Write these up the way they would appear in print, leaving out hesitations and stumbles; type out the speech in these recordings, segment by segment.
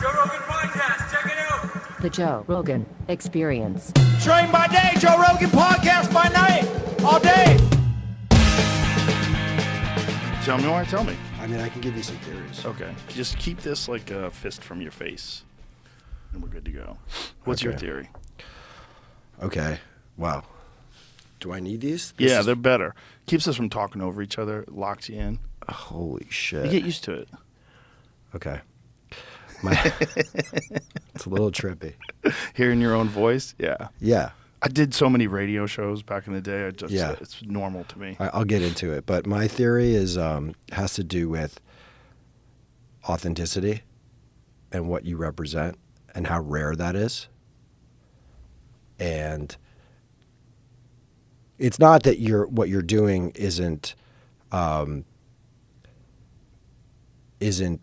Joe Rogan Podcast. Check it out. The Joe Rogan Experience. Train by day, Joe Rogan Podcast by night, all day. Tell me why. Tell me. I mean, I can give you some theories. Okay. Just keep this like a fist from your face, and we're good to go. What's your theory? Okay. Wow. Do I need these? Yeah, they're better. Keeps us from talking over each other. Locks you in. Holy shit. You get used to it. Okay. It's a little trippy. Hearing your own voice? Yeah. Yeah. I did so many radio shows back in the day. Yeah. It's normal to me. I'll get into it. But my theory is has to do with authenticity and what you represent and how rare that is. And it's not that what you're doing isn't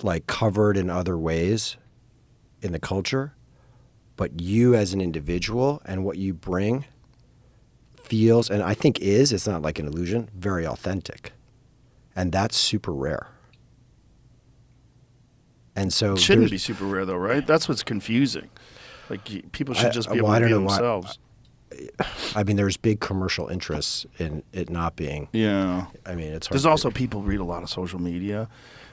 like covered in other ways in the culture, but you as an individual and what you bring feels, and I think it's not like an illusion, very authentic. And that's super rare. And so it shouldn't be super rare though, right? That's what's confusing. Like people should just be able to be themselves. I mean, there's big commercial interests in it not being. Yeah. I mean, it's hard. There's also people read a lot of social media,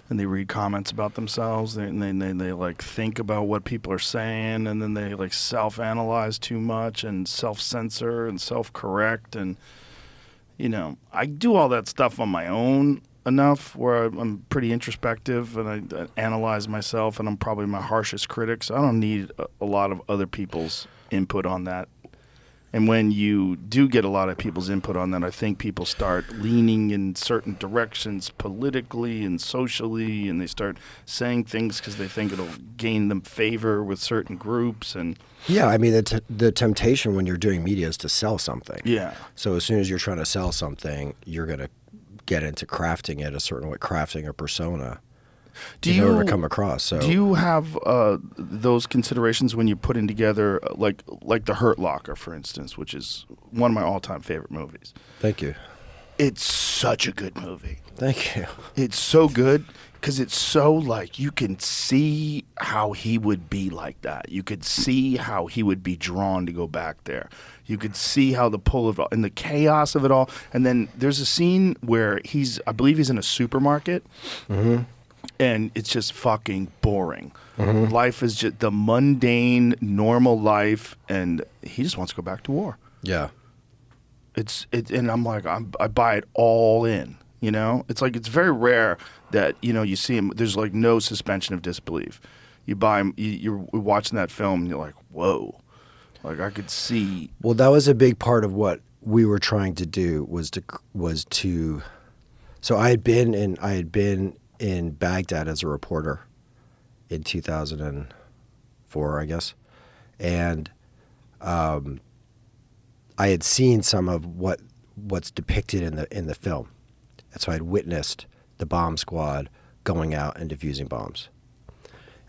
and they read comments about themselves, and they like think about what people are saying, and then they like self-analyze too much and self-censor and self-correct, and I do all that stuff on my own enough where I'm pretty introspective and I analyze myself, and I'm probably my harshest critic, so I don't need a lot of other people's input on that. And when you do get a lot of people's input on that, I think people start leaning in certain directions politically and socially, and they start saying things because they think it'll gain them favor with certain groups. And yeah, I mean, the temptation when you're doing media is to sell something. Yeah. So as soon as you're trying to sell something, you're going to get into crafting it a certain way, crafting a persona. In order to come across. So do you have those considerations when you're putting together like The Hurt Locker, for instance, which is one of my all-time favorite movies? Thank you. It's such a good movie. Thank you. It's so good because it's so like you can see how he would be like that. You could see how he would be drawn to go back there. You could see how the pull of it all and the chaos of it all. And then there's a scene where I believe he's in a supermarket. Mm-hmm. And it's just fucking boring. Mm-hmm. Life is just the mundane, normal life, and he just wants to go back to war. Yeah. And I'm like, I buy it all in. It's like it's very rare that you see him. There's like no suspension of disbelief. You buy him. You're watching that film, and you're like, whoa. Like I could see. Well, that was a big part of what we were trying to do was to. So I had been in Baghdad as a reporter in 2004, I guess. And I had seen some of what's depicted in the film. And so I had witnessed the bomb squad going out and defusing bombs.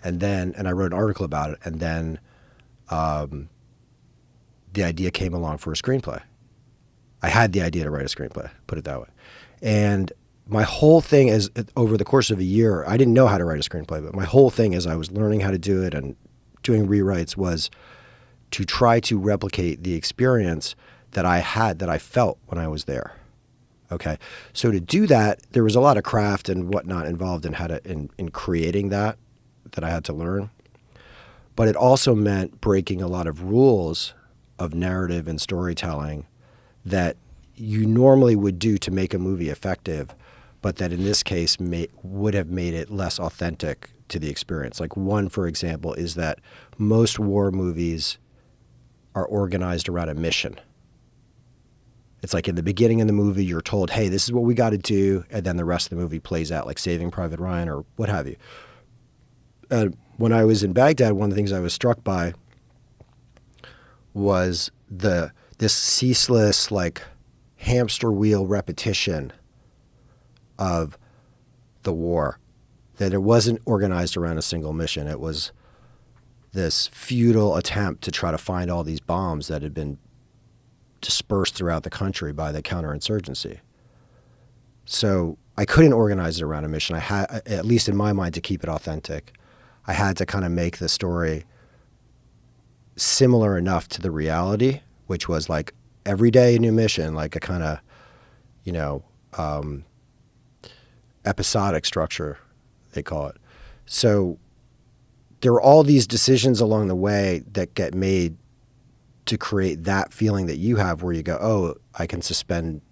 And I wrote an article about it, and then the idea came along for a screenplay. I had the idea to write a screenplay, put it that way. And my whole thing is, over the course of a year, I didn't know how to write a screenplay, but my whole thing as I was learning how to do it and doing rewrites was to try to replicate the experience that I had, that I felt when I was there. Okay. So to do that, there was a lot of craft and whatnot involved in creating that I had to learn. But it also meant breaking a lot of rules of narrative and storytelling that you normally would do to make a movie effective, but that in this case would have made it less authentic to the experience. Like one, for example, is that most war movies are organized around a mission. It's like in the beginning of the movie, you're told, hey, this is what we got to do, and then the rest of the movie plays out, like Saving Private Ryan or what have you. When I was in Baghdad, one of the things I was struck by was this ceaseless, like, hamster wheel repetition of the war, that it wasn't organized around a single mission. It was this futile attempt to try to find all these bombs that had been dispersed throughout the country by the counterinsurgency. So I couldn't organize it around a mission. I had, at least in my mind, to keep it authentic, I had to kind of make the story similar enough to the reality, which was like every day a new mission, like a kind of, you know, episodic structure, they call it. So there are all these decisions along the way that get made to create that feeling that you have where you go, oh, I can suspend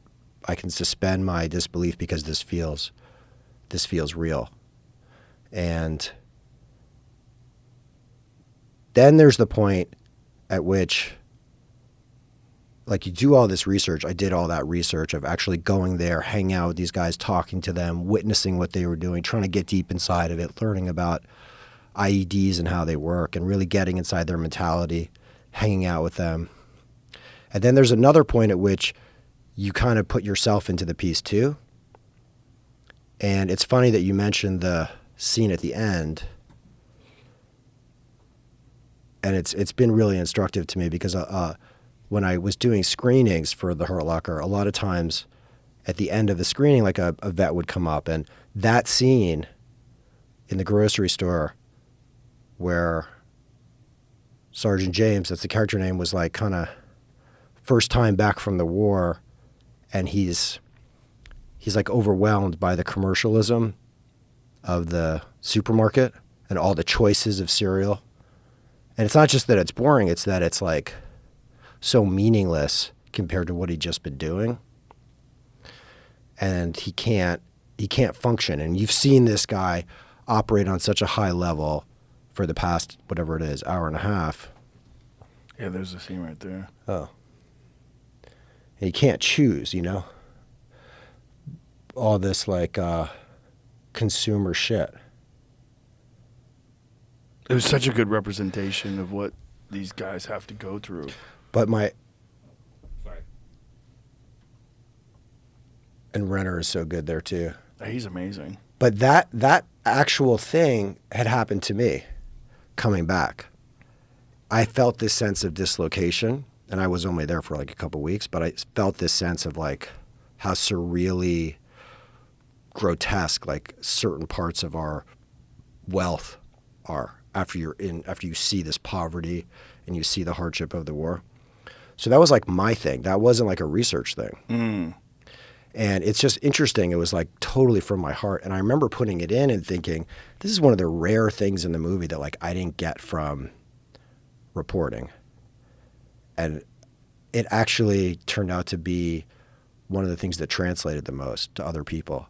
my disbelief because this feels real. And then there's the point at which, like, you do all this research. I did all that research of actually going there, hanging out with these guys, talking to them, witnessing what they were doing, trying to get deep inside of it, learning about IEDs and how they work, and really getting inside their mentality, hanging out with them. And then there's another point at which you kind of put yourself into the piece too. And it's funny that you mentioned the scene at the end. And it's been really instructive to me because when I was doing screenings for The Hurt Locker, a lot of times at the end of the screening, like a vet would come up, and that scene in the grocery store where Sergeant James, that's the character name, was like kind of first time back from the war, and he's like overwhelmed by the commercialism of the supermarket and all the choices of cereal. And it's not just that it's boring, it's that it's like so meaningless compared to what he'd just been doing. And he can't function. And you've seen this guy operate on such a high level for the past, whatever it is, hour and a half. Yeah, there's a scene right there. Oh. And you can't choose, you know? All this like consumer shit. It was such a good representation of what these guys have to go through. But Sorry. And Renner is so good there too. He's amazing. But that actual thing had happened to me coming back. I felt this sense of dislocation, and I was only there for like a couple weeks, but I felt this sense of like how surreally grotesque like certain parts of our wealth are after you see this poverty and you see the hardship of the war. So that was like my thing. That wasn't like a research thing. Mm. And it's just interesting. It was like totally from my heart. And I remember putting it in and thinking, this is one of the rare things in the movie that like I didn't get from reporting. And it actually turned out to be one of the things that translated the most to other people.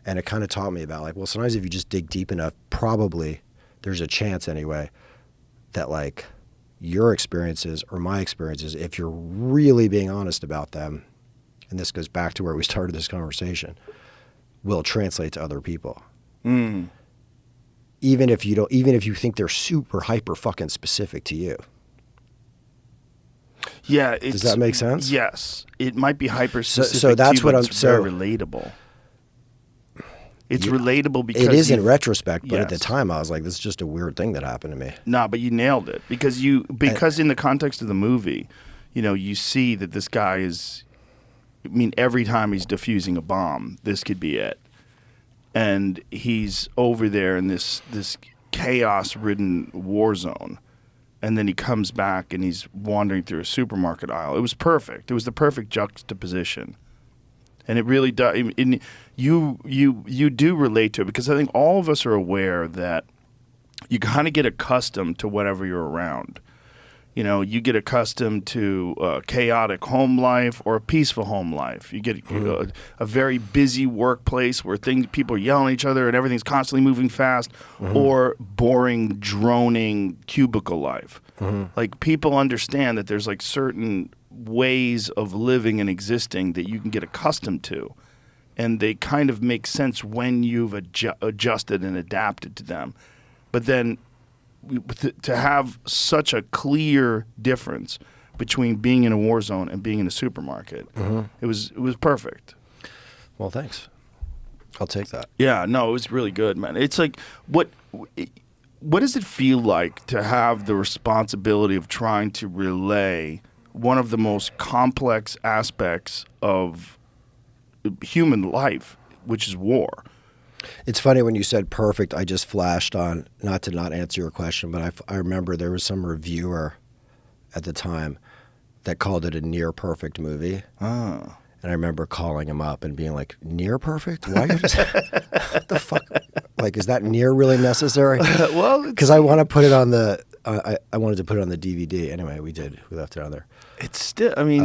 And it kind of taught me about like, well, sometimes if you just dig deep enough, probably there's a chance anyway that like your experiences or my experiences, if you're really being honest about them, and this goes back to where we started this conversation, will translate to other people. Mm. Even if you think they're super hyper fucking specific to you. Yeah. Does that make sense? Yes. It might be hyper specific so that's to you, what but it's very relatable. It's relatable because it is in retrospect, but at the yes. time I was like, this is just a weird thing that happened to me. No, but you nailed it because in the context of the movie, you know, you see that this guy is, I mean, every time he's defusing a bomb, this could be it. And he's over there in this chaos-ridden war zone. And then he comes back and he's wandering through a supermarket aisle. It was perfect. It was the perfect juxtaposition. And it really does. You do relate to it because I think all of us are aware that you kind of get accustomed to whatever you're around. You know, you get accustomed to a chaotic home life or a peaceful home life. You get a very busy workplace where people are yelling at each other and everything's constantly moving fast, or boring, droning cubicle life. Like, people understand that there's like certain ways of living and existing that you can get accustomed to, and they kind of make sense when you've adjusted and adapted to them. But then to have such a clear difference between being in a war zone and being in a supermarket, it was perfect. Well, thanks. I'll take that. Yeah, no, it was really good, man. It's like, what does it feel like to have the responsibility of trying to relay one of the most complex aspects of human life, which is war? It's funny when you said perfect, I just flashed on, not to not answer your question, but I remember there was some reviewer at the time that called it a near perfect movie. Oh. And I remember calling him up and being like, near perfect? Why are you just, what the fuck? Like, is that near really necessary? Well, because I want to put it on the, I wanted to put it on the DVD. Anyway, we did. We left it on there. it's still, I mean,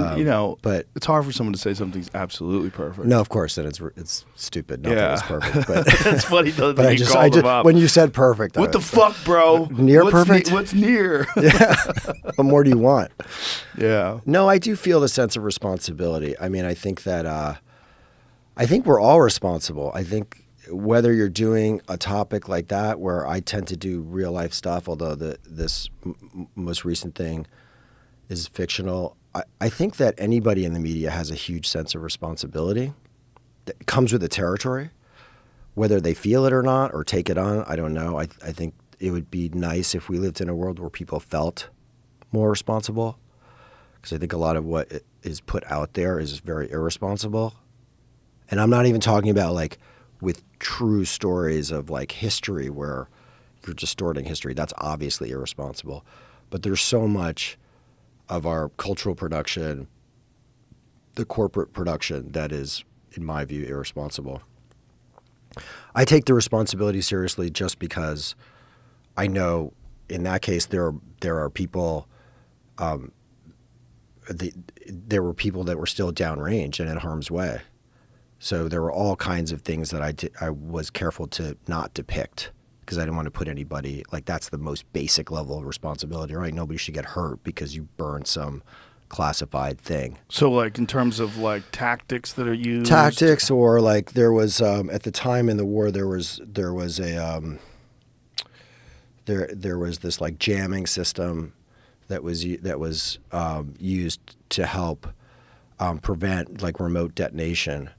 but it's hard for someone to say something's absolutely perfect. no, of course, then it's stupid. Nothing is perfect. But That's funny though. but That you called them up. when you said perfect, What the fuck, bro? Near What's perfect? what's near? Yeah. What more do you want? Yeah. No, I do feel the sense of responsibility. I mean, I think that I think we're all responsible. I think whether you're doing a topic like that, where I tend to do real life stuff, although this most recent thing is fictional, I think that anybody in the media has a huge sense of responsibility that comes with the territory. Whether they feel it or not, or take it on, I don't know. I think it would be nice if we lived in a world where people felt more responsible, because I think a lot of what is put out there is very irresponsible. And I'm not even talking about like with true stories of like history where you're distorting history. That's obviously irresponsible. But there's so much of our cultural production, the corporate production, that is, in my view, irresponsible. I take the responsibility seriously just because I know in that case there are people, there were people that were still downrange and in harm's way. So there were all kinds of things that I was careful to not depict, because I didn't want to put anybody, like, that's the most basic level of responsibility, right? Nobody should get hurt because you burned some classified thing. So, like, in terms of like tactics that are used, Tactics, or like there was at the time in the war there was this like jamming system that was used to help prevent like remote detonation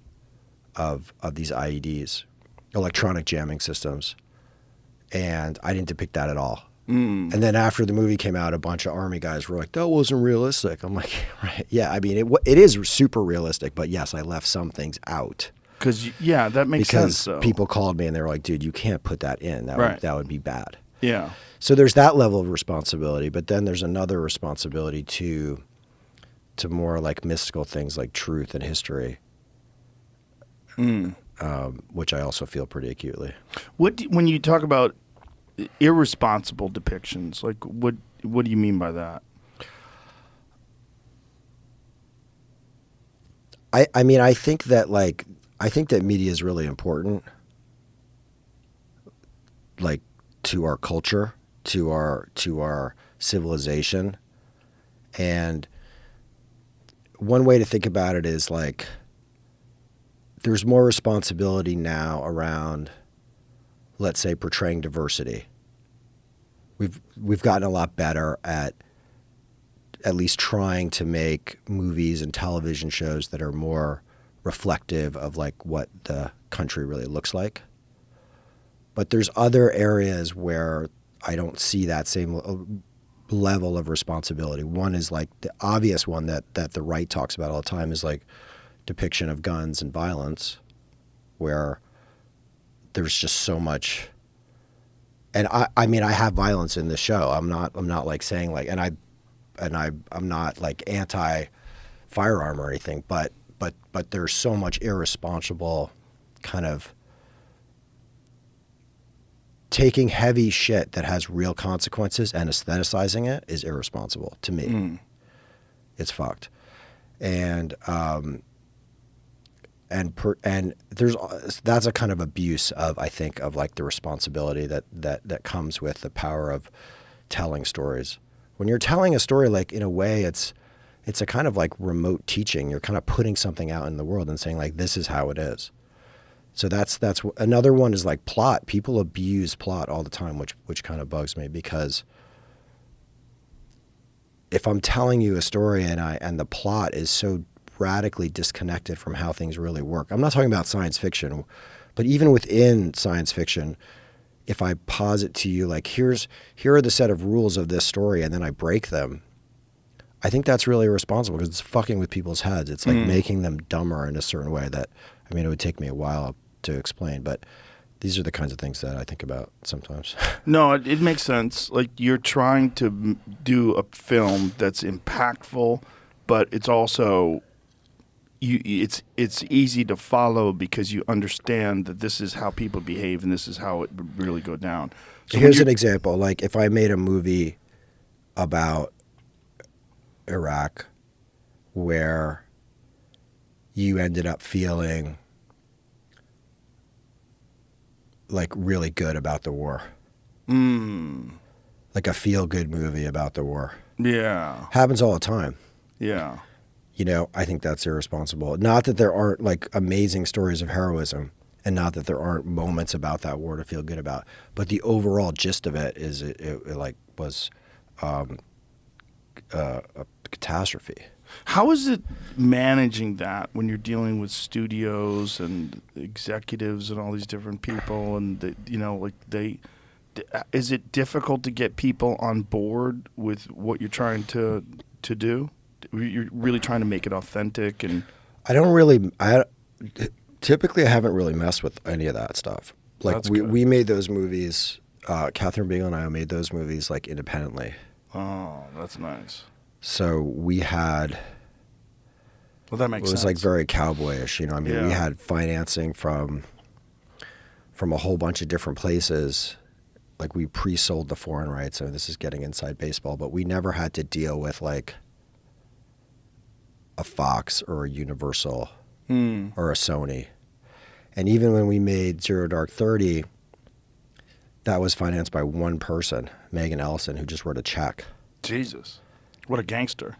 of these IEDs, electronic jamming systems, and I didn't depict that at all. And then after the movie came out, a bunch of Army guys were like, that wasn't realistic. I'm like, right, yeah, I mean, it is super realistic, but yes, I left some things out. Because, yeah, that makes sense. Because people called me and they were like, dude, you can't put that in. That would be bad. Yeah. So there's that level of responsibility, but then there's another responsibility to more like mystical things like truth and history, which I also feel pretty acutely. When you talk about irresponsible depictions, like what do you mean by that? I mean, I think that media is really important, like, to our culture, to our civilization. And one way to think about it is like there's more responsibility now around, let's say, portraying diversity. We've gotten a lot better at least trying to make movies and television shows that are more reflective of like what the country really looks like. But there's other areas where I don't see that same level of responsibility. One is like the obvious one that the right talks about all the time is like depiction of guns and violence, where there's just so much. And I mean, I have violence in this show. I'm not like saying like, I'm not like anti firearm or anything, but there's so much irresponsible kind of taking heavy shit that has real consequences and aestheticizing it is irresponsible to me. It's fucked. And that's a kind of abuse of, I think, of like the responsibility that comes with the power of telling stories. When you're telling a story, like, in a way, it's a kind of like remote teaching. You're kind of putting something out in the world and saying like, this is how it is. So that's another one is like plot. People abuse plot all the time, which kind of bugs me, because if I'm telling you a story and the plot is so radically disconnected from how things really work. I'm not talking about science fiction, but even within science fiction, if I posit to you like, here are the set of rules of this story, and then I break them, I think that's really irresponsible, because it's fucking with people's heads. It's like making them dumber in a certain way that, I mean, it would take me a while to explain, but These are the kinds of things that I think about sometimes. No, it makes sense. Like you're trying to do a film that's impactful, but it's also it's easy to follow because you understand that this is how people behave and this is how it would really go down. So here's an example. Like if I made a movie about Iraq where you ended up feeling like really good about the war. Like a feel-good movie about the war. Yeah. Happens all the time. Yeah. You know, I think that's irresponsible. Not that there aren't like amazing stories of heroism, and not that there aren't moments about that war to feel good about, but the overall gist of it is it like was a catastrophe. How is it managing that when you're dealing with studios and executives and all these different people and is it difficult to get people on board with what you're trying to do? You're really trying to make it authentic and typically I haven't really messed with any of that stuff. Like we made those movies, Catherine Bigelow and I made those movies like independently. Oh, that's nice. So we had, well, that makes sense. It was like very cowboyish, you know. I mean, we had financing from a whole bunch of different places. Like we pre-sold the foreign rights. I mean, this is getting inside baseball, but we never had to deal with like a Fox or a Universal or a Sony. And even when we made Zero Dark 30, that was financed by one person, Megan Ellison, who just wrote a check. Jesus. What a gangster.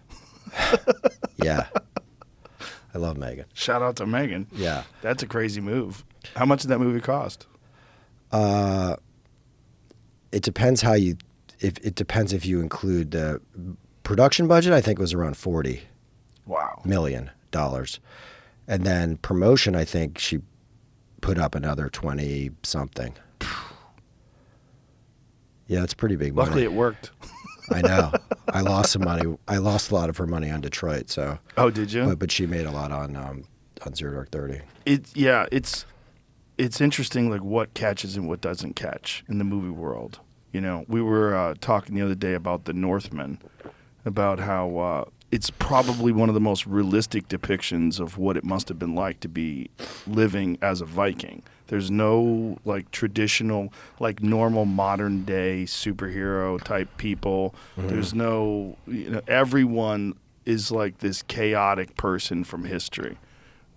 Yeah. I love Megan. Shout out to Megan. Yeah. That's a crazy move. How much did that movie cost? It depends it depends if you include the production budget. I think it was around $40 million. And then promotion, I think she put up another 20 something. Yeah, it's pretty big money. Luckily it worked. I know. I lost some money. I lost a lot of her money on Detroit. So. Oh, did you? But she made a lot on Zero Dark 30. It's interesting, like what catches and what doesn't catch in the movie world. You know, we were talking the other day about The Northman, about how it's probably one of the most realistic depictions of what it must have been like to be living as a Viking. There's no like traditional, like normal modern day superhero type people. Mm-hmm. There's no, everyone is like this chaotic person from history,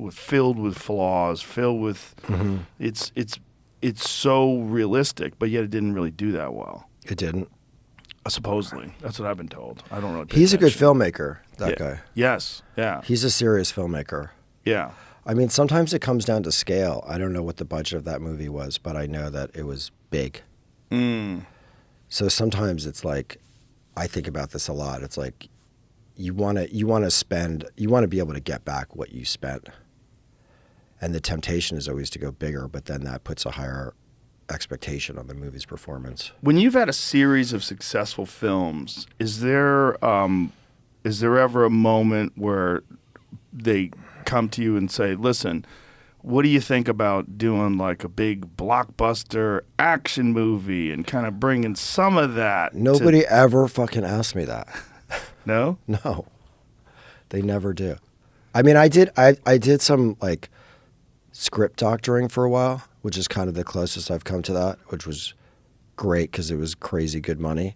filled with flaws, filled with. Mm-hmm. It's so realistic, but yet it didn't really do that well. It didn't. Supposedly, that's what I've been told. I don't know. He's a good filmmaker. That guy. Yes. Yeah. He's a serious filmmaker. Yeah. I mean, sometimes it comes down to scale. I don't know what the budget of that movie was, but I know that it was big. So sometimes it's like, I think about this a lot. It's like, you want to be able to get back what you spent. And the temptation is always to go bigger, but then that puts a higher expectation on the movie's performance. When you've had a series of successful films, is there ever a moment where they come to you and say, listen, what do you think about doing like a big blockbuster action movie and kind of bringing some of that? Nobody ever fucking asked me that. No? No. They never do. I mean, I did some like script doctoring for a while, which is kind of the closest I've come to that, which was great because it was crazy good money,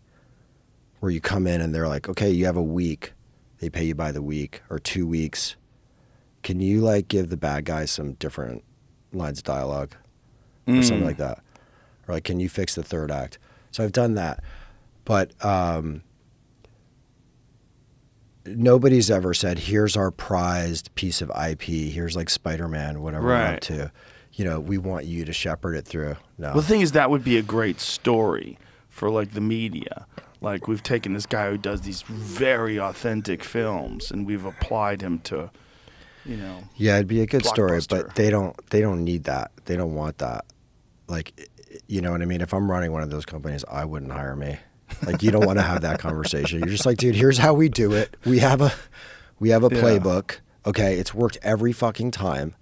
where you come in and they're like, okay, you have a week. They pay you by the week or 2 weeks. Can you like give the bad guy some different lines of dialogue or something like that? Or like, can you fix the third act? So I've done that. But nobody's ever said, here's our prized piece of IP. Here's like Spider-Man, whatever we're up to. We want you to shepherd it through. No. Well, the thing is, that would be a great story for like the media. Like we've taken this guy who does these very authentic films and we've applied him to, Yeah, it'd be a good story, but they don't need that. They don't want that. Like, you know what I mean? If I'm running one of those companies, I wouldn't hire me. Like, you don't want to have that conversation. You're just like, dude, here's how we do it. We have a playbook. Okay, it's worked every fucking time.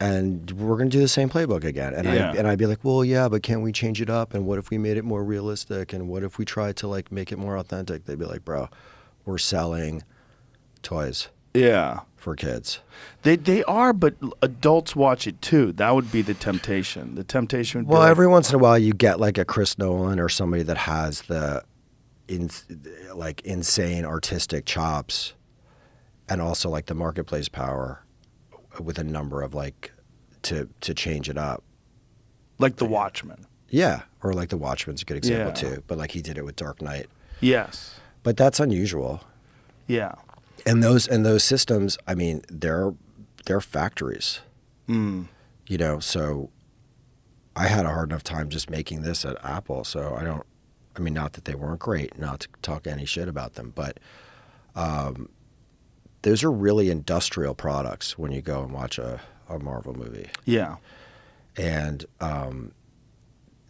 and we're going to do the same playbook again. And I'd be like, well, yeah, but can't we change it up? And what if we made it more realistic? And what if we tried to like make it more authentic? They'd be like, bro, we're selling toys for kids. They are, but adults watch it too. That would be the temptation. The temptation would be Well, every once in a while you get like a Chris Nolan or somebody that has the insane artistic chops and also like the marketplace power with a number of like to change it up. Like The Watchmen. Yeah, or like The Watchmen's a good example too, but like he did it with Dark Knight. Yes. But that's unusual. Yeah. And those systems, I mean, they're factories. Mm. You know, so I had a hard enough time just making this at Apple, so I mean, not that they weren't great, not to talk any shit about them, but those are really industrial products when you go and watch a Marvel movie. Yeah. And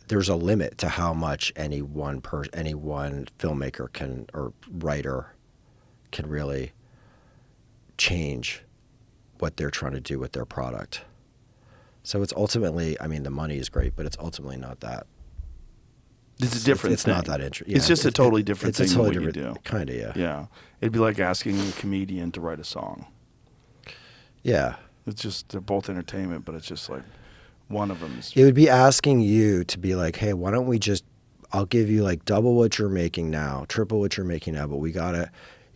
there's a limit to how much any one filmmaker can or writer can really change what they're trying to do with their product. So it's ultimately, I mean, the money is great, but it's ultimately not that. It's a different It's thing. not that interesting. Yeah, it's just a totally different thing It's a totally than what different, you do. Kind of, yeah. Yeah. It'd be like asking a comedian to write a song. Yeah. It's just, they're both entertainment, but it's just like one of them is... It would be asking you to be like, hey, why don't we just, I'll give you like double what you're making now, triple what you're making now, but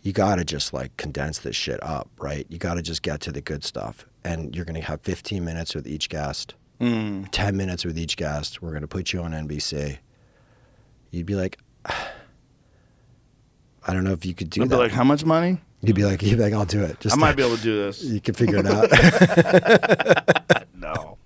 you gotta just like condense this shit up, right? You gotta just get to the good stuff. And you're gonna have 15 minutes with each guest, 10 minutes with each guest. We're gonna put you on NBC. You'd be like, I don't know if you could do I'd that. be like, how much money? You'd be like, I'll do it. I might be able to do this. You can figure it out. No.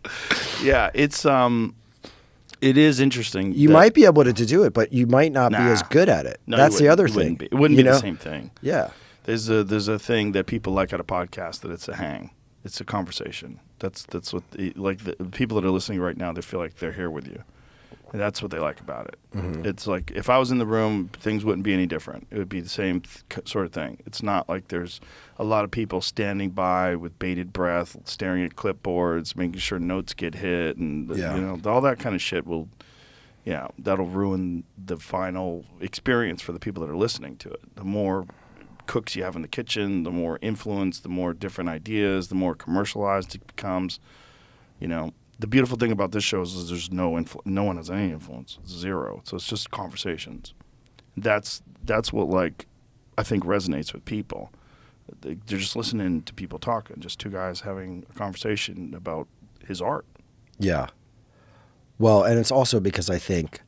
Yeah, it is interesting. You might be able to do it, but you might not be as good at it. No, That's the other it thing. It wouldn't be the same thing. Yeah. There's a thing that people like at a podcast that it's a hang. It's a conversation. That's what the people that are listening right now, they feel like they're here with you. And that's what they like about it. Mm-hmm. It's like if I was in the room, things wouldn't be any different. It would be the same sort of thing. It's not like there's a lot of people standing by with bated breath, staring at clipboards, making sure notes get hit, and you know, all that kind of shit will, that'll ruin the final experience for the people that are listening to it. The more cooks you have in the kitchen, the more influence, the more different ideas, the more commercialized it becomes. You know, the beautiful thing about this show is there's no one has any influence. It's zero. So it's just conversations. That's what like I think resonates with people. They're just listening to people talking, just two guys having a conversation about his art. Yeah. Well, and it's also because I think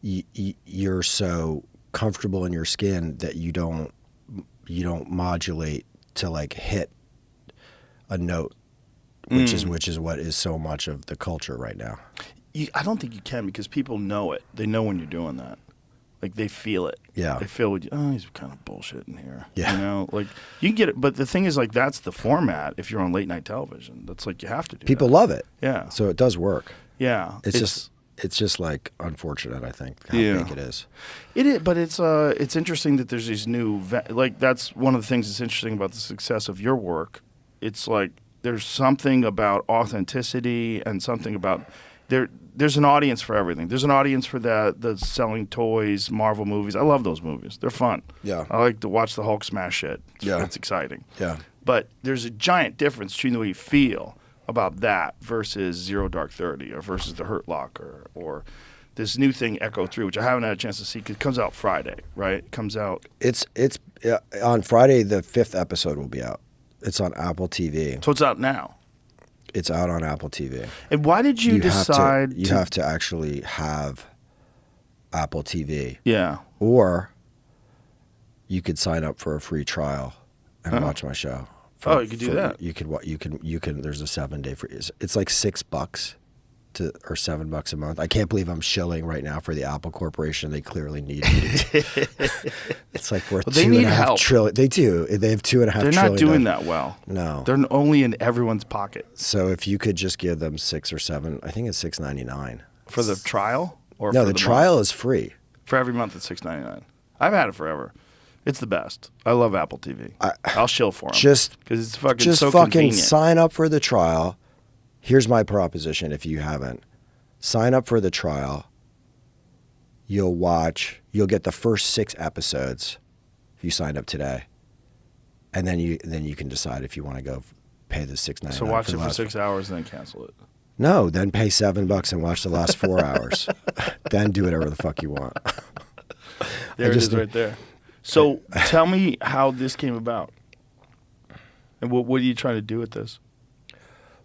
you're so comfortable in your skin that you don't modulate to like hit a note, which is what is so much of the culture right now. I don't think you can because people know it. They know when you're doing that. Like they feel it. Yeah. They feel he's kind of bullshitting here. Yeah. You know, like you can get it, but the thing is like that's the format if you're on late night television. That's like you have to do People that. love it. Yeah. So it does work. Yeah. It's just like unfortunate, I think, how big it is. It is, but it's interesting that there's these new like that's one of the things that's interesting about the success of your work. It's like there's something about authenticity and something about there's an audience for everything. There's an audience for the selling toys, Marvel movies. I love those movies. They're fun. Yeah. I like to watch the Hulk smash shit. Yeah. It's exciting. Yeah. But there's a giant difference between the way you feel about that versus Zero Dark 30 or versus The Hurt Locker or this new thing Echo 3, which I haven't had a chance to see because it comes out Friday, right? It comes out. It's on Friday, the 5th episode will be out. It's on Apple TV. So it's out now. It's out on Apple TV. And why did you decide you have to actually have Apple TV. Yeah. Or you could sign up for a free trial and watch my show. You could do that. You can. There's a 7-day free. It's like $6 or $7 a month. I can't believe I'm shilling right now for the Apple Corporation. They clearly need me. It's like worth $2.5 trillion. They do. They have $2.5 trillion. They're not doing that well. No. They're only in everyone's pocket. So if you could just give them 6 or 7, I think it's $6.99 for the trial. Or no, for the trial is free. For every month, it's $6.99. I've had it forever. It's the best. I love Apple TV. I'll shill for them. Just because it's fucking just so fucking convenient. Sign up for the trial. Here's my proposition if you haven't. Sign up for the trial. You'll get the first 6 episodes if you sign up today. And then you can decide if you want to go pay the $6.99. So watch it for 6 hours and then cancel it. No, then pay $7 and watch the last 4 hours. Then do whatever the fuck you want. There it is right there. So tell me how this came about. And what are you trying to do with this?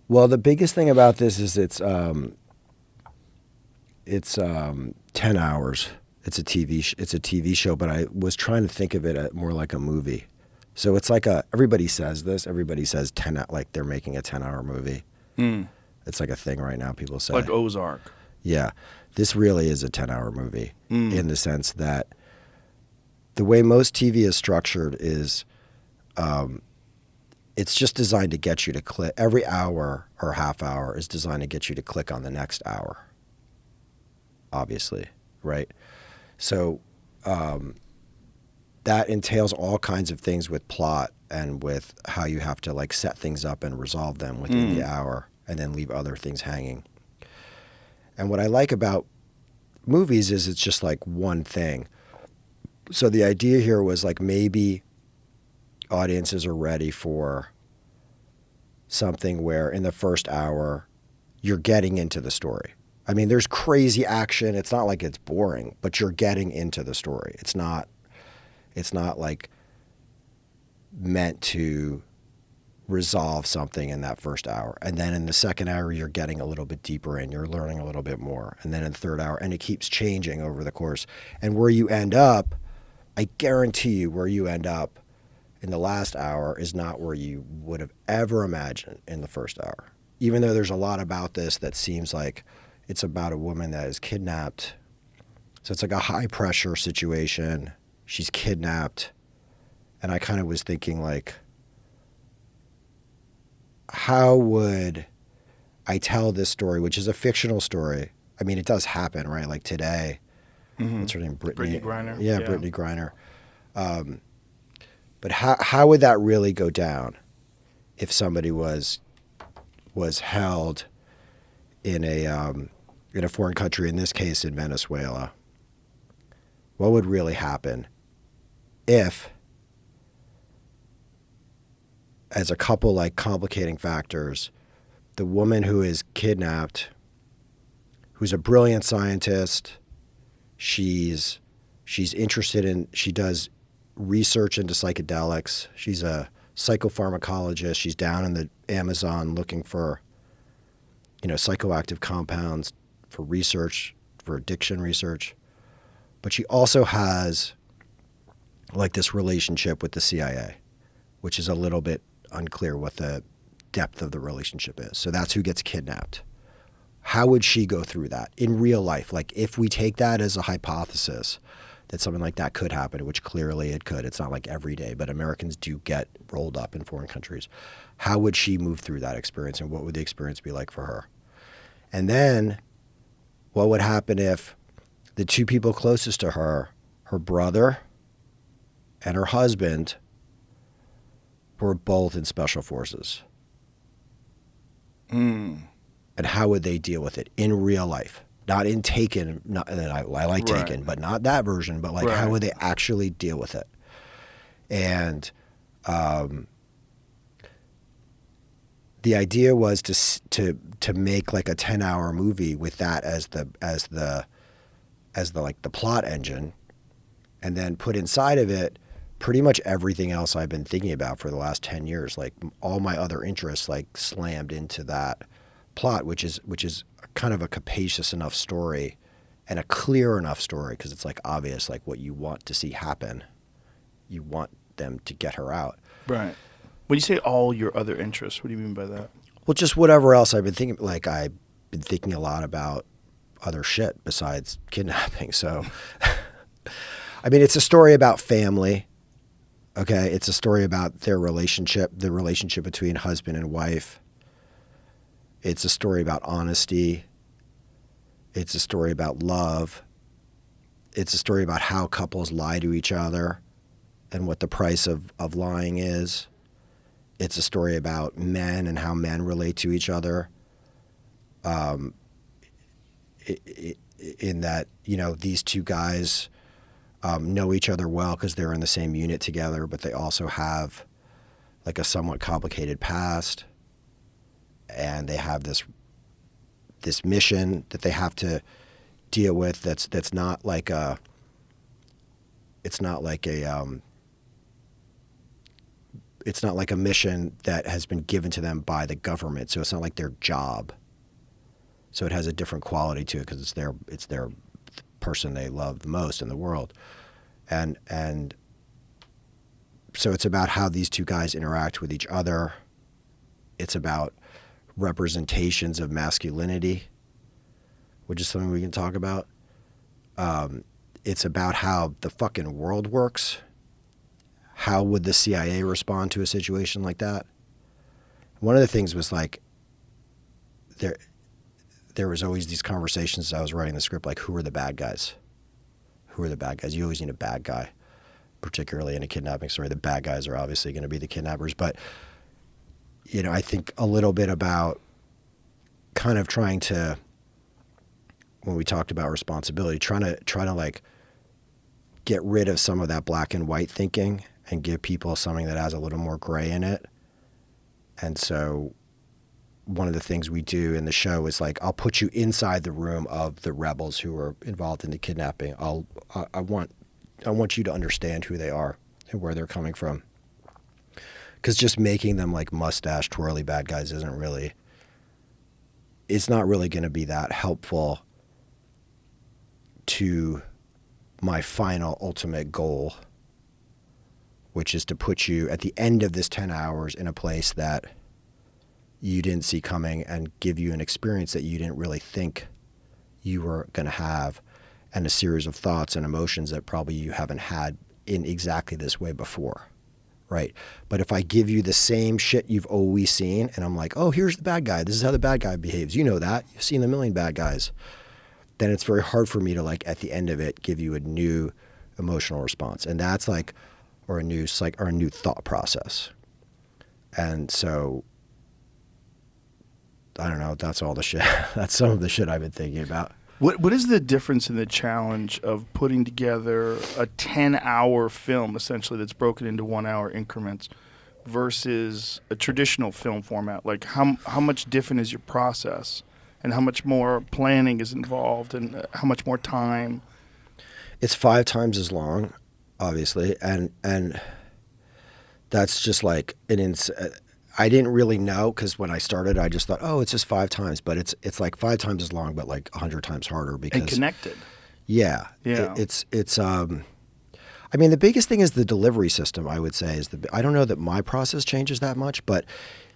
Well, the biggest thing about this is it's 10 hours. It's a TV show, but I was trying to think of it more like a movie. So it's like everybody says this. Everybody says 10, like they're making a 10-hour movie. It's like a thing right now. People say like Ozark. Yeah, this really is a 10-hour movie in the sense that the way most TV is structured is it's just designed to get you to click. Every hour or half hour is designed to get you to click on the next hour, obviously, right? So that entails all kinds of things with plot and with how you have to like set things up and resolve them within the hour and then leave other things hanging. And what I like about movies is it's just like one thing. So the idea here was like maybe audiences are ready for something where in the first hour you're getting into the story. I mean, there's crazy action. It's not like it's boring, but you're getting into the story. It's not like meant to resolve something in that first hour. And then in the second hour, you're getting a little bit deeper in, you're learning a little bit more. And then in the third hour, and it keeps changing over the course. And where you end up, I guarantee you where you end up in the last hour is not where you would have ever imagined in the first hour. Even though there's a lot about this that seems like it's about a woman that is kidnapped. So it's like a high pressure situation. She's kidnapped. And I kind of was thinking like, how would I tell this story, which is a fictional story? I mean, it does happen, right? Like today, what's her name? Brittany Griner. Yeah, Brittany Griner. But how would that really go down if somebody was held in a foreign country, in this case in Venezuela? What would really happen if, as a couple like complicating factors, the woman who is kidnapped, who's a brilliant scientist, she's interested in, she does research into psychedelics. She's a psychopharmacologist. She's down in the Amazon looking for, psychoactive compounds for research, for addiction research. But she also has like this relationship with the CIA, which is a little bit unclear what the depth of the relationship is. So that's who gets kidnapped. How would she go through that in real life? Like if we take that as a hypothesis that something like that could happen, which clearly it could. It's not like every day, but Americans do get rolled up in foreign countries. How would she move through that experience, and what would the experience be like for her? And then what would happen if the two people closest to her, her brother and her husband, were both in special forces? And how would they deal with it in real life? Not in Taken, not that I like Taken, but not that version, but like how would they actually deal with it? And the idea was to make like a 10-hour movie with that as the like the plot engine, and then put inside of it pretty much everything else I've been thinking about for the last 10 years. Like all my other interests like slammed into that plot, which is kind of a capacious enough story and a clear enough story, because it's like obvious like what you want to see happen. You want them to get her out. Right. When you say all your other interests, what do you mean by that? Well, just whatever else I've been thinking. Like I've been thinking a lot about other shit besides kidnapping. So, I mean, it's a story about family. Okay, it's a story about their relationship, the relationship between husband and wife. It's a story about honesty. It's a story about love. It's a story about how couples lie to each other and what the price of lying is. It's a story about men and how men relate to each other. in that, you know, these two guys know each other well because they're in the same unit together, but they also have like a somewhat complicated past, and they have this mission that they have to deal with. That's not like a. It's not like a. It's not like a mission that has been given to them by the government, so it's not like their job. So it has a different quality to it because it's their person they love the most in the world, and so it's about how these two guys interact with each other. It's about representations of masculinity, which is something we can talk about. It's about how the fucking world works. How would the CIA respond to a situation like that? One of the things was like, there was always these conversations as I was writing the script, like, who are the bad guys? Who are the bad guys? You always need a bad guy, particularly in a kidnapping story. The bad guys are obviously going to be the kidnappers. But, you know, I think a little bit about kind of trying to, when we talked about responsibility, trying to like get rid of some of that black and white thinking and give people something that has a little more gray in it. And so one of the things we do in the show is like, I'll put you inside the room of the rebels who are involved in the kidnapping. I want you to understand who they are and where they're coming from. Because just making them like mustache twirly bad guys it's not really going to be that helpful to my final ultimate goal, which is to put you at the end of this 10 hours in a place that you didn't see coming and give you an experience that you didn't really think you were going to have, and a series of thoughts and emotions that probably you haven't had in exactly this way before, right? But if I give you the same shit you've always seen, and I'm like, oh, here's the bad guy. This is how the bad guy behaves. You know that. You've seen a million bad guys. Then it's very hard for me to, like, at the end of it, give you a new emotional response. And that's like, or a new thought process. And so, I don't know, that's all the shit. That's some of the shit I've been thinking about. What is the difference in the challenge of putting together a 10-hour film, essentially, that's broken into 1-hour increments versus a traditional film format? Like, how much different is your process, and how much more planning is involved, and how much more time? It's 5 times as long, obviously, and that's just like I didn't really know, because when I started, I just thought, oh, it's just 5 times, but it's like 5 times as long, but like 100 times harder because and connected. Yeah. It's I mean, the biggest thing is the delivery system. I would say I don't know that my process changes that much, but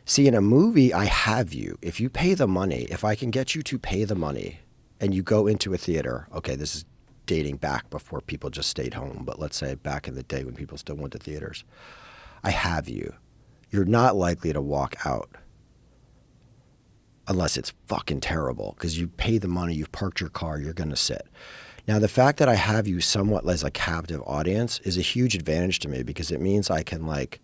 see, in a movie, I have you. If you pay the money, if I can get you to pay the money, and you go into a theater, okay, this is dating back before people just stayed home, but let's say back in the day when people still went to theaters, I have you. You're not likely to walk out unless it's fucking terrible, because you pay the money, you've parked your car, you're going to sit. Now, the fact that I have you somewhat as a captive audience is a huge advantage to me, because it means I can like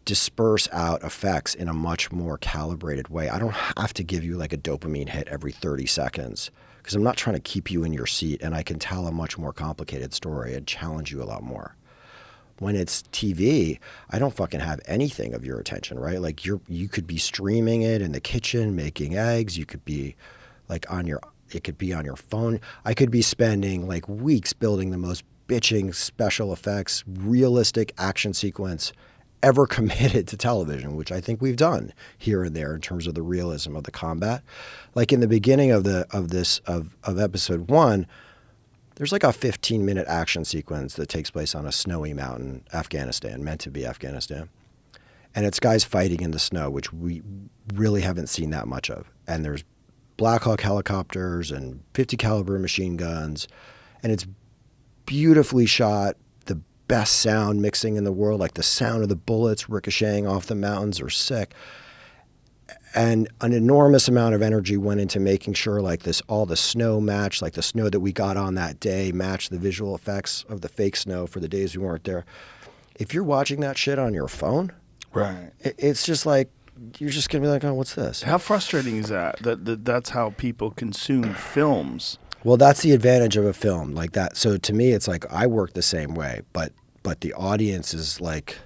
disperse out effects in a much more calibrated way. I don't have to give you like a dopamine hit every 30 seconds because I'm not trying to keep you in your seat, and I can tell a much more complicated story and challenge you a lot more. When it's TV, I don't fucking have anything of your attention, right? Like you could be streaming it in the kitchen, making eggs. You could be like it could be on your phone. I could be spending like weeks building the most bitching special effects, realistic action sequence ever committed to television, which I think we've done here and there in terms of the realism of the combat. Like in the beginning of episode 1, there's like a 15-minute action sequence that takes place on a snowy mountain, Afghanistan, meant to be Afghanistan. And it's guys fighting in the snow, which we really haven't seen that much of. And there's Black Hawk helicopters and 50 caliber machine guns. And it's beautifully shot, the best sound mixing in the world, like the sound of the bullets ricocheting off the mountains are sick. And an enormous amount of energy went into making sure like all the snow matched, like the snow that we got on that day matched the visual effects of the fake snow for the days we weren't there. If you're watching that shit on your phone, right, it's just like you're just gonna be like, oh, what's this? How frustrating is that? That's how people consume films. Well, that's the advantage of a film like that. So to me, it's like I work the same way, but the audience is like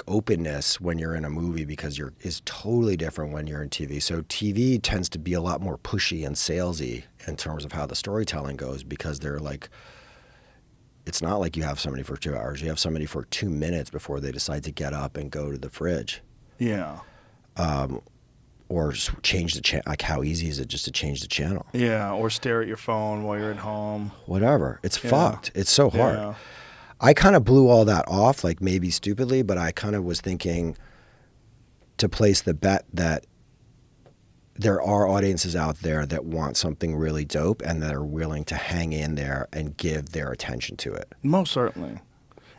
openness when you're in a movie because is totally different when you're in TV. So TV tends to be a lot more pushy and salesy in terms of how the storytelling goes because they're like, it's not like you have somebody for 2 hours. You have somebody for 2 minutes before they decide to get up and go to the fridge. Yeah. Or change the channel. Like, how easy is it just to change the channel? Yeah, or stare at your phone while you're at home. Whatever. It's fucked. It's so hard. Yeah. I kind of blew all that off, like maybe stupidly, but I kind of was thinking to place the bet that there are audiences out there that want something really dope and that are willing to hang in there and give their attention to it. Most certainly.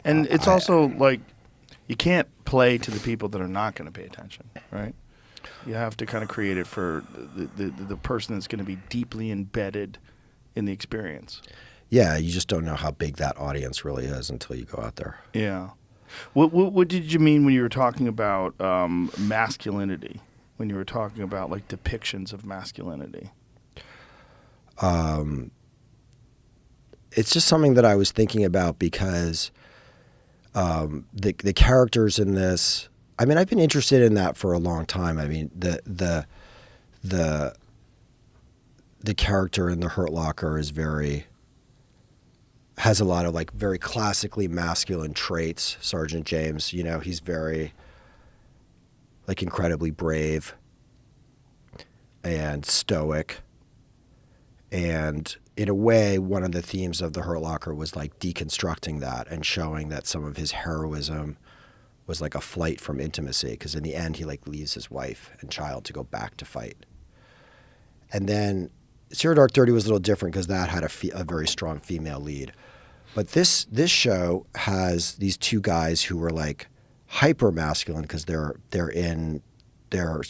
And it's also like you can't play to the people that are not going to pay attention, right? You have to kind of create it for the person that's going to be deeply embedded in the experience. Yeah, you just don't know how big that audience really is until you go out there. Yeah. What did you mean when you were talking about masculinity? When you were talking about like depictions of masculinity? It's just something that I was thinking about because the characters in this. I mean, I've been interested in that for a long time. I mean, the character in The Hurt Locker has a lot of like very classically masculine traits. Sergeant James, you know, he's very like incredibly brave and stoic. And in a way, one of the themes of The Hurt Locker was like deconstructing that and showing that some of his heroism was like a flight from intimacy, because in the end he like leaves his wife and child to go back to fight. And then Zero Dark 30 was a little different because that had a very strong female lead. But this show has these two guys who were like hyper masculine because they're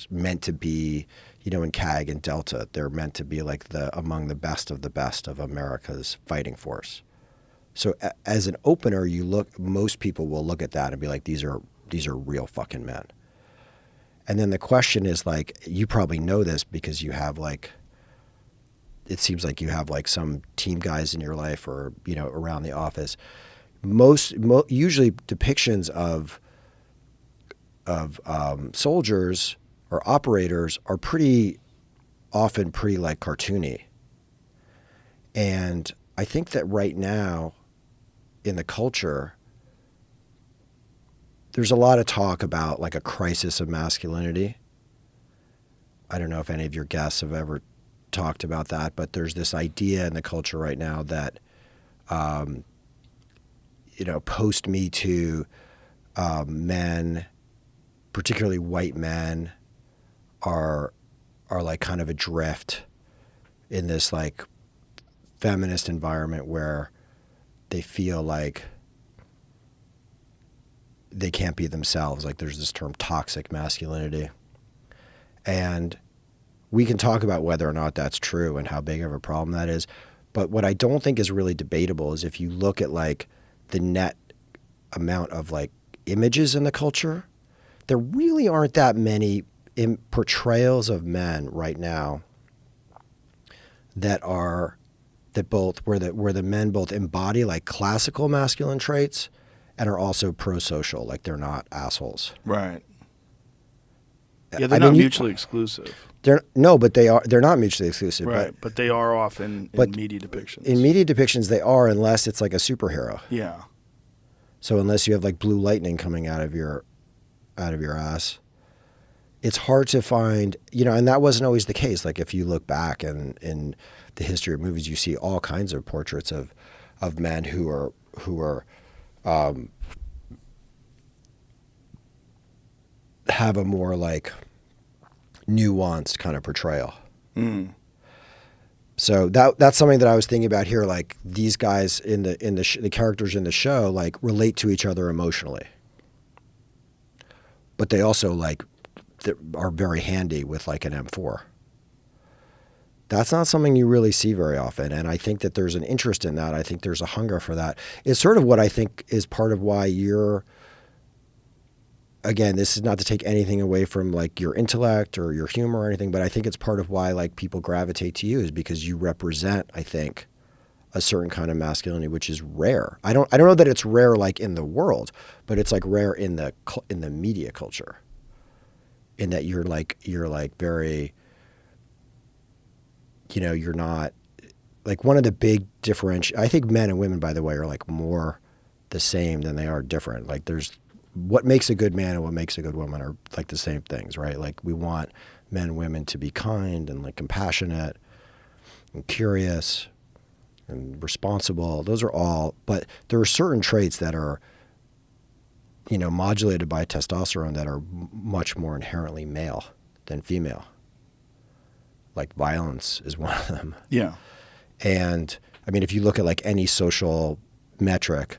meant to be, you know, in CAG and Delta, they're meant to be like among the best of America's fighting force. So as an opener, most people will look at that and be like, these are real fucking men. And then the question is like, you probably know this because you have like, it seems like you have like some team guys in your life or, you know, around the office. Usually depictions of soldiers or operators are often pretty like cartoony. And I think that right now in the culture, there's a lot of talk about like a crisis of masculinity. I don't know if any of your guests have ever talked about that, but there's this idea in the culture right now that, you know, post Me Too, men, particularly white men, are like kind of adrift in this like feminist environment where they feel like they can't be themselves. Like there's this term toxic masculinity. And we can talk about whether or not that's true and how big of a problem that is. But what I don't think is really debatable is if you look at like the net amount of like images in the culture, there really aren't that many portrayals of men right now where the men both embody like classical masculine traits and are also pro-social, like they're not assholes. Right. Yeah, they're not mutually exclusive. They're not mutually exclusive. Right, but they are often in media depictions. In media depictions, they are, unless it's like a superhero. Yeah. So unless you have like blue lightning coming out of your ass, it's hard to find, you know, and that wasn't always the case. Like if you look back in the history of movies, you see all kinds of portraits of men who are have a more like nuanced kind of portrayal. Mm. So that's something that I was thinking about here. Like these guys the characters in the show like relate to each other emotionally, but they also like are very handy with like an M4. That's not something you really see very often, and I think that there's an interest in that. I think there's a hunger for that. It's sort of what I think is part of why you're again, this is not to take anything away from like your intellect or your humor or anything, but I think it's part of why like people gravitate to you is because you represent, I think, a certain kind of masculinity, which is rare. I don't know that it's rare like in the world, but it's like rare in the media culture. In that you're like very, you know, you're not like one of the big I think men and women, by the way, are like more the same than they are different. Like there's what makes a good man and what makes a good woman are like the same things, right? Like we want men and women to be kind and like compassionate and curious and responsible. Those are all, but there are certain traits that are, you know, modulated by testosterone that are much more inherently male than female. Like violence is one of them. Yeah. And I mean, if you look at like any social metric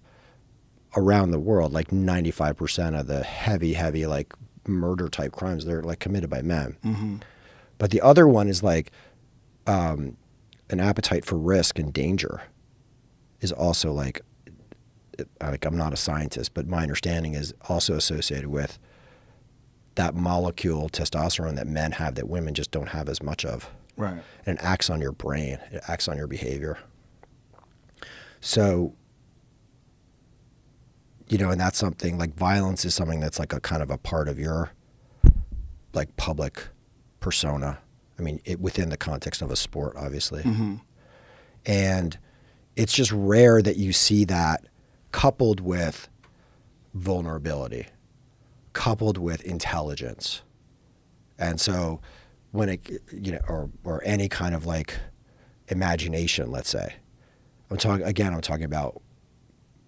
around the world, like 95% of the heavy like murder type crimes, they're like committed by men. Mm-hmm. But the other one is like an appetite for risk and danger is also like I'm not a scientist, but my understanding is also associated with that molecule testosterone that men have that women just don't have as much of. Right. And it acts on your brain. It acts on your behavior. So, you know, and that's something like violence is something that's like a kind of a part of your like public persona. I mean, within the context of a sport, obviously. Mm-hmm. And it's just rare that you see that coupled with vulnerability, coupled with intelligence. And so when it, you know, or any kind of like imagination, let's say, I'm talking about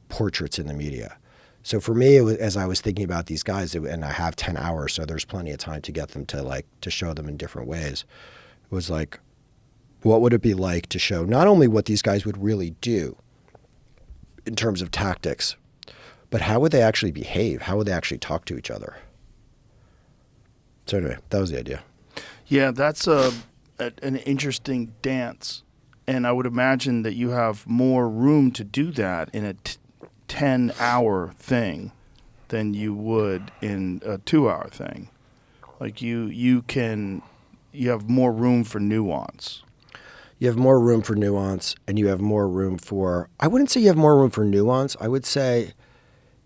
portraits in the media. So for me, as I was thinking about these guys, and I have 10 hours, so there's plenty of time to get them to show them in different ways. It was like, what would it be like to show not only what these guys would really do in terms of tactics, but how would they actually behave? How would they actually talk to each other? So anyway, that was the idea. Yeah, that's an interesting dance. And I would imagine that you have more room to do that in a 10-hour thing than you would in a 2-hour thing. Like you have more room for nuance. You have more room for nuance, and you have more room for, I wouldn't say you have more room for nuance. I would say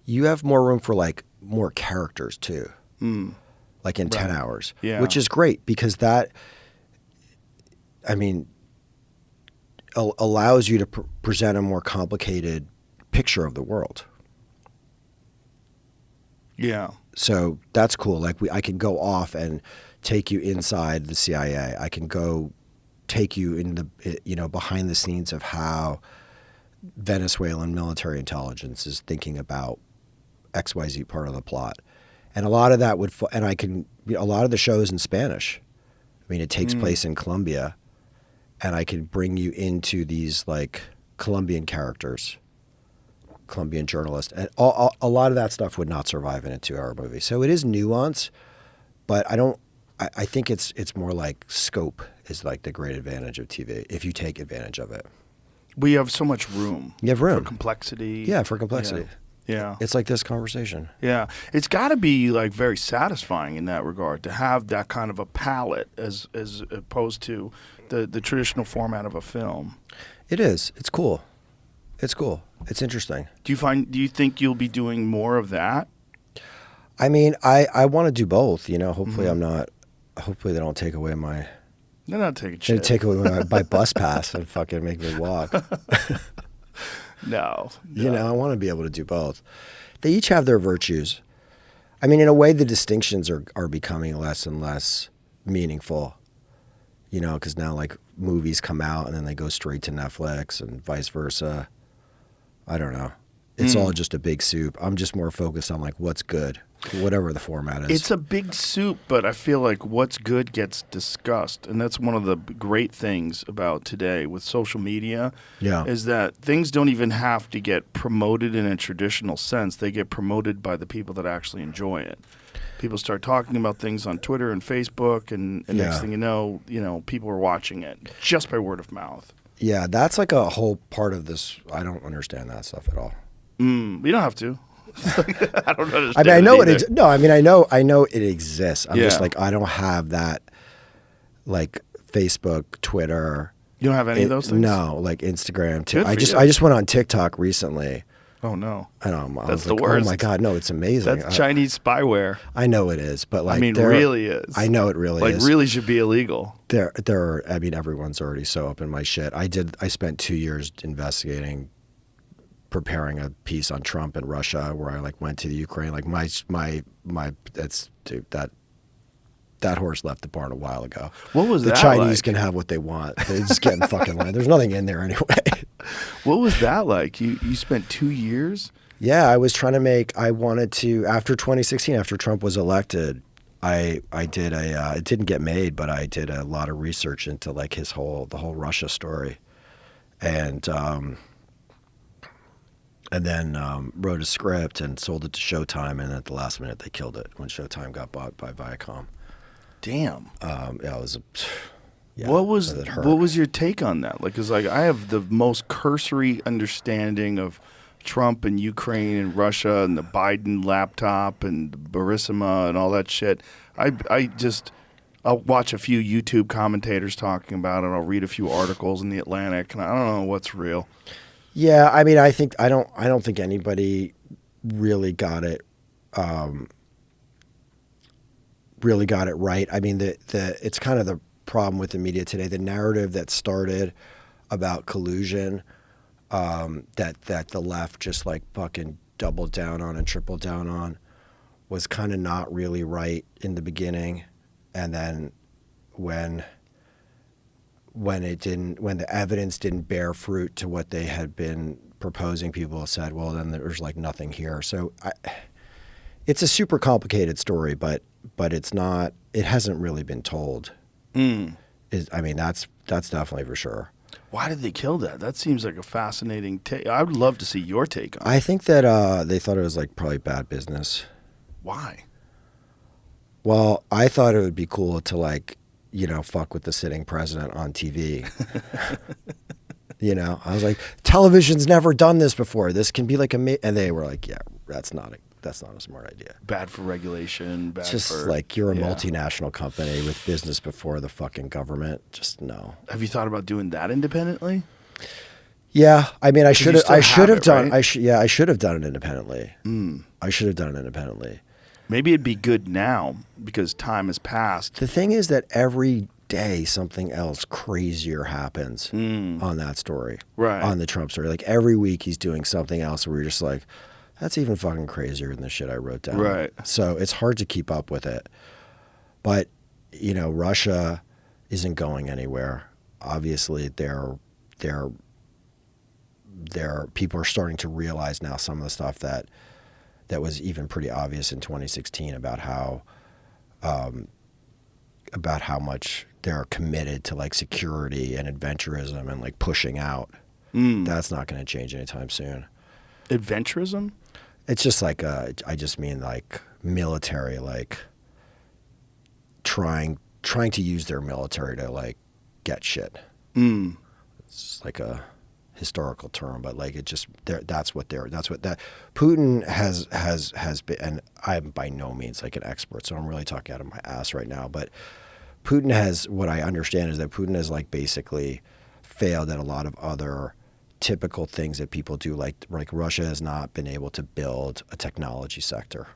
you have more room for like more characters too. Like in 10 hours, which is great because that, I mean, allows you to present a more complicated picture of the world. Yeah. So that's cool. Like I can go off and take you inside the CIA. I can go take you in the, you know, behind the scenes of how Venezuelan military intelligence is thinking about XYZ part of the plot. And a lot of that a lot of the show is in Spanish. I mean, it takes place in Colombia, and I could bring you into these like Colombian characters, Colombian journalists, and a lot of that stuff would not survive in a 2-hour movie. So it is nuance, but I think it's more like scope is like the great advantage of TV if you take advantage of it. We have so much room. You have room for complexity. Yeah, for complexity. Yeah. It's like this conversation. Yeah. It's got to be like very satisfying in that regard to have that kind of a palette as opposed to the traditional format of a film. It is. It's cool. It's cool. It's interesting. Do you think you'll be doing more of that? I mean, I want to do both, you know. Hopefully hopefully they don't take away my They're not taking shit. They take away my bus pass and fucking make me walk. No. You know, I want to be able to do both. They each have their virtues. I mean, in a way, the distinctions are becoming less and less meaningful, you know, because now, like, movies come out and then they go straight to Netflix and vice versa. I don't know. It's all just a big soup. I'm just more focused on, like, what's good, whatever the format is. It's a big soup, but I feel like what's good gets discussed. And that's one of the great things about today with social media is that things don't even have to get promoted in a traditional sense. They get promoted by the people that actually enjoy it. People start talking about things on Twitter and Facebook, and next thing you know, people are watching it just by word of mouth. Yeah, that's like a whole part of this. I don't understand that stuff at all. You don't have to. I don't understand. I mean, I know it. it. No, I mean, I know it exists. I'm just Yeah. like, I don't have that, like Facebook, Twitter. You don't have any of those things? No, like Instagram. Good for I you. just went on TikTok recently. Oh no. I don't know. I That's was like, the worst. Oh my god, no, it's amazing. That's Chinese spyware. I know it is, but like, I mean, really is. I know it really like, is. Like, really should be illegal. There are. I mean, everyone's already so up in my shit. I spent 2 years investigating, preparing a piece on Trump and Russia, where I like went to the Ukraine. Like that's dude, that horse left the barn a while ago. What was the that Chinese like? Can have what they want. They just get in fucking line. There's nothing in there anyway. What was that like? You spent 2 years? Yeah, I wanted to, after 2016, after Trump was elected, I did it didn't get made, but I did a lot of research into like the whole Russia story. And then wrote a script and sold it to Showtime, and at the last minute they killed it when Showtime got bought by Viacom. Damn. Yeah, it was yeah, what was it hurt. what was your take on that? Like, 'cause like I have the most cursory understanding of Trump and Ukraine and Russia and the Biden laptop and Burisma and all that shit. I'll watch a few YouTube commentators talking about it. I'll read a few articles in the Atlantic, and I don't know what's real. Yeah, I mean, I don't think anybody really got it. Really got it right. I mean, it's kind of the problem with the media today. The narrative that started about collusion, that the left just like fucking doubled down on and tripled down on, was kind of not really right in the beginning, and then when the evidence didn't bear fruit to what they had been proposing, people said, well, then there's like nothing here. So it's a super complicated story, but it's not. It hasn't really been told. I mean, that's definitely for sure. Why did they kill that? That seems like a fascinating take. I would love to see your take on it. I think that they thought it was like probably bad business. Why? Well, I thought it would be cool to like, fuck with the sitting president on TV. I was like, television's never done this before. This can be like and they were like, yeah, that's not a smart idea. Bad for regulation. Bad It's just for, like you're a yeah. multinational company with business before the fucking government. Just no. Have you thought about doing that independently? Yeah, I mean, I should have done. Right? I should have done it independently. I should have done it independently. Maybe it'd be good now because time has passed. The thing is that every day something else crazier happens on that story, Right. on the Trump story. Like every week he's doing something else where you're just like, that's even fucking crazier than the shit I wrote down. Right. So it's hard to keep up with it. But, Russia isn't going anywhere. Obviously, they're people are starting to realize now some of the stuff that was even pretty obvious in 2016 about how much they're committed to like security and adventurism and like pushing out. That's not going to change anytime soon. Adventurism? It's just like I just mean like military, like trying to use their military to like get shit. It's like a historical term, but like it just that's what Putin has been. And I'm by no means like an expert, so I'm really talking out of my ass right now. But Putin has, what I understand is that Putin has like basically failed at a lot of other typical things that people do. Like Russia has not been able to build a technology sector.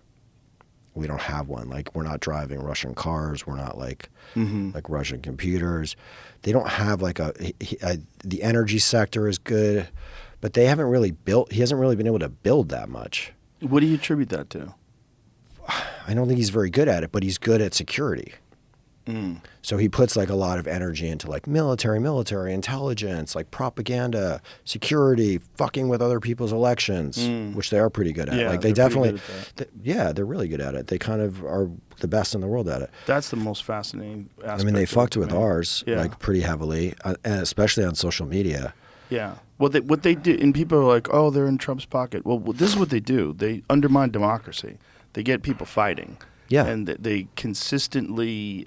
We don't have one. Like we're not driving Russian cars. We're not like like Russian computers. They don't have like the energy sector is good, but they haven't really built. He hasn't really been able to build that much. What do you attribute that to? I don't think he's very good at it, but he's good at security. So he puts like a lot of energy into like military intelligence, like propaganda, security, fucking with other people's elections, which they are pretty good at. Yeah, like they they're pretty definitely, good at yeah, they're really good at it. They kind of are the best in the world at it. That's the most fascinating aspect. I mean, they of fucked it, with man. ours Yeah. like pretty heavily, and especially on social media. Yeah. What they do, and people are like, oh, they're in Trump's pocket. Well, this is what they do. They undermine democracy. They get people fighting. Yeah. And they consistently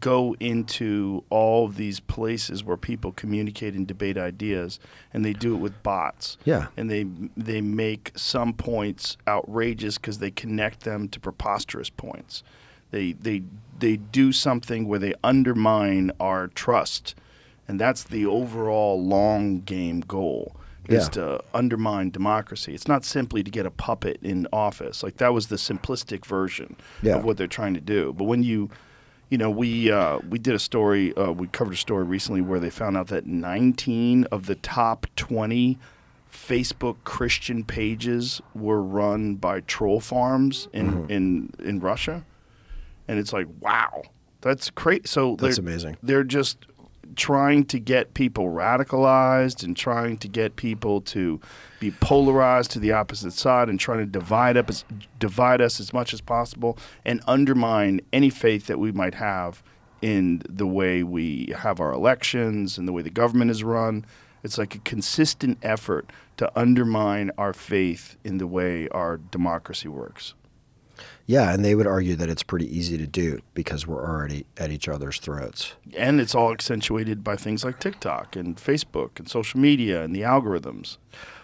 go into all of these places where people communicate and debate ideas, and they do it with bots. Yeah. And they make some points outrageous because they connect them to preposterous points. They do something where they undermine our trust, and that's the overall long game goal. Is to undermine democracy. It's not simply to get a puppet in office. Like, that was the simplistic version of what they're trying to do. But when we did a story, we covered a story recently where they found out that 19 of the top 20 Facebook Christian pages were run by troll farms in Russia. And it's like, wow, that's crazy. So that's amazing. They're just trying to get people radicalized and trying to get people to be polarized to the opposite side and trying to divide us as much as possible and undermine any faith that we might have in the way we have our elections and the way the government is run. It's like a consistent effort to undermine our faith in the way our democracy works. Yeah, and they would argue that it's pretty easy to do because we're already at each other's throats. And it's all accentuated by things like TikTok and Facebook and social media and the algorithms.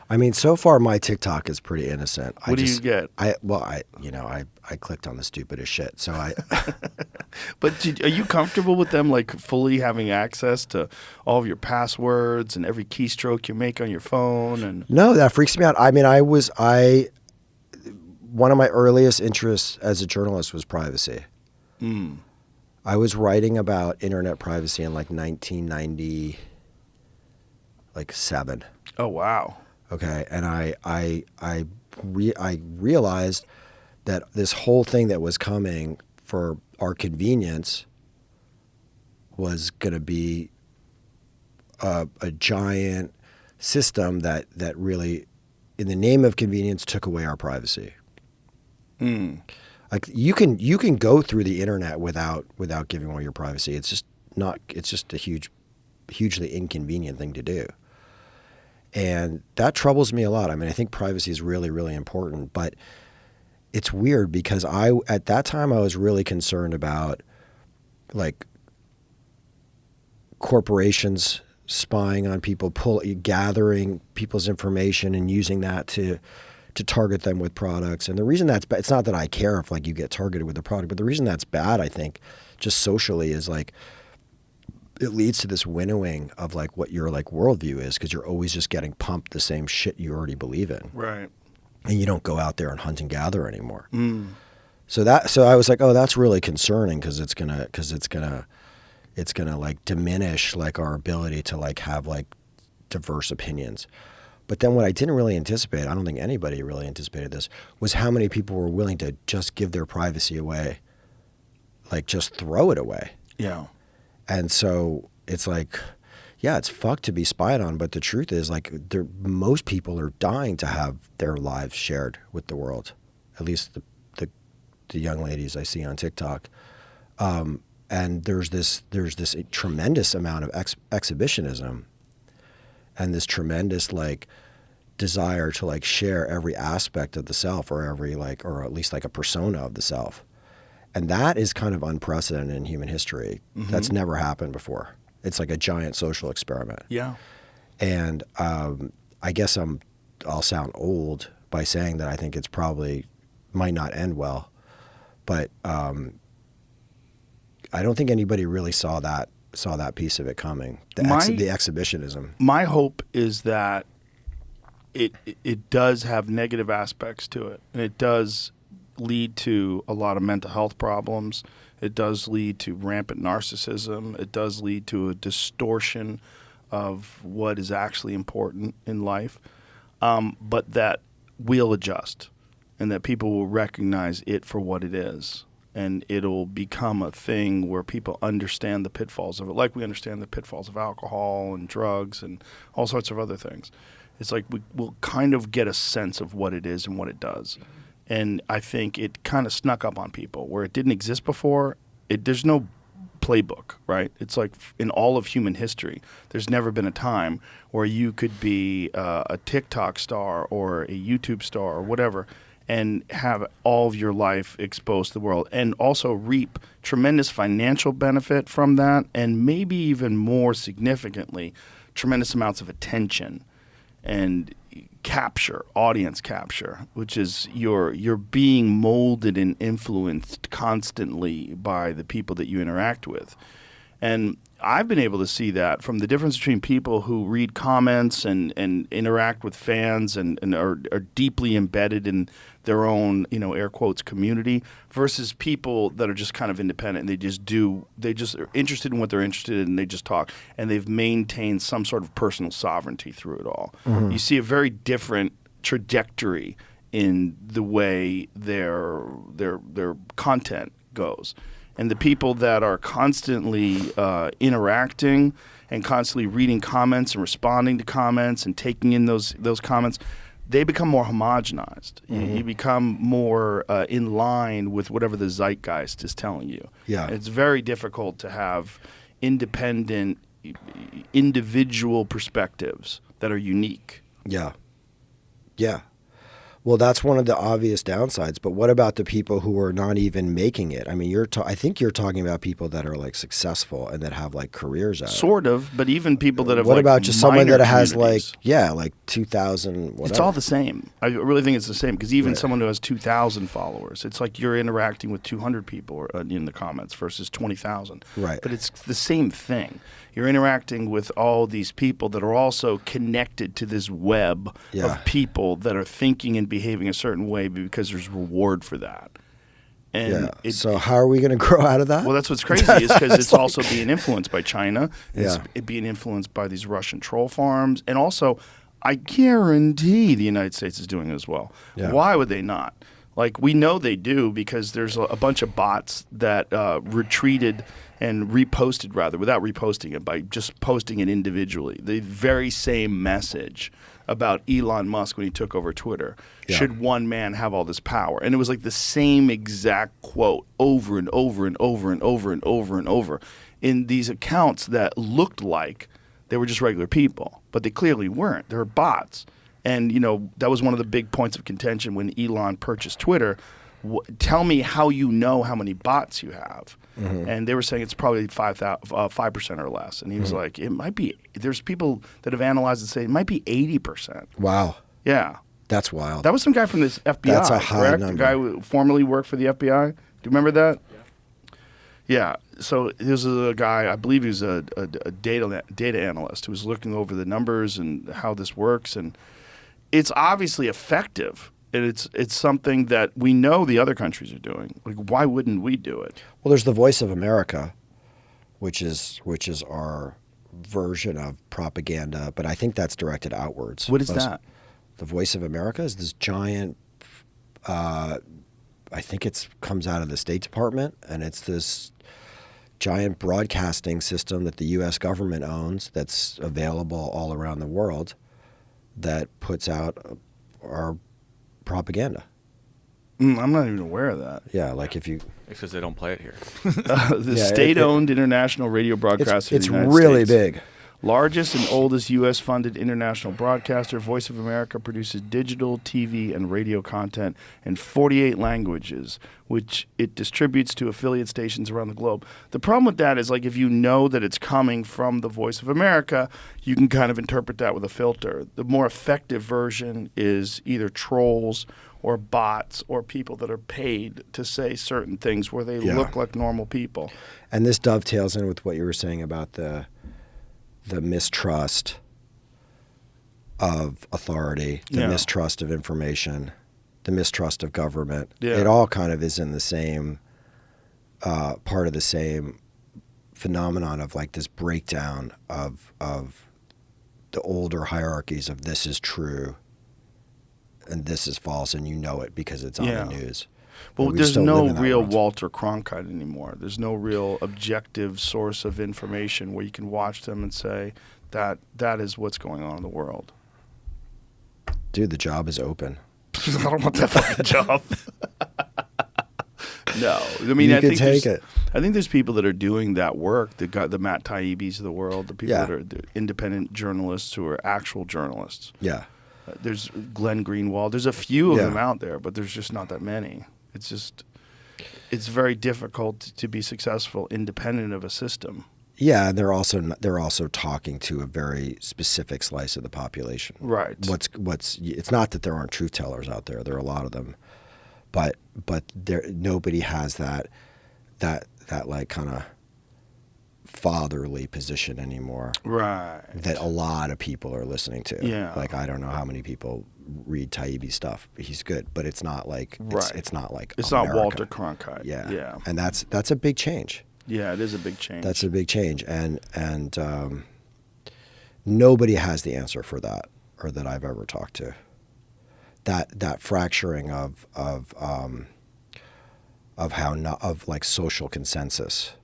I mean, so far my TikTok is pretty innocent. What do you get? I clicked on the stupidest shit. So I. But are you comfortable with them like fully having access to all of your passwords and every keystroke you make on your phone? And no, that freaks me out. I mean, one of my earliest interests as a journalist was privacy. I was writing about internet privacy in like 1997. Oh, wow. Okay, and I realized that this whole thing that was coming for our convenience was going to be a giant system that really, in the name of convenience, took away our privacy. Like you can go through the internet without giving away your privacy. It's just a hugely inconvenient thing to do. And that troubles me a lot. I mean, I think privacy is really, really important, but it's weird because at that time I was really concerned about like corporations spying on people, gathering people's information and using that to target them with products. And the reason that's bad, it's not that I care if like you get targeted with a product, but the reason that's bad, I think, just socially is like it leads to this winnowing of like what your like worldview is because you're always just getting pumped the same shit you already believe in. Right. And you don't go out there and hunt and gather anymore. So I was like, oh, that's really concerning because it's gonna like diminish like our ability to like have like diverse opinions. But then what I didn't really anticipate, I don't think anybody really anticipated this, was how many people were willing to just give their privacy away, like just throw it away. Yeah. And so it's like, yeah, it's fucked to be spied on, but the truth is like most people are dying to have their lives shared with the world, at least the young ladies I see on TikTok. And there's this tremendous amount of exhibitionism and this tremendous like desire to like share every aspect of the self or or at least like a persona of the self. And that is kind of unprecedented in human history. That's never happened before. It's like a giant social experiment. Yeah. And I guess I'll sound old by saying that I think it's probably might not end well, but I don't think anybody really saw that piece of it coming. The exhibitionism. My hope is that it does have negative aspects to it, and it does lead to a lot of mental health problems. It does lead to rampant narcissism. It does lead to a distortion of what is actually important in life, but that we'll adjust and that people will recognize it for what it is. And it'll become a thing where people understand the pitfalls of it, like we understand the pitfalls of alcohol and drugs and all sorts of other things. It's like we'll kind of get a sense of what it is and what it does. And I think it kind of snuck up on people where it didn't exist before. There's no playbook, right? It's like in all of human history, there's never been a time where you could be a TikTok star or a YouTube star or whatever and have all of your life exposed to the world, and also reap tremendous financial benefit from that, and maybe even more significantly, tremendous amounts of attention and capture, audience capture, which is you're being molded and influenced constantly by the people that you interact with. And I've been able to see that from the difference between people who read comments and interact with fans and are deeply embedded in their own, air quotes, community, versus people that are just kind of independent and they just are interested in what they're interested in and they just talk, and they've maintained some sort of personal sovereignty through it all. You see a very different trajectory in the way their content goes. And the people that are constantly interacting and constantly reading comments and responding to comments and taking in those comments, they become more homogenized. You become more in line with whatever the zeitgeist is telling you. Yeah. It's very difficult to have independent, individual perspectives that are unique. Yeah. Yeah. Well, that's one of the obvious downsides. But what about the people who are not even making it? I mean, I think you're talking about people that are like successful and that have like careers out. Sort of, but even people that have What like about just someone minor that has like, communities. like 2,000, whatever? It's all the same. I really think it's the same, because even someone who has 2,000 followers, it's like you're interacting with 200 people in the comments versus 20,000. Right. But it's the same thing. You're interacting with all these people that are also connected to this web of people that are thinking and behaving a certain way because there's reward for that. And so how are we going to grow out of that? Well, that's what's crazy is because it's also being influenced by China. It's being influenced by these Russian troll farms. And also, I guarantee the United States is doing it as well. Yeah. Why would they not? Like, we know they do, because there's a bunch of bots that retweeted and reposted, rather, without reposting it, by just posting it individually. The very same message about Elon Musk when he took over Twitter. Yeah. Should one man have all this power? And it was like the same exact quote over and over and over and over and over and over in these accounts that looked like they were just regular people, but they clearly weren't. They were bots. And, that was one of the big points of contention when Elon purchased Twitter. Tell me how you know how many bots you have. And they were saying it's probably 5% or less. And he was like, it might be. There's people that have analyzed and say it might be 80%. Wow. Yeah. That's wild. That was some guy from this FBI, That's a high correct? number. The guy who formerly worked for the FBI. Do you remember that? Yeah. So this is a guy, I believe he was a data analyst who was looking over the numbers and how this works. And it's obviously effective. And it's something that we know the other countries are doing. Like, why wouldn't we do it? Well, there's the Voice of America, which is our version of propaganda, but I think that's directed outwards. What is that? The Voice of America is this giant. I think it comes out of the State Department, and it's this giant broadcasting system that the U.S. government owns that's available all around the world that puts out our propaganda. I'm not even aware of that. Yeah, like if you... Because they don't play it here. The state-owned international radio broadcaster It's of the United really States. big. Largest and oldest U.S.-funded international broadcaster, Voice of America produces digital, TV, and radio content in 48 languages, which it distributes to affiliate stations around the globe. The problem with that is, like, if you know that it's coming from the Voice of America, you can kind of interpret that with a filter. The more effective version is either trolls or bots or people that are paid to say certain things where they look like normal people. And this dovetails in with what you were saying about the mistrust of authority, the mistrust of information, the mistrust of government. Yeah. It all kind of is in the same part of the same phenomenon of like this breakdown of the older hierarchies of this is true and this is false, and you know it because it's on the news. Well, there's no real Walter Cronkite anymore. There's no real objective source of information where you can watch them and say that is what's going on in the world. Dude, the job is open. I don't want that fucking job. No, I mean, I think there's people that are doing that work. The Matt Taibbi's of the world, the people that are the independent journalists who are actual journalists. Yeah. There's Glenn Greenwald. There's a few of Yeah. them out there, but there's just not that many. It's very difficult to be successful independent of a system. Yeah, and they're also talking to a very specific slice of the population. Right. It's not that there aren't truth tellers out there. There are a lot of them, but nobody has that like kind of fatherly position anymore. Right. That a lot of people are listening to. Yeah. Like I don't know how many people read Taibbi's stuff. He's good, but it's not like Right. it's not like It's America. not Walter Cronkite. Yeah. Yeah. And that's a big change. Yeah, it is a big change. That's a big change, and nobody has the answer for that, or that I've ever talked to. That fracturing of like social consensus.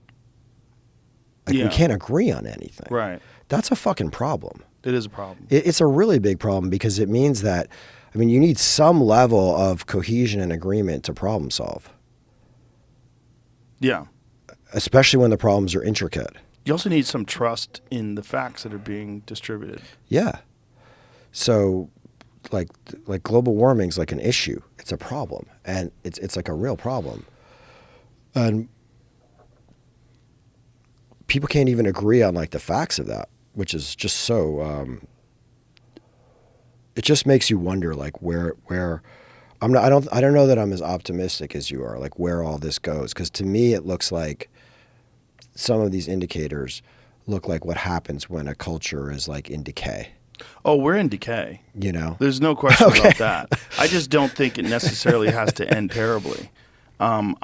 Like we can't agree on anything. Right. That's a fucking problem. It is a problem. It's a really big problem because it means that, I mean, you need some level of cohesion and agreement to problem solve, Yeah. especially when the problems are intricate. You also need some trust in the facts that are being distributed. Yeah. So, like global warming's like an issue. It's a problem, and it's like a real problem, and people can't even agree on like the facts of that, which is just so. It just makes you wonder, like where I don't know that I'm as optimistic as you are, like where all this goes, because to me it looks like some of these indicators look like what happens when a culture is like in decay. Oh, we're in decay. You know, There's no question about that. I just don't think it necessarily has to end terribly. I'm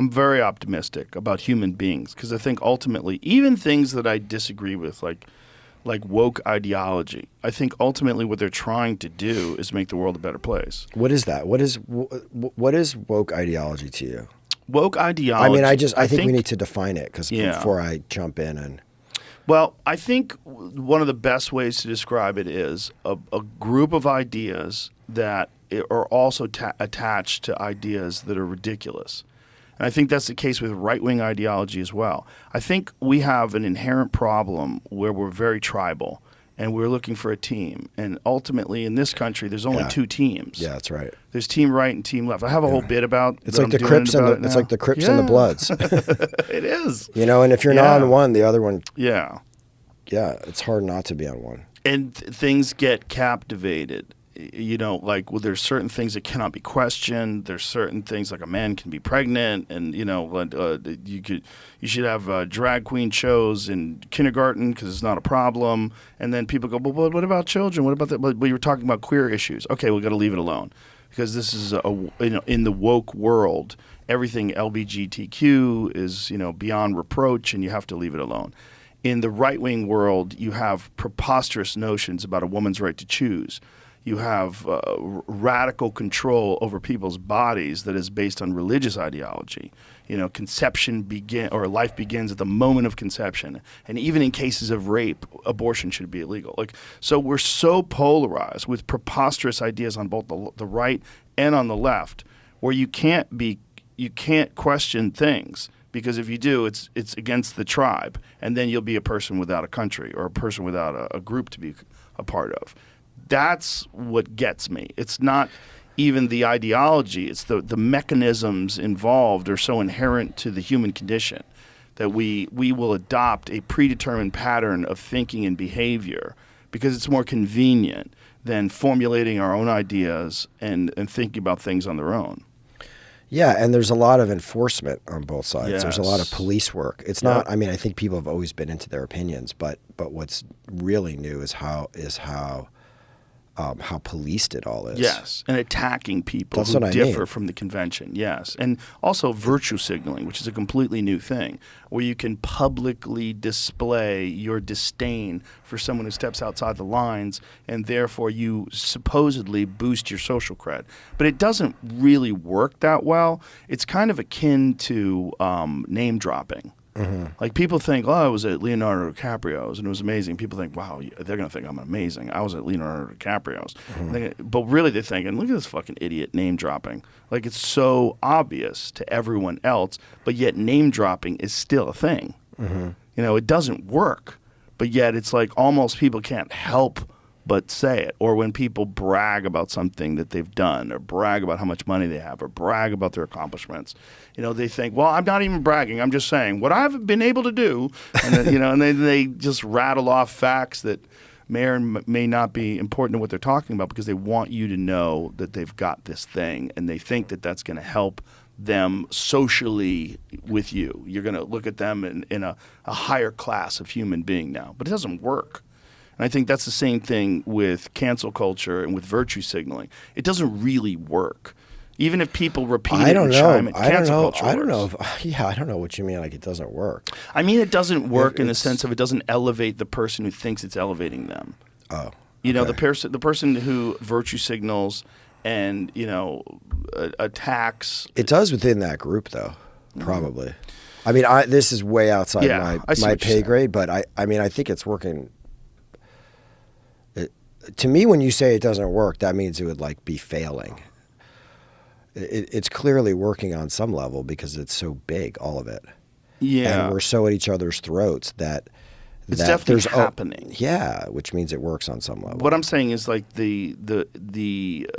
very optimistic about human beings because I think ultimately, even things that I disagree with, like woke ideology, I think ultimately what they're trying to do is make the world a better place. what is that? What is woke ideology to you? Woke ideology. I mean, I think we need to define it because Yeah. before I jump in and. Well, I think one of the best ways to describe it is a group of ideas that are also attached to ideas that are ridiculous. And I think that's the case with right-wing ideology as well. I think we have an inherent problem where we're very tribal and we're looking for a team. And ultimately in this country, there's only two teams. Yeah, that's right. There's team right and team left. I have a whole bit about It's that like I'm the doing Crips and about it's it like the now. Crips and the Bloods. It is. You know, and if you're Yeah. not on one, the other one. Yeah. Yeah, it's hard not to be on one. And things get captivated. You know, like, well, there's certain things that cannot be questioned. There's certain things like a man can be pregnant, and you know, you should have drag queen shows in kindergarten because it's not a problem. And then people go, well, what about children? What about that? Well, you were talking about queer issues. Okay, we got to leave it alone because this is in the woke world, everything LGBTQ is beyond reproach, and you have to leave it alone. In the right-wing world, you have preposterous notions about a woman's right to choose. You have radical control over people's bodies that is based on religious ideology. Life begins at the moment of conception, and even in cases of rape, abortion should be illegal. So we're so polarized with preposterous ideas on both the right and on the left, where you can't question things. Because if you do, it's against the tribe, and then you'll be a person without a country or a person without a group to be a part of. That's what gets me. It's not even the ideology. It's the mechanisms involved are so inherent to the human condition that we will adopt a predetermined pattern of thinking and behavior because it's more convenient than formulating our own ideas and thinking about things on their own. Yeah, and there's a lot of enforcement on both sides. Yes. There's a lot of police work. It's not. I mean, I think people have always been into their opinions, but what's really new is how policed it all is. Yes, and attacking people That's who what I differ mean. from the convention. Yes, and also virtue signaling, which is a completely new thing, where you can publicly display your disdain for someone who steps outside the lines, and therefore you supposedly boost your social cred. But it doesn't really work that well. It's kind of akin to name dropping. Mm-hmm. Like people think, I was at Leonardo DiCaprio's and it was amazing. People think, wow, they're going to think I'm amazing. I was at Leonardo DiCaprio's. Mm-hmm. But really they're thinking, look at this fucking idiot name dropping. Like it's so obvious to everyone else, but yet name dropping is still a thing. Mm-hmm. It doesn't work, but yet it's like almost people can't help but say it. Or when people brag about something that they've done, or brag about how much money they have, or brag about their accomplishments, they think, well, I'm not even bragging. I'm just saying what I've been able to do, and then, and they just rattle off facts that may or may not be important to what they're talking about because they want you to know that they've got this thing, and they think that that's going to help them socially with you. You're going to look at them in a higher class of human being now. But it doesn't work. And I think that's the same thing with cancel culture and with virtue signaling. It doesn't really work. Even if people repeat it and chime it, cancel culture works. I don't know what you mean, like it doesn't work. I mean, it doesn't work in the sense of it doesn't elevate the person who thinks it's elevating them. Oh. The person who virtue signals and, attacks. It does within that group, though, probably. I mean, this is way outside my pay grade, but I think it's working. To me, when you say it doesn't work, that means it would like be failing. It's clearly working on some level because it's so big, all of it. Yeah. And we're so at each other's throats that it's definitely happening. Yeah, which means it works on some level. What I'm saying is like the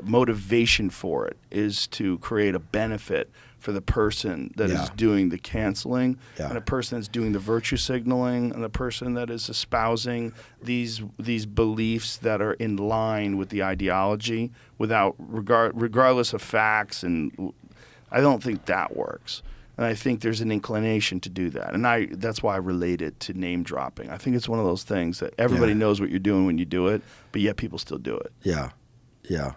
motivation for it is to create a benefit for the person that is doing the canceling, and a person that's doing the virtue signaling, and the person that is espousing these beliefs that are in line with the ideology without regardless of facts. And I don't think that works. And I think there's an inclination to do that. And that's why I relate it to name dropping. I think it's one of those things that everybody knows what you're doing when you do it, but yet people still do it. Yeah. Yeah.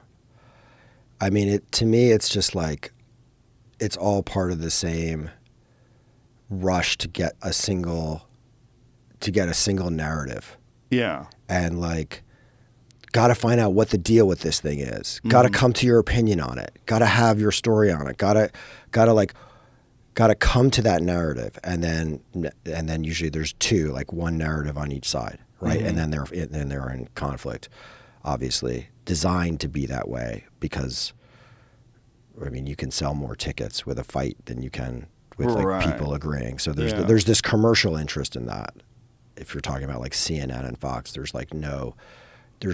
I mean, to me, it's just like, it's all part of the same rush to get a single narrative. Yeah. And like, got to find out what the deal with this thing is. Got to come to your opinion on it. Got to have your story on it. Got to come to that narrative, and then usually there's two, like one narrative on each side, right? And then they're in conflict, obviously designed to be that way because, I mean, you can sell more tickets with a fight than you can with like people agreeing. So there's this commercial interest in that. If you're talking about like CNN and Fox, there's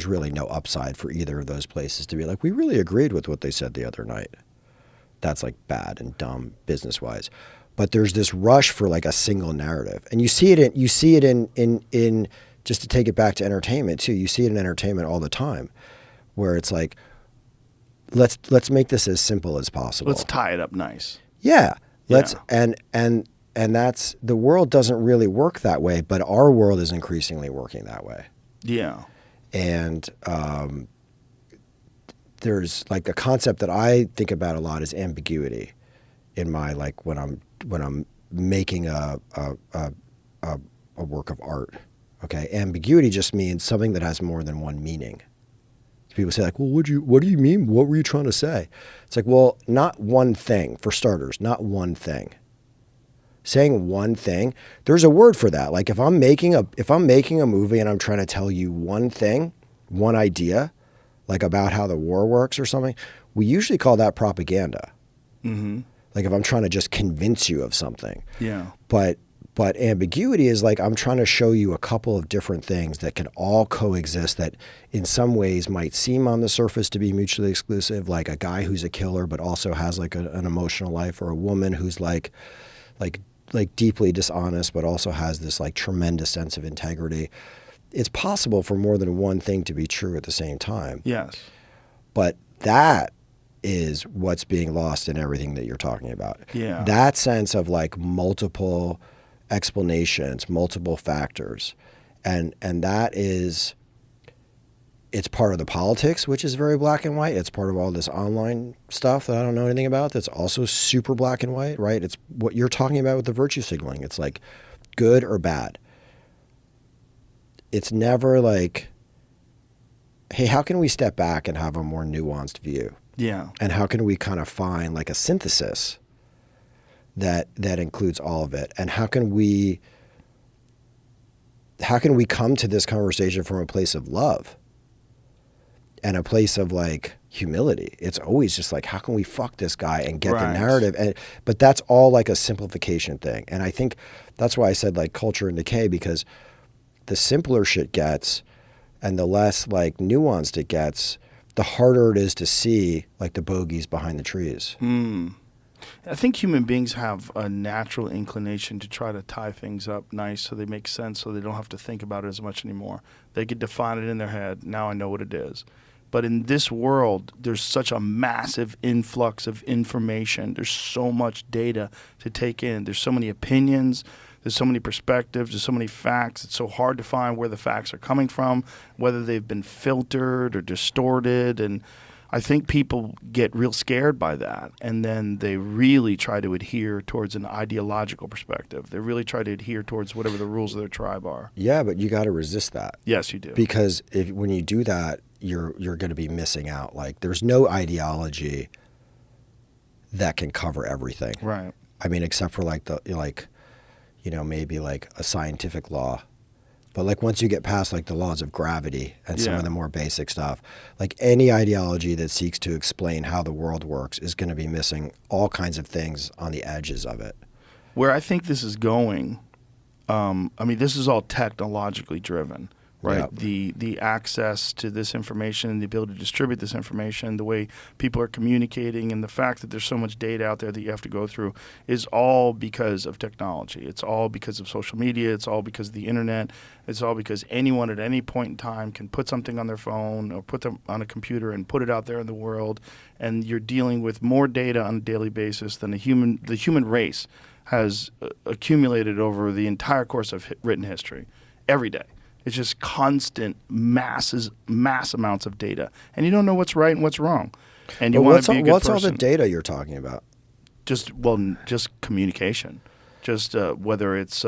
really no upside for either of those places to be like, we really agreed with what they said the other night. That's like bad and dumb business wise. But there's this rush for like a single narrative. And you see it in just to take it back to entertainment too. You see it in entertainment all the time where it's like, let's make this as simple as possible. Let's tie it up nice. Yeah. And that's, the world doesn't really work that way, but our world is increasingly working that way. Yeah. And there's like a concept that I think about a lot is ambiguity in my, like when I'm making a work of art. Okay. Ambiguity just means something that has more than one meaning. People say like, well, what do you mean? What were you trying to say? It's like, well, not one thing, for starters, not one thing. Saying one thing, there's a word for that. Like if I'm making a movie and I'm trying to tell you one thing, one idea, like about how the war works or something, we usually call that propaganda. Mm-hmm. Like if I'm trying to just convince you of something. Yeah. But ambiguity is like I'm trying to show you a couple of different things that can all coexist that in some ways might seem on the surface to be mutually exclusive, like a guy who's a killer but also has like an emotional life, or a woman who's like deeply dishonest but also has this like tremendous sense of integrity. It's possible for more than one thing to be true at the same time. Yes. But that is what's being lost in everything that you're talking about. Yeah. That sense of like multiple explanations, multiple factors. And that is, it's part of the politics, which is very black and white. It's part of all this online stuff that I don't know anything about that's also super black and white, right? It's what you're talking about with the virtue signaling. It's like good or bad. It's never like, hey, how can we step back and have a more nuanced view? Yeah. And how can we kind of find like a synthesis that includes all of it? And how can we come to this conversation from a place of love and a place of like humility? It's always just like, how can we fuck this guy and get the narrative? But that's all like a simplification thing. And I think that's why I said like culture and decay, because the simpler shit gets, and the less like nuanced it gets, the harder it is to see like the bogeys behind the trees. I think human beings have a natural inclination to try to tie things up nice so they make sense, so they don't have to think about it as much anymore. They could define it in their head. Now I know what it is. But in this world, there's such a massive influx of information. There's so much data to take in. There's so many opinions. There's so many perspectives. There's so many facts. It's so hard to find where the facts are coming from, whether they've been filtered or distorted. And I think people get real scared by that. And then they really try to adhere towards an ideological perspective. They really try to adhere towards whatever the rules of their tribe are. Yeah, but you got to resist that. Yes, you do. Because when you do that, you're going to be missing out. Like, there's no ideology that can cover everything. Right. I mean, except for maybe like a scientific law. But like once you get past like the laws of gravity and some of the more basic stuff, like any ideology that seeks to explain how the world works is going to be missing all kinds of things on the edges of it. Where I think this is going, this is all technologically driven. Right, Yeah. the access to this information, the ability to distribute this information, the way people are communicating, and the fact that there's so much data out there that you have to go through is all because of technology. It's all because of social media. It's all because of the internet. It's all because anyone at any point in time can put something on their phone or put them on a computer and put it out there in the world. And you're dealing with more data on a daily basis than the human race has accumulated over the entire course of written history every day. It's just constant mass amounts of data, and you don't know what's right and what's wrong. And you want to be a good what's person. all the data you're talking about? Just communication. Just whether it's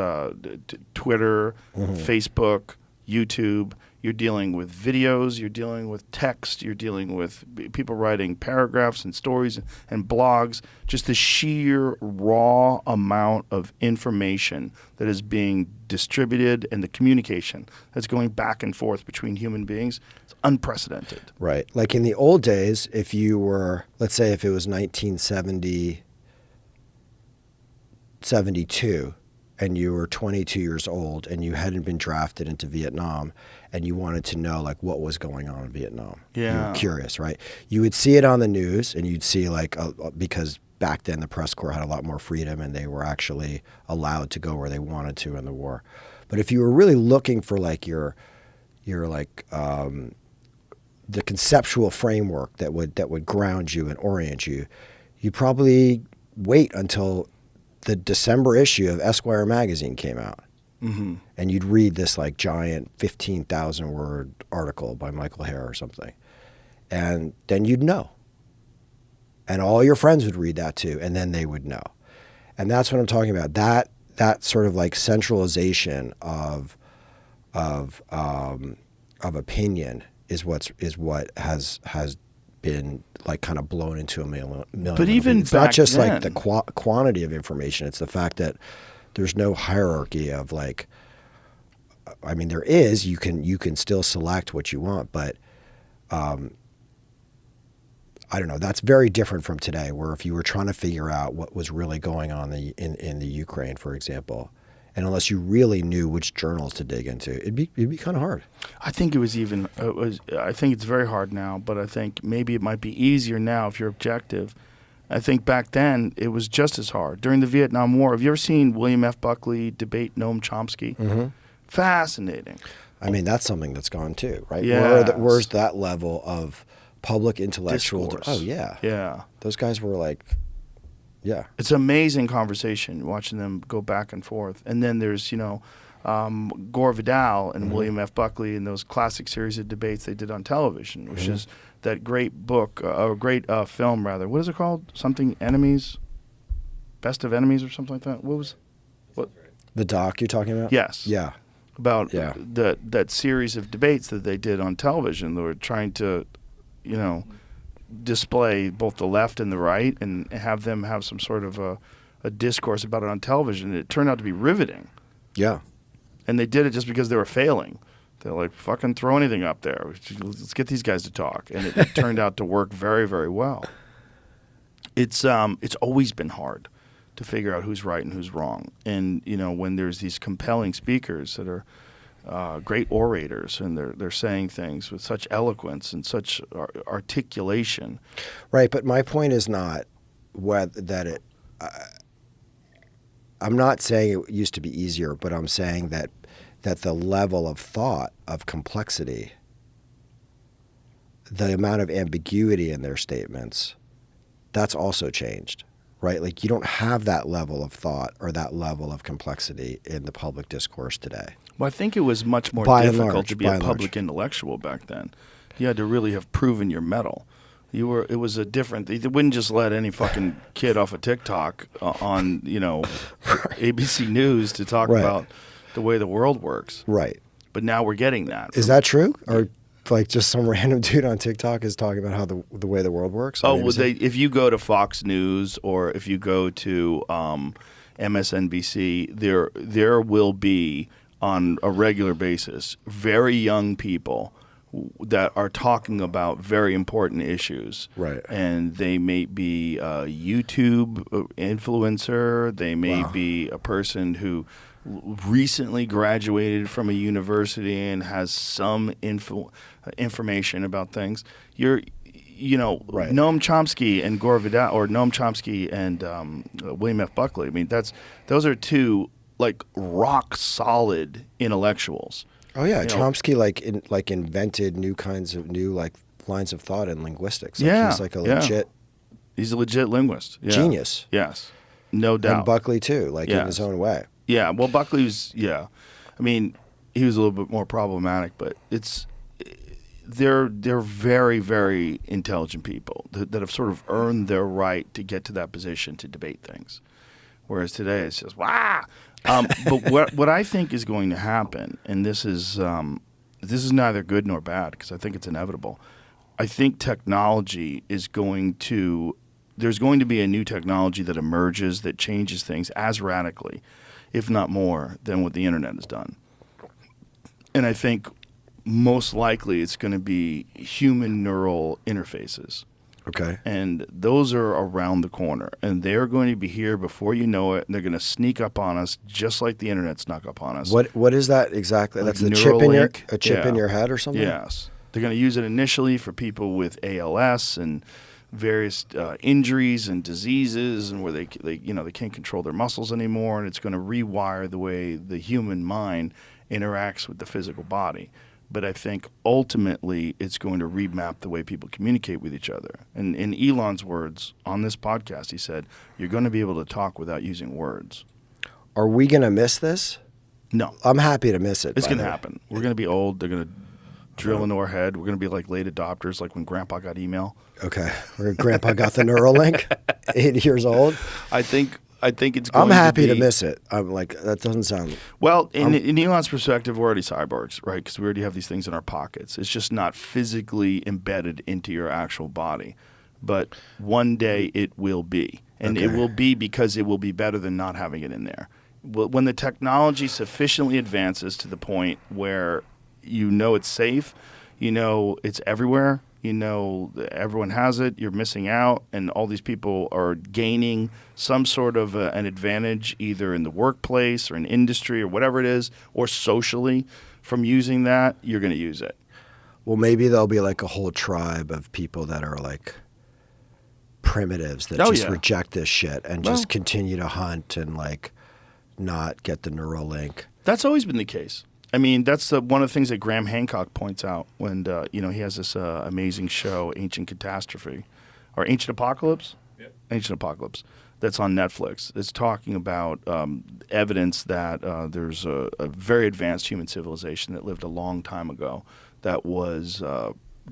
Twitter, Facebook, YouTube. You're dealing with videos. You're dealing with text. You're dealing with people writing paragraphs and stories and blogs. Just the sheer raw amount of information that is being distributed and the communication that's going back and forth between human beings. It's unprecedented. Right. Like in the old days, if you were, let's say if it was 1972 and you were 22 years old and you hadn't been drafted into Vietnam and you wanted to know like what was going on in Vietnam. Yeah. You were curious, right? You would see it on the news and you'd see like, because back then the press corps had a lot more freedom and they were actually allowed to go where they wanted to in the war. But if you were really looking for like your like, the conceptual framework that would ground you and orient you, you probably wait until the December issue of Esquire magazine came out. Mm-hmm. And you'd read this like giant 15,000 word article by Michael Hare or something. And then you'd know. And all your friends would read that too. And then they would know. And that's what I'm talking about. That sort of like centralization of opinion is what has been like kind of blown into a million. But even it's not just then, like the quantity of information. It's the fact that there's no hierarchy of like, I mean, there is, you can still select what you want, but I don't know. That's very different from today, where if you were trying to figure out what was really going on in the Ukraine, for example, and unless you really knew which journals to dig into, it'd be kind of hard. I think I think it's very hard now, but I think maybe it might be easier now if you're objective. I think back then it was just as hard. During the Vietnam War, have you ever seen William F. Buckley debate Noam Chomsky? Mm-hmm. Fascinating. I mean, that's something that's gone too, right? Yes. Where's that level of public intellectual? Discourse. Oh yeah, Yeah. Those guys were like, yeah. It's an amazing conversation watching them go back and forth. And then there's, Gore Vidal and William F. Buckley and those classic series of debates they did on television, which is that great book, or great film rather. What is it called? Something Enemies? Best of Enemies or something like that? What? The doc you're talking about? Yes. Yeah. About that series of debates that they did on television. They were trying to, display both the left and the right and have them have some sort of a discourse about it on television. It turned out to be riveting. Yeah. And they did it just because they were failing. They're like, fucking throw anything up there. Let's get these guys to talk. And it turned out to work very, very well. It's always been hard to figure out who's right and who's wrong. And, when there's these compelling speakers that are great orators, and they're saying things with such eloquence and such articulation. Right, but my point is not I'm not saying it used to be easier, but I'm saying that the level of thought, of complexity, the amount of ambiguity in their statements, that's also changed, right? Like you don't have that level of thought or that level of complexity in the public discourse today. Well, I think it was much more difficult to be a public intellectual back then. You had to really have proven your mettle. It was a different. They wouldn't just let any fucking kid off of TikTok on ABC News to talk about the way the world works. Right. But now we're getting that. Is that true? Or like just some random dude on TikTok is talking about how the way the world works? Oh, well, if you go to Fox News or if you go to MSNBC, there will be on a regular basis very young people that are talking about very important issues. Right. And they may be a YouTube influencer. They may be a person who recently graduated from a university and has some information about things. Noam Chomsky and Gore Vidal, or Noam Chomsky and William F. Buckley. I mean, those are two like rock solid intellectuals. Oh yeah, Chomsky invented new lines of thought in linguistics. He's like a legit. He's a legit linguist. Yeah. Genius. Yes, no doubt. And Buckley too, in his own way. Yeah, well, Buckley was. Yeah, I mean, he was a little bit more problematic, but they're very, very intelligent people that have sort of earned their right to get to that position to debate things. Whereas today it's just but what I think is going to happen, and this is neither good nor bad because I think it's inevitable. I think technology is there's going to be a new technology that emerges that changes things as radically, if not more, than what the internet has done. And I think most likely it's going to be human neural interfaces. Okay. And those are around the corner, and they're going to be here before you know it, and they're going to sneak up on us just like the internet snuck up on us. What is that exactly? Like that's the chip in your head or something? Yes. They're going to use it initially for people with ALS and various injuries and diseases, and where they can't control their muscles anymore, and it's going to rewire the way the human mind interacts with the physical body. But I think ultimately it's going to remap the way people communicate with each other. And in Elon's words on this podcast, he said, you're going to be able to talk without using words. Are we going to miss this? No. I'm happy to miss it. It's going to happen. We're going to be old. They're going to drill into our head. We're going to be like late adopters, like when Grandpa got email. Okay. Or Grandpa got the Neuralink, 8 years old. I think it's going I'm happy to miss it. I'm like, that doesn't sound... Well, in Elon's perspective, we're already cyborgs, right? Because we already have these things in our pockets. It's just not physically embedded into your actual body. But one day it will be. And it will be because it will be better than not having it in there. When the technology sufficiently advances to the point where it's safe, it's everywhere, everyone has it, you're missing out, and all these people are gaining some sort of an advantage either in the workplace or in industry or whatever it is, or socially from using that, you're going to use it. Well, maybe there'll be like a whole tribe of people that are like primitives that reject this shit and just continue to hunt and like not get the Neuralink. That's always been the case. I mean, that's one of the things that Graham Hancock points out when, he has this amazing show, Ancient Catastrophe, or Ancient Apocalypse? Yep. Ancient Apocalypse, that's on Netflix. It's talking about evidence that there's a very advanced human civilization that lived a long time ago that was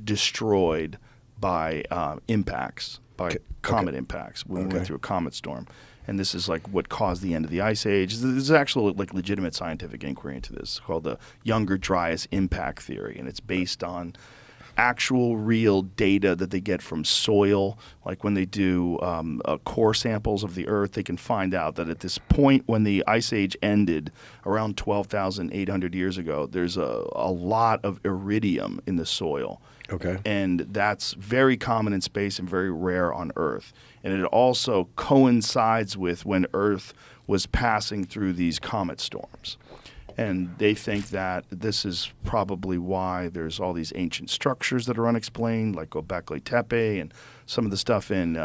destroyed by impacts, by comet impacts when we went through a comet storm. And this is like what caused the end of the Ice Age. There's actual like legitimate scientific inquiry into this. It's called the Younger Dryas Impact Theory, and it's based on actual real data that they get from soil. Like when they do core samples of the Earth, they can find out that at this point when the Ice Age ended around 12,800 years ago, there's a lot of iridium in the soil. Okay. And that's very common in space and very rare on Earth. And it also coincides with when Earth was passing through these comet storms. And they think that this is probably why there's all these ancient structures that are unexplained, like Göbekli Tepe and some of the stuff in.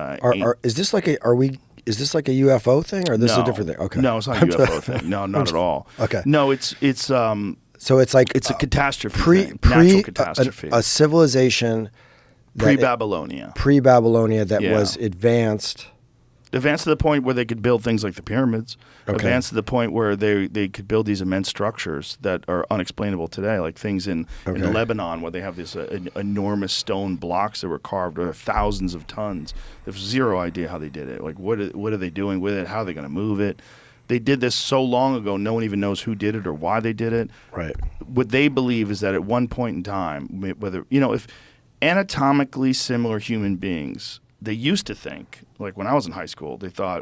Is this like a UFO thing, or this is a different thing? Okay. No, it's not a UFO thing. No, not at all. Okay. No, it's so it's like a catastrophe, natural catastrophe, a civilization pre-Babylonia, that was advanced to the point where they could build things like the pyramids. Okay. Advanced to the point where they could build these immense structures that are unexplainable today, like things in Lebanon where they have these enormous stone blocks that were carved, or thousands of tons. There's zero idea how they did it. Like, what are they doing with it? How are they going to move it? They did this so long ago, no one even knows who did it or why they did it. Right. What they believe is that at one point in time, whether, if anatomically similar human beings, they used to think, like when I was in high school, they thought,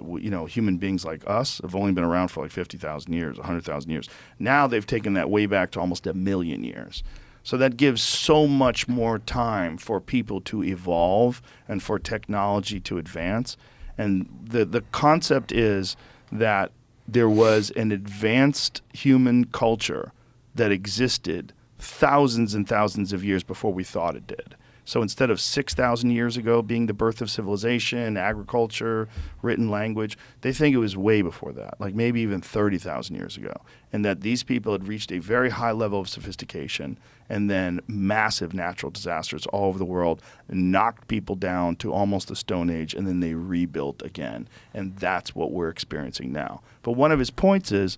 human beings like us have only been around for like 50,000 years, 100,000 years. Now they've taken that way back to almost 1 million years. So that gives so much more time for people to evolve and for technology to advance. And the concept is that there was an advanced human culture that existed thousands and thousands of years before we thought it did. So instead of 6,000 years ago being the birth of civilization, agriculture, written language, they think it was way before that, like maybe even 30,000 years ago, and that these people had reached a very high level of sophistication, and then massive natural disasters all over the world knocked people down to almost the Stone Age, and then they rebuilt again. And that's what we're experiencing now. But one of his points is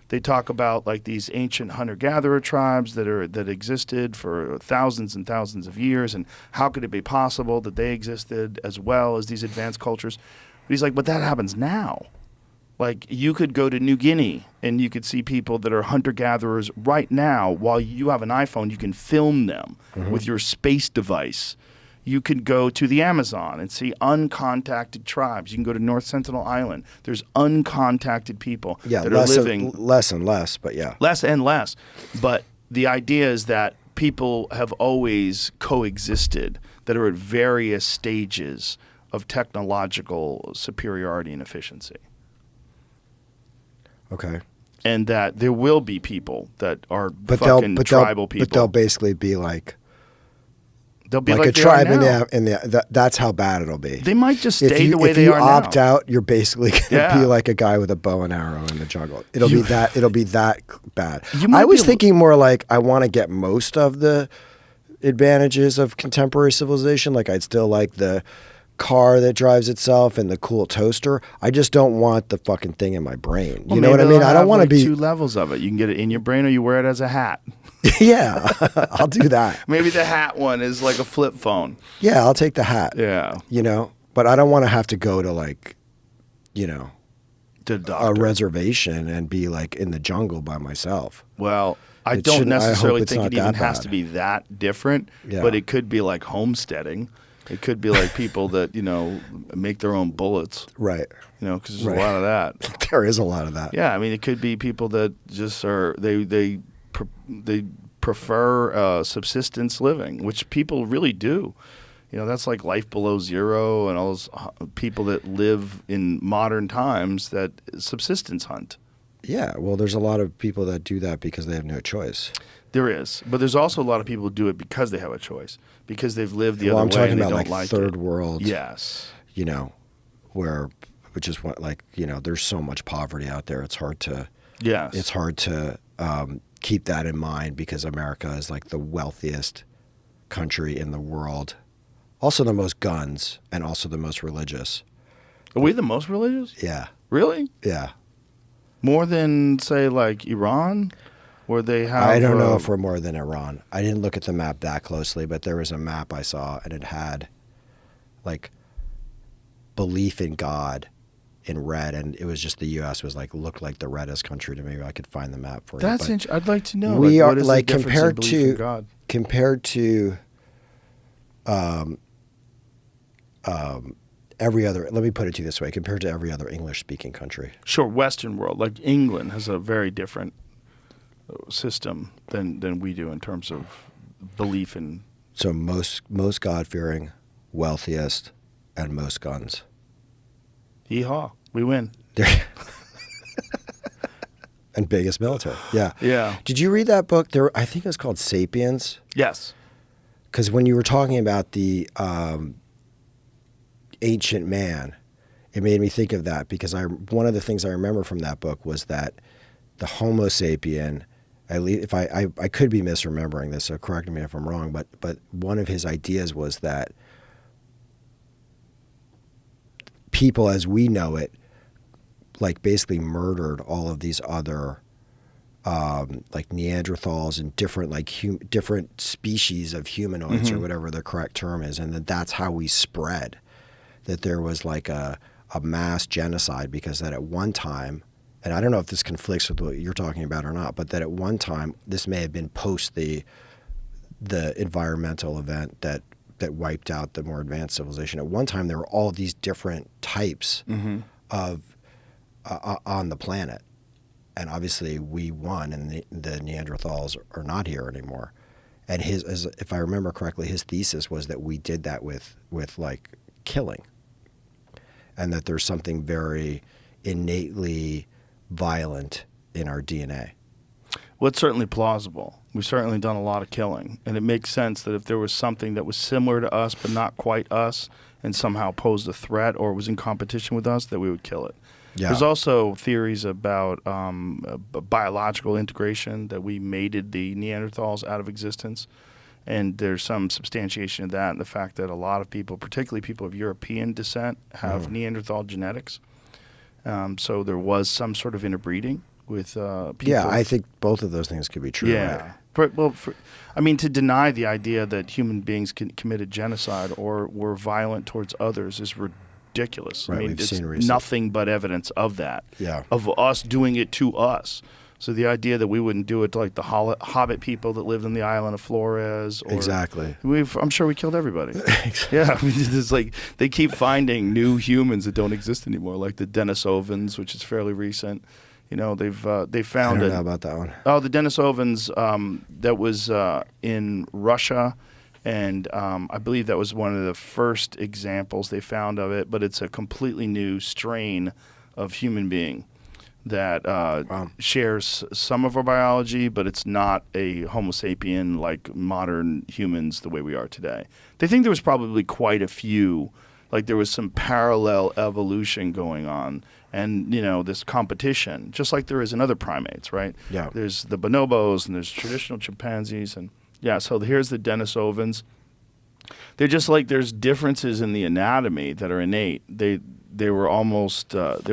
they talk about like these ancient hunter-gatherer tribes that existed for thousands and thousands of years, and how could it be possible that they existed as well as these advanced cultures? But he's like, but that happens now. Like, you could go to New Guinea and you could see people that are hunter-gatherers right now. While you have an iPhone, you can film them with your space device. You could go to the Amazon and see uncontacted tribes. You can go to North Sentinel Island. There's uncontacted people that are living. Less and less, but yeah. Less and less. But the idea is that people have always coexisted that are at various stages of technological superiority and efficiency. Okay. And that there will be people that are tribal people. But they'll basically be like, they'll be like like a they tribe are in now. that's how bad it'll be. They might just stay the way if they you are now. opt out, you're basically going to be like a guy with a bow and arrow in the jungle. It'll be that bad. I was thinking more like I want to get most of the advantages of contemporary civilization. Like I'd still like the car that drives itself and the cool toaster. I just don't want the fucking thing in my brain. You know what I mean? I don't want to be 2 levels of it. You can get it in your brain, or you wear it as a hat. Yeah, I'll do that. Maybe the hat one is like a flip phone. Yeah, I'll take the hat. Yeah. But I don't want to have to go to like, to a reservation and be like in the jungle by myself. Well, I don't necessarily think it even has bad. to be that different, but it could be like homesteading. It could be like people that, make their own bullets. Right. Because there's a lot of that. There is a lot of that. Yeah, I mean, it could be people that just are, they prefer subsistence living, which people really do. That's like life below zero and all those people that live in modern times that subsistence hunt. Yeah, well, there's a lot of people that do that because they have no choice. There is, but there's also a lot of people who do it because they have a choice, because they've lived the other I'm way talking and they about don't like third it. world. Yes. Which is what there's so much poverty out there. It's hard to. Yes. It's hard to keep that in mind because America is like the wealthiest country in the world, also the most guns, and also the most religious. Are we the most religious? Yeah. Really? Yeah. More than, say, like Iran, where they have... I don't know if we're more than Iran. I didn't look at the map that closely, but there was a map I saw, and it had, like, belief in God in red, and it was just the U.S. was, like, looked like the reddest country to me. I could find the map for you. That's interesting. I'd like to know. We are, what is like, the compared difference in belief in to... God? Compared to... every other, let me put it to you this way, compared to every other English-speaking country. Sure, Western world. Like England has a very different system than we do in terms of belief in... So most God-fearing, wealthiest, and most guns. Hee-haw. We win. And biggest military. Yeah. Yeah. Did you read that book? I think it was called Sapiens. Yes. Because when you were talking about the ancient man, it made me think of that because one of the things I remember from that book was that the Homo sapien, at least if I could be misremembering this, so correct me if I'm wrong, but one of his ideas was that people as we know it, like basically murdered all of these other like Neanderthals and different different species of humanoids or whatever the correct term is, and that's how we spread. That there was like a mass genocide because that at one time, and I don't know if this conflicts with what you're talking about or not, but that at one time this may have been post the environmental event that wiped out the more advanced civilization. At one time there were all these different types of on the planet. And obviously we won, and the Neanderthals are not here anymore. And if I remember correctly, his thesis was that we did that with like killing, and that there's something very innately violent in our DNA. Well, it's certainly plausible. We've certainly done a lot of killing, and it makes sense that if there was something that was similar to us but not quite us, and somehow posed a threat or was in competition with us, that we would kill it. Yeah. There's also theories about biological integration, that we mated the Neanderthals out of existence. And there's some substantiation of that in the fact that a lot of people, particularly people of European descent, have Neanderthal genetics. So there was some sort of interbreeding with people. Yeah, I think both of those things could be true. Yeah. Right? To deny the idea that human beings committed genocide or were violent towards others is ridiculous. Right, it's nothing but evidence of that. Yeah. Of us doing it to us. So the idea that we wouldn't do it to like the Hobbit people that lived on the island of Flores. Or exactly. I'm sure we killed everybody. Exactly. Yeah. It's like they keep finding new humans that don't exist anymore, like the Denisovans, which is fairly recent. You know, they found I don't know about that one. Oh, the Denisovans, that was in Russia. And I believe that was one of the first examples they found of it, but it's a completely new strain of human being that shares some of our biology, but it's not a Homo sapien like modern humans the way we are today. They think there was probably quite a few, like there was some parallel evolution going on, and this competition, just like there is in other primates, right? Yeah. There's the bonobos and there's traditional chimpanzees and. Yeah, so here's the Denisovans. They're just like there's differences in the anatomy that are innate. They were almost looked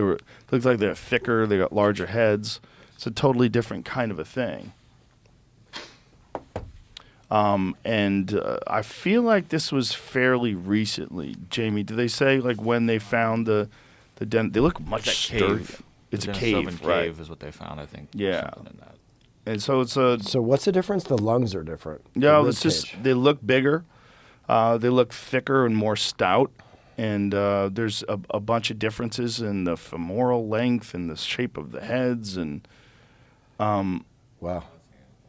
like they're thicker. They got larger heads. It's a totally different kind of a thing. I feel like this was fairly recently. Jamie, did they say like when they found the They look much cave. It's a cave, right? Cave is what they found, I think. Yeah. Something in that. And so it's a. So what's the difference? The lungs are different. Yeah, it's just they look bigger, they look thicker and more stout, and there's a bunch of differences in the femoral length and the shape of the heads and. Wow.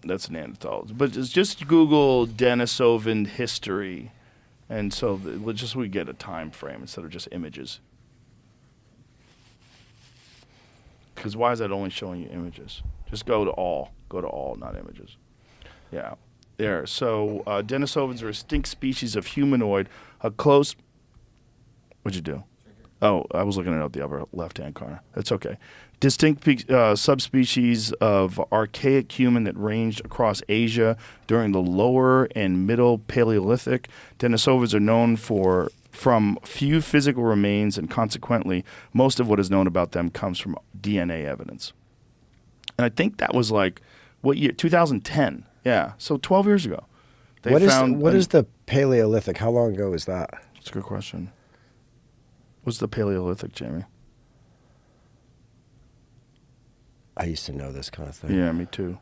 That's Neanderthals, but just Google Denisovan history, and so we get a time frame instead of just images. Because why is that only showing you images? Just go to all. Go to all, not images. Yeah. There. So Denisovans are a extinct species of humanoid, a close... What'd you do? Oh, I was looking at the upper left-hand corner. That's okay. Distinct subspecies of archaic human that ranged across Asia during the lower and middle Paleolithic. Denisovans are known from few physical remains, and consequently, most of what is known about them comes from DNA evidence. And I think that was like, what year? 2010. Yeah, so 12 years ago. What is the Paleolithic? How long ago is that? That's a good question. What's the Paleolithic, Jamie? I used to know this kind of thing. Yeah, me too.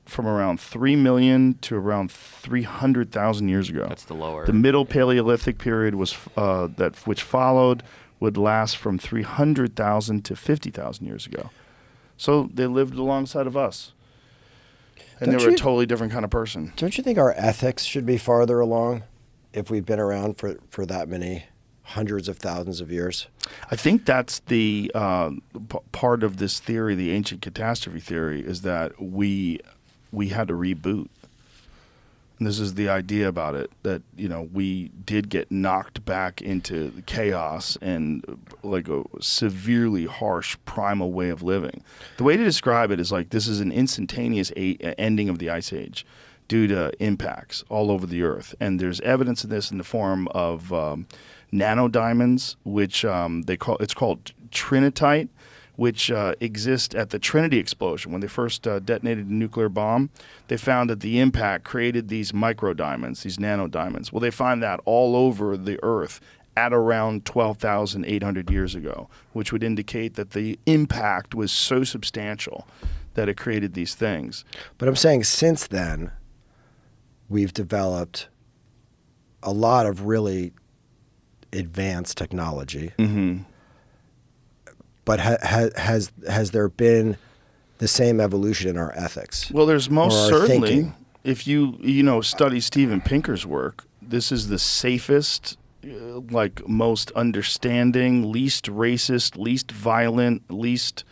From around 3 million to around 300,000 years ago. That's the lower. The Middle Paleolithic period was which followed would last from 300,000 to 50,000 years ago. So they lived alongside of us. And they were a totally different kind of person. Don't you think our ethics should be farther along if we've been around for that many hundreds of thousands of years? I think that's the part of this theory, the ancient catastrophe theory, is that we had to reboot. And this is the idea about it, that, you know, we did get knocked back into chaos and like a severely harsh primal way of living. The way to describe it is like this is an instantaneous ending of the Ice Age due to impacts all over the Earth. And there's evidence of this in the form of nanodiamonds, which it's called trinitite, which exist at the Trinity explosion. When they first detonated a nuclear bomb, they found that the impact created these microdiamonds, these nanodiamonds. Well, they find that all over the Earth at around 12,800 years ago, which would indicate that the impact was so substantial that it created these things. But I'm saying since then, we've developed a lot of really advanced technology. Mm-hmm. But has there been the same evolution in our ethics? Well, there's most certainly. Thinking? If you study Steven Pinker's work, this is the safest, most understanding, least racist, least violent, least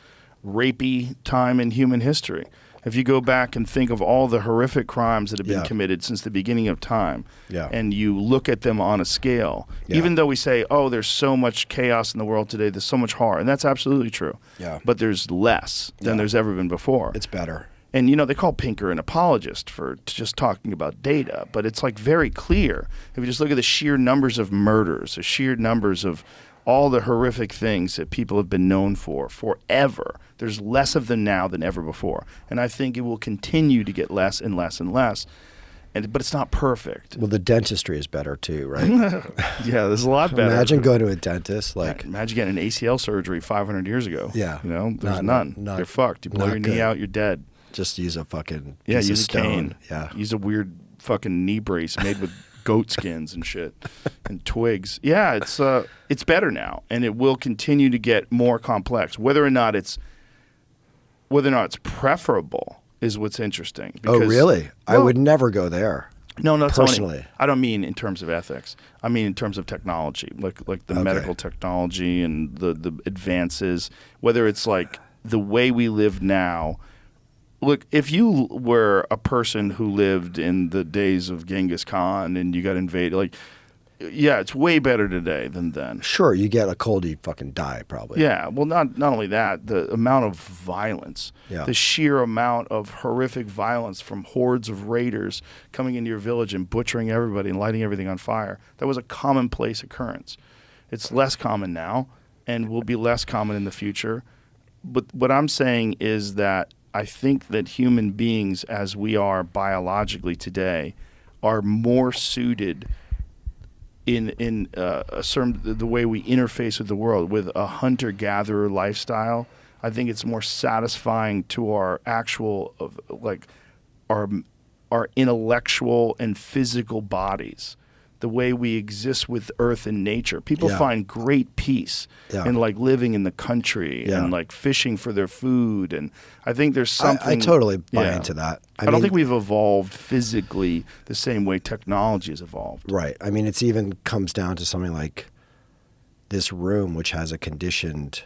rapey time in human history. If you go back and think of all the horrific crimes that have been committed since the beginning of time, and you look at them on a scale, even though we say, oh, there's so much chaos in the world today, there's so much horror, and that's absolutely true. Yeah. But there's less than there's ever been before. It's better. And, they call Pinker an apologist for just talking about data, but it's like very clear. If you just look at the sheer numbers of murders, the sheer numbers of all the horrific things that people have been known for forever, there's less of them now than ever before. And I think it will continue to get less and less and less. But it's not perfect. Well, the dentistry is better too, right? Yeah, there's a lot better. Imagine going to a dentist. Imagine getting an ACL surgery 500 years ago. Yeah. There's none. You're fucked. You blow your knee out, you're dead. Just use a fucking piece use of stone. A cane. Yeah. Use a weird fucking knee brace made with goat skins and shit and twigs. Yeah, it's better now, and it will continue to get more complex. Whether or not it's preferable is what's interesting. Because, really? I would never go there. No, personally. I don't mean in terms of ethics. I mean in terms of technology, like the medical technology and the advances. Whether it's like the way we live now. Look, if you were a person who lived in the days of Genghis Khan and you got invaded, it's way better today than then. Sure, you get a cold, you fucking die probably. Yeah, well, not only that, the amount of violence, the sheer amount of horrific violence from hordes of raiders coming into your village and butchering everybody and lighting everything on fire, that was a commonplace occurrence. It's less common now and will be less common in the future. But what I'm saying is that I think that human beings, as we are biologically today, are more suited in the way we interface with the world with a hunter-gatherer lifestyle. I think it's more satisfying to our actual, our intellectual and physical bodies. The way we exist with earth and nature. People find great peace in living in the country and fishing for their food. And I think there's something. I totally buy into that. I don't think we've evolved physically the same way technology has evolved. Right. I mean, it's even comes down to something like this room, which has a conditioned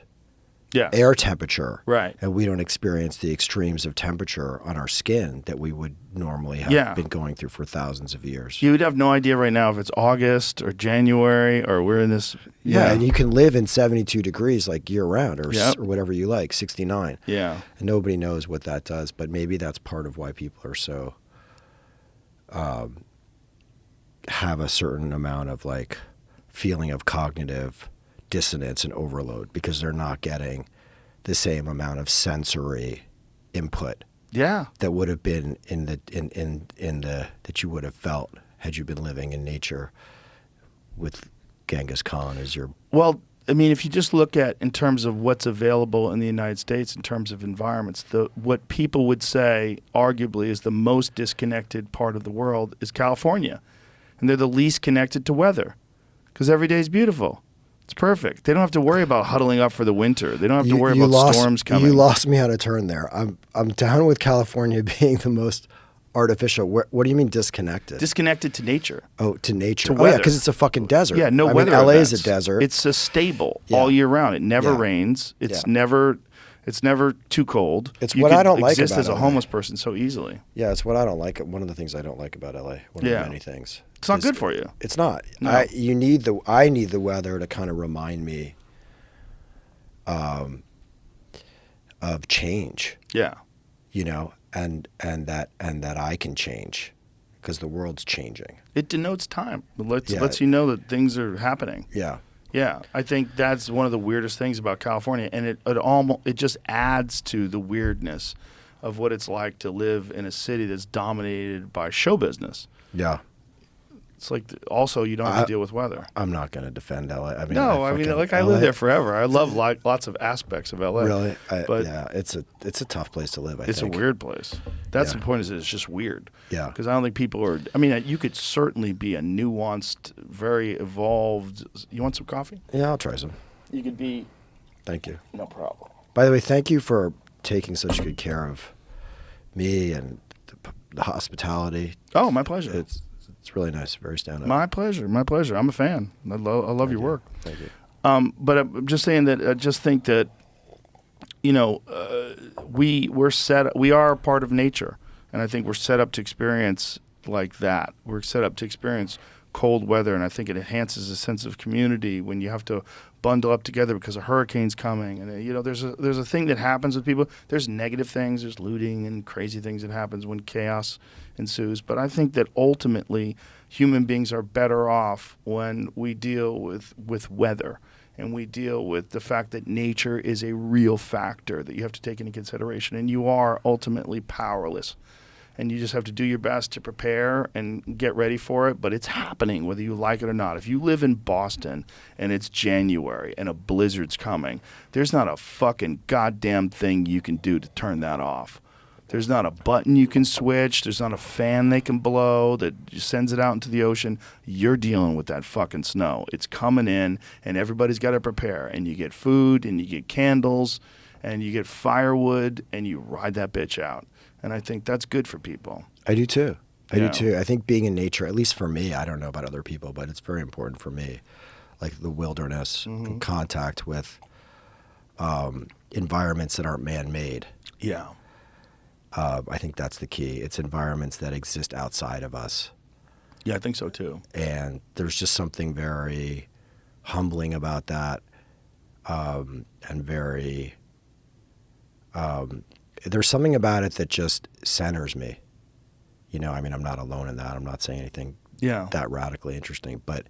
air temperature. Right. And we don't experience the extremes of temperature on our skin that we would normally have been going through for thousands of years. You would have no idea right now if it's August or January or we're in this. Yeah, and you can live in 72 degrees year round or whatever you like, 69. Yeah. And nobody knows what that does, but maybe that's part of why people are so have a certain amount of feeling of cognitive dissonance and overload because they're not getting the same amount of sensory input that would have been in the that you would have felt had you been living in nature with Genghis Khan as your. Well, I mean, if you just look at in terms of what's available in the United States in terms of environments, what people would say arguably is the most disconnected part of the world is California, and they're the least connected to weather because every day is beautiful. It's perfect. They don't have to worry about huddling up for the winter. They don't have to worry about storms coming. You lost me on a turn there. I'm down with California being the most artificial. What do you mean disconnected? Disconnected to nature. Oh, to nature. To Oh yeah, weather. because it's a fucking desert. Yeah, no I weather mean, LA events. is a desert. It's a stable Yeah. all year round. It never Yeah. rains. It's Yeah. never too cold. It's you what could I don't like exist about as a LA. homeless person so easily. Yeah, it's what I don't like. One of the things I don't like about LA. One Yeah. of the many things. It's not good for you. It's not. No. I need the weather to kind of remind me of change, Yeah. you know, and that I can change because the world's changing. It denotes time. It Yeah. lets you know that things are happening. Yeah. Yeah, I think that's one of the weirdest things about California, and it just adds to the weirdness of what it's like to live in a city that's dominated by show business. Yeah. It's like also you don't have to deal with weather. I'm not going to defend LA. I mean, No, I mean, like I lived there forever. I love like lots of aspects of LA. Really? But yeah, it's a tough place to live. I it's think a weird place. That's Yeah. the point. Is it's just weird. Yeah. Because I don't think people are. I mean, you could certainly be a nuanced, very evolved. You want some coffee? Yeah, I'll try some. You could be. Thank you. No problem. By the way, thank you for taking such good care of me and the hospitality. Oh, my pleasure. It's really nice. Very stand up. My pleasure. My pleasure. I'm a fan. I love your work. Thank you. But I'm just saying that I just think that, you know, we are a part of nature, and I think we're set up to experience like that. We're set up to experience cold weather, and I think it enhances a sense of community when you have to bundle up together because a hurricane's coming. And you know, there's a thing that happens with people. There's negative things. There's looting and crazy things that happens when chaos ensues. But I think that ultimately human beings are better off when we deal with weather. And we deal with the fact that nature is a real factor that you have to take into consideration. And you are ultimately powerless. And you just have to do your best to prepare and get ready for it. But it's happening whether you like it or not. If you live in Boston and it's January and a blizzard's coming, there's not a fucking goddamn thing you can do to turn that off. There's not a button you can switch. There's not a fan they can blow that sends it out into the ocean. You're dealing with that fucking snow. It's coming in, and everybody's got to prepare. And you get food, and you get candles, and you get firewood, and you ride that bitch out. And I think that's good for people. I do too. I Yeah. do too. I think being in nature, at least for me, I don't know about other people, but it's very important for me. Like the wilderness, and contact with environments that aren't man-made. Yeah. I think that's the key. It's environments that exist outside of us. Yeah, I think so too. And there's just something very humbling about that, and very there's something about it that just centers me. You know, I mean, I'm not alone in that. I'm not saying anything that radically interesting, but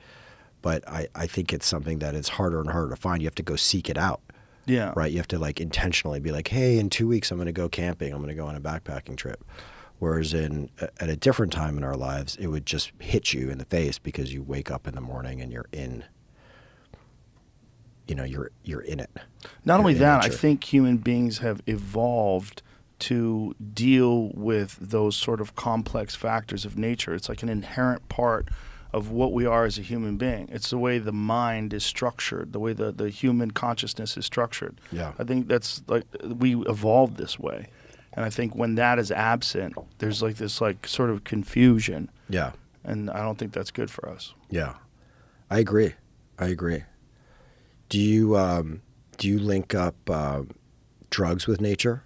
I think it's something that it's harder and harder to find. You have to go seek it out. Yeah. Right? You have to like intentionally be like, hey, in 2 weeks I'm going to go camping. I'm going to go on a backpacking trip. Whereas at a different time in our lives, it would just hit you in the face because you wake up in the morning and you're in, you know, you're in it. Not only You're in that, I nature. think human beings have evolved to deal with those sort of complex factors of nature. It's like an inherent part of what we are as a human being. It's the way the mind is structured, the way the human consciousness is structured. Yeah. I think that's like we evolved this way. And I think when that is absent, there's like this like sort of confusion. Yeah. And I don't think that's good for us. Yeah. I agree. Do you link up drugs with nature?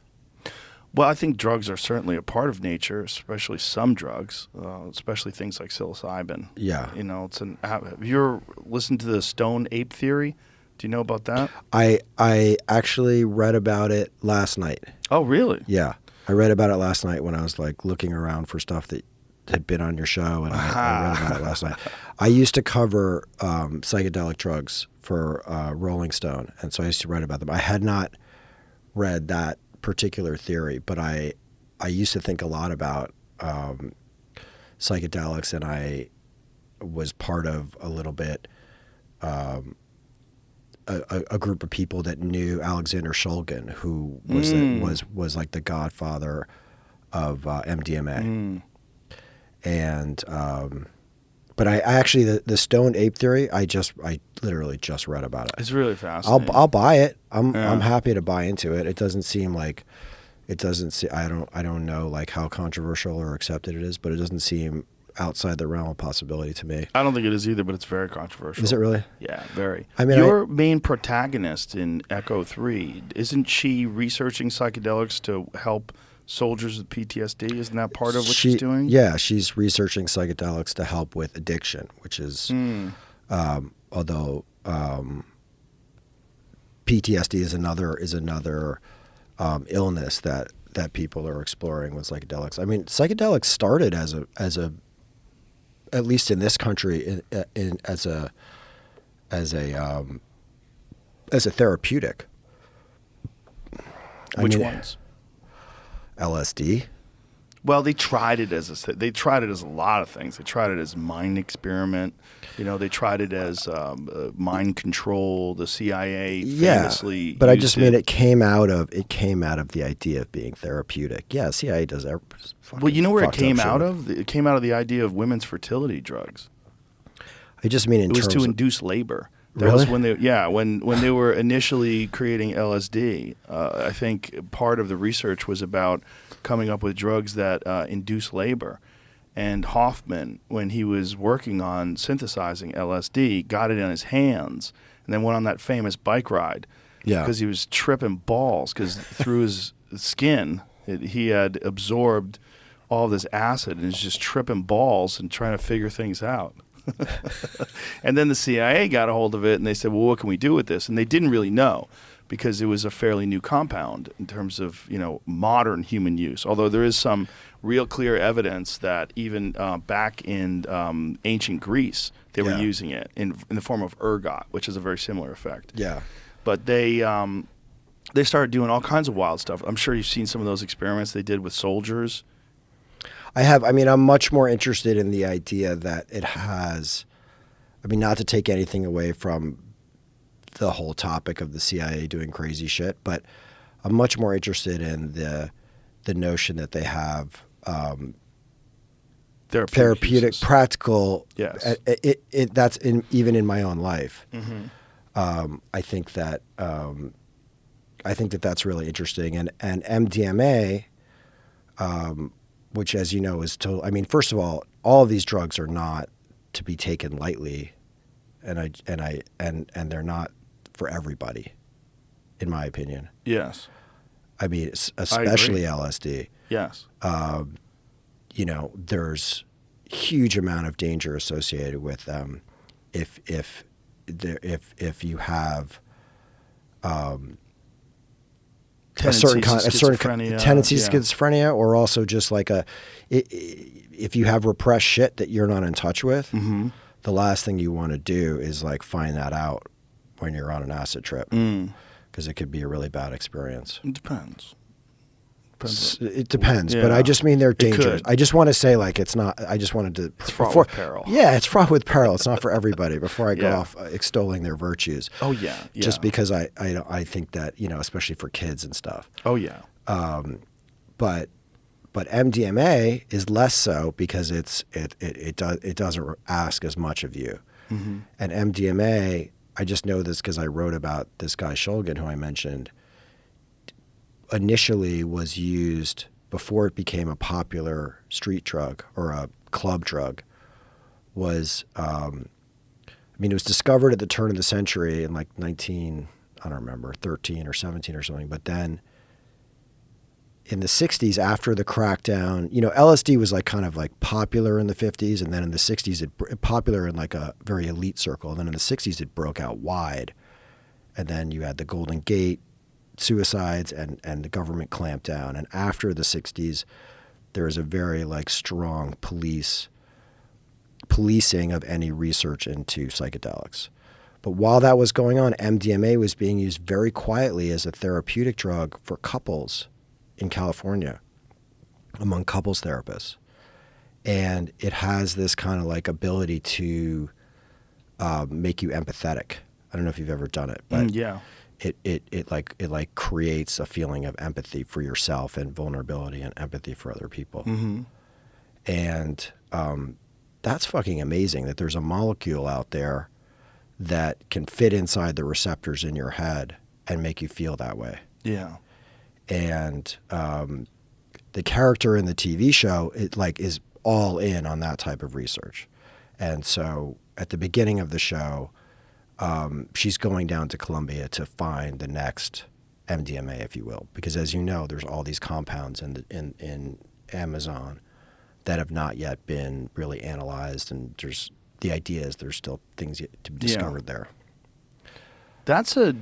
Well, I think drugs are certainly a part of nature, especially some drugs, especially things like psilocybin. Yeah. You know, have you ever listened to the Stoned Ape theory? Do you know about that? I actually read about it last night. Oh, really? Yeah. I read about it last night when I was like looking around for stuff that had been on your show, and I read about it last night. I used to cover psychedelic drugs for Rolling Stone, and so I used to write about them. I had not read that particular theory, but I used to think a lot about psychedelics, and I was part of a little bit a group of people that knew Alexander Shulgin, who was like the godfather of MDMA. And but I actually the Stoned Ape theory, I literally just read about it. It's really fascinating. I'll buy it. I'm happy to buy into it. It doesn't seem like It doesn't see. I don't know like how controversial or accepted it is, but it doesn't seem outside the realm of possibility to me. I don't think it is either, but it's very controversial. Is it really? Yeah, very. I mean, your main protagonist in Echo 3, isn't she researching psychedelics to help soldiers with PTSD? Isn't that part of what she's doing? Yeah, she's researching psychedelics to help with addiction, which is, although PTSD is another illness that people are exploring with psychedelics. I mean, psychedelics started as a at least in this country as a therapeutic. Which ones? LSD. Well, they tried it as a lot of things. They tried it as mind experiment. They tried it as mind control. The CIA famously. But I just mean it came out of the idea of being therapeutic. Yeah, CIA does. Well, you know where it came out of? It came out of the idea of women's fertility drugs. I just mean it was to induce labor. That really? was when they were initially creating LSD. I think part of the research was about coming up with drugs that induce labor. And Hoffman, when he was working on synthesizing LSD, got it in his hands and then went on that famous bike ride. Yeah. Because he was tripping balls because through his skin, he had absorbed all this acid and was just tripping balls and trying to figure things out. And then the CIA got a hold of it and they said, well, what can we do with this? And they didn't really know because it was a fairly new compound in terms of, modern human use. Although there is some real clear evidence that even back in ancient Greece, they were using it in the form of ergot, which is a very similar effect. Yeah. But they started doing all kinds of wild stuff. I'm sure you've seen some of those experiments they did with soldiers. I have. I mean, I'm much more interested in the idea that it has, not to take anything away from the whole topic of the CIA doing crazy shit, but I'm much more interested in the notion that they have therapeutic, practical. Yes. That's even in my own life. Mm-hmm. I think that that's really interesting, and MDMA. Which, as you know, is total. I mean, first of all of these drugs are not to be taken lightly, and they're not for everybody, in my opinion. Yes. I mean, especially LSD. Yes. There's huge amount of danger associated with them if you have a certain tendency to schizophrenia, or also just like if you have repressed shit that you're not in touch with, mm-hmm. the last thing you want to do is like find that out when you're on an acid trip, because it could be a really bad experience. It depends. It depends, but I just mean they're dangerous. I just want to say like it's not. I just wanted to. It's fraught with peril. Yeah, it's fraught with peril. It's not for everybody. Before I go off extolling their virtues. Oh yeah. Just because I think that especially for kids and stuff. Oh yeah. But MDMA is less so because it doesn't ask as much of you, mm-hmm. and MDMA. I just know this because I wrote about this guy Shulgin, who I mentioned. Initially was used before it became a popular street drug or a club drug. It was discovered at the turn of the century in like 13 or 17 or something. But then in the 60s, after the crackdown, LSD was like kind of like popular in the 50s, and then in the 60s it popular in like a very elite circle. And then in the 60s it broke out wide, and then you had the Golden Gate suicides and the government clamped down. And after the 60s, there was a very like strong policing of any research into psychedelics. But while that was going on, MDMA was being used very quietly as a therapeutic drug for couples in California, among couples therapists. And it has this kind of like ability to make you empathetic. I don't know if you've ever done it, but yeah. It creates a feeling of empathy for yourself and vulnerability and empathy for other people. Mm-hmm. And that's fucking amazing that there's a molecule out there that can fit inside the receptors in your head and make you feel that way. Yeah. And the character in the TV show, it like is all in on that type of research. And so at the beginning of the show, she's going down to Colombia to find the next MDMA, if you will, because as you know, there's all these compounds in Amazon that have not yet been really analyzed, and there's the idea is there's still things yet to be discovered there. That's a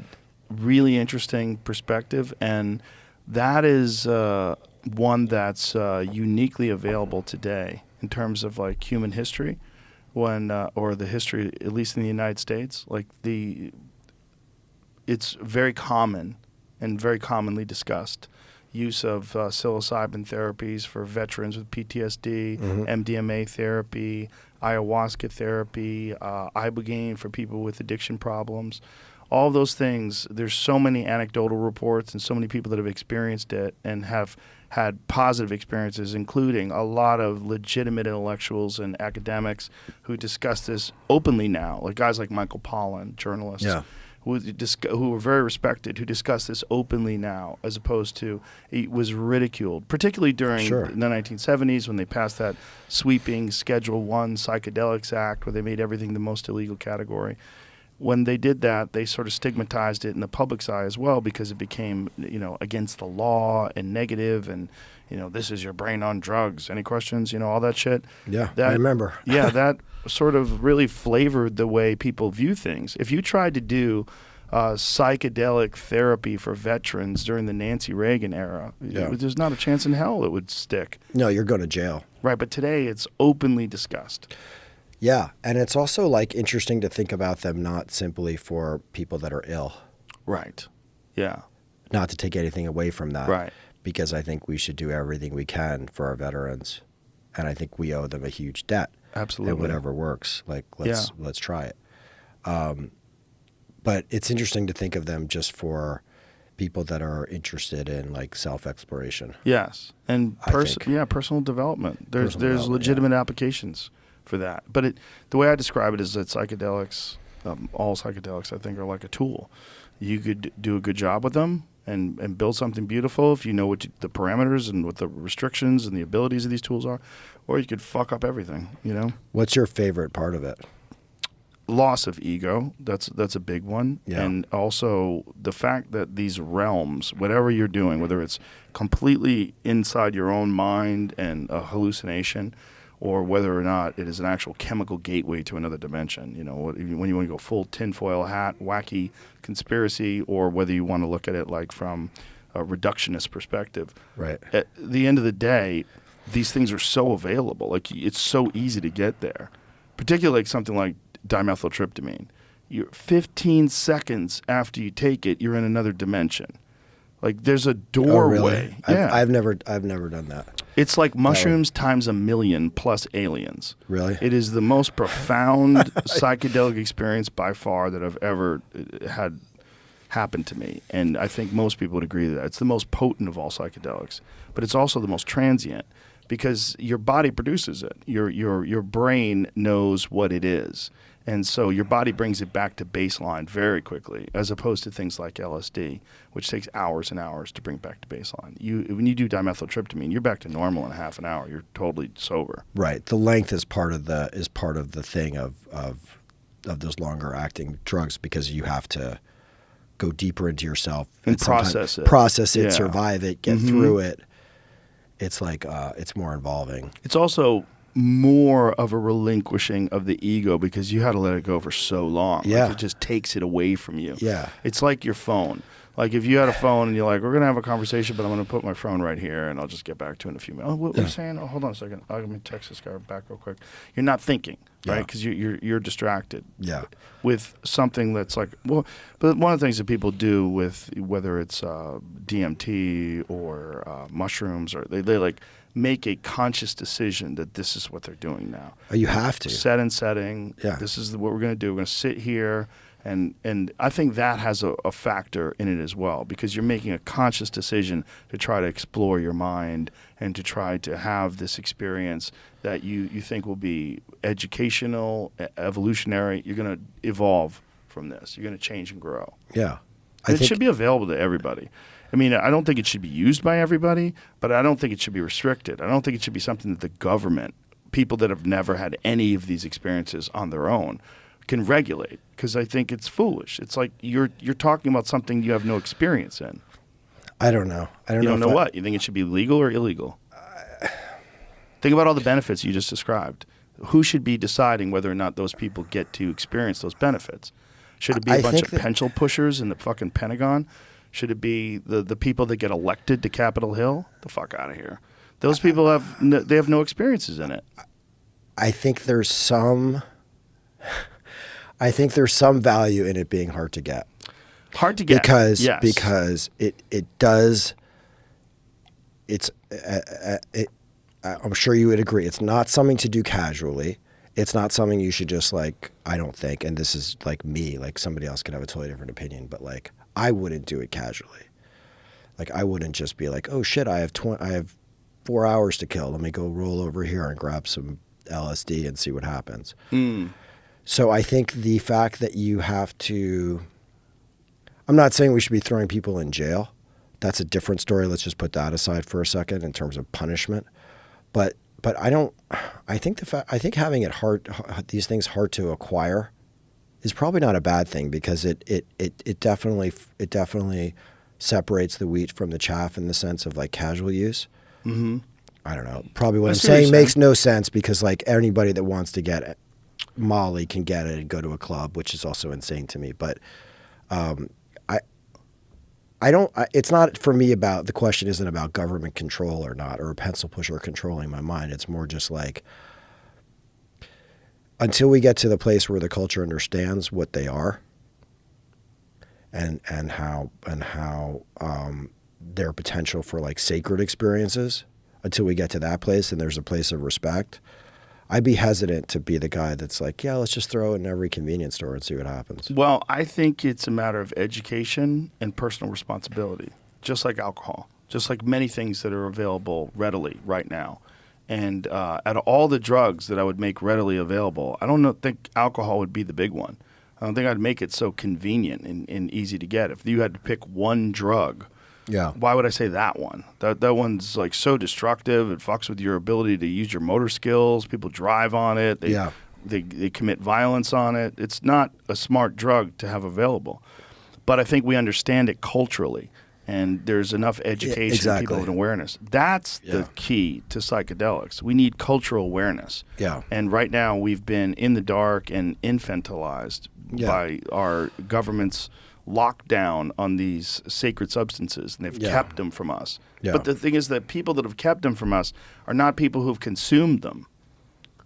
really interesting perspective, and that is one that's uniquely available today in terms of like human history, when or the history, at least in the United States, like it's very common and very commonly discussed use of psilocybin therapies for veterans with PTSD, MDMA therapy, ayahuasca therapy, ibogaine for people with addiction problems. All those things, there's so many anecdotal reports and so many people that have experienced it and have had positive experiences, including a lot of legitimate intellectuals and academics who discuss this openly now, like guys like Michael Pollan, journalists, who were very respected, who discuss this openly now, as opposed to it was ridiculed, particularly during the 1970s when they passed that sweeping Schedule I Psychedelics Act where they made everything the most illegal category. When they did that, they sort of stigmatized it in the public's eye as well because it became, against the law and negative and, this is your brain on drugs. Any questions? All that shit. Yeah, I remember. Yeah, that sort of really flavored the way people view things. If you tried to do psychedelic therapy for veterans during the Nancy Reagan era, there's not a chance in hell it would stick. No, you're going to jail. Right, but today it's openly discussed. Yeah, and it's also like interesting to think about them not simply for people that are ill. Right. Yeah. Not to take anything away from that. Right. Because I think we should do everything we can for our veterans, and I think we owe them a huge debt. Absolutely. And whatever works, like let's try it. But it's interesting to think of them just for people that are interested in like self-exploration. Yes, and personal development. There's legitimate applications for that. But the way I describe it is that psychedelics, all psychedelics, I think, are like a tool. You could do a good job with them and build something beautiful if you know what the parameters and what the restrictions and the abilities of these tools are, or you could fuck up everything. What's your favorite part of it? Loss of ego. That's a big one. Yeah. And also the fact that these realms, whatever you're doing, whether it's completely inside your own mind and a hallucination, or whether or not it is an actual chemical gateway to another dimension. When you want to go full tinfoil hat, wacky conspiracy, or whether you want to look at it like from a reductionist perspective. Right. At the end of the day, these things are so available. Like, it's so easy to get there, particularly like something like dimethyltryptamine. You're 15 seconds after you take it, you're in another dimension. Like, there's a doorway. Oh, really? Yeah. I've never done that. It's like mushrooms times 1,000,000 plus aliens. Really? It is the most profound psychedelic experience by far that I've ever had happen to me. And I think most people would agree that it's the most potent of all psychedelics. But it's also the most transient because your body produces it. Your brain knows what it is. And so your body brings it back to baseline very quickly, as opposed to things like LSD, which takes hours and hours to bring back to baseline. When you do dimethyltryptamine, you're back to normal in half an hour. You're totally sober. Right. The length is part of the thing of those longer acting drugs, because you have to go deeper into yourself and process it, survive it, get through it. It's like it's more involving. It's also more of a relinquishing of the ego because you had to let it go for so long. Yeah. Like, it just takes it away from you. Yeah. It's like your phone. Like, if you had a phone and you're like, we're going to have a conversation, but I'm going to put my phone right here and I'll just get back to it in a few minutes. Oh, what were you saying? Oh, hold on a second. Let me text this guy back real quick. You're not thinking, right? Because you're distracted. Yeah. With something that's like, well, but one of the things that people do with whether it's DMT or mushrooms, or they like make a conscious decision that this is what they're doing now. Oh, you have to. Set and setting. Yeah. This is what we're going to do. We're going to sit here. And I think that has a factor in it as well, because you're making a conscious decision to try to explore your mind and to try to have this experience that you think will be educational, evolutionary. You're going to evolve from this. You're going to change and grow. Yeah. It should be available to everybody. I mean, I don't think it should be used by everybody, but I don't think it should be restricted. I don't think it should be something that the government, people that have never had any of these experiences on their own, can regulate, because I think it's foolish. It's like you're talking about something you have no experience in. I don't know. I don't know. You don't know what? You think it should be legal or illegal? Think about all the benefits you just described. Who should be deciding whether or not those people get to experience those benefits? Should it be a bunch of pencil pushers in the fucking Pentagon? Should it be the people that get elected to Capitol Hill? The fuck out of here. Those people have no experiences in it. I think there's some value in it being hard to get. Hard to get because it does. I'm sure you would agree. It's not something to do casually. It's not something you should just like. I don't think, and this is like me. Like somebody else could have a totally different opinion, but like I wouldn't do it casually. Like I wouldn't just be like, oh shit, I have 4 hours to kill. Let me go roll over here and grab some LSD and see what happens. So I think the fact that you have to, I'm not saying we should be throwing people in jail. That's a different story. Let's just put that aside for a second in terms of punishment. But I think having it hard, these things hard to acquire is probably not a bad thing, because it definitely separates the wheat from the chaff in the sense of like casual use. Mm-hmm. I don't know. Probably what I'm saying makes no sense, because like anybody that wants to get Molly can get it and go to a club, which is also insane to me. But it's not for me about, the question isn't about government control or not, or a pencil pusher controlling my mind. It's more just like, until we get to the place where the culture understands what they are and how their potential for like sacred experiences, until we get to that place and there's a place of respect, I'd be hesitant to be the guy that's like, yeah, let's just throw it in every convenience store and see what happens. Well, I think it's a matter of education and personal responsibility, just like alcohol, just like many things that are available readily right now. And out of all the drugs that I would make readily available, I don't think alcohol would be the big one. I don't think I'd make it so convenient and easy to get. If you had to pick one drug, why would I say that one? That one's like so destructive. It fucks with your ability to use your motor skills. People drive on it. They commit violence on it. It's not a smart drug to have available. But I think we understand it culturally, and there's enough education, people and awareness. That's the key to psychedelics. We need cultural awareness. Yeah. And right now we've been in the dark and infantilized by our government's lockdown on these sacred substances, and they've kept them from us. Yeah. But the thing is that people that have kept them from us are not people who've consumed them.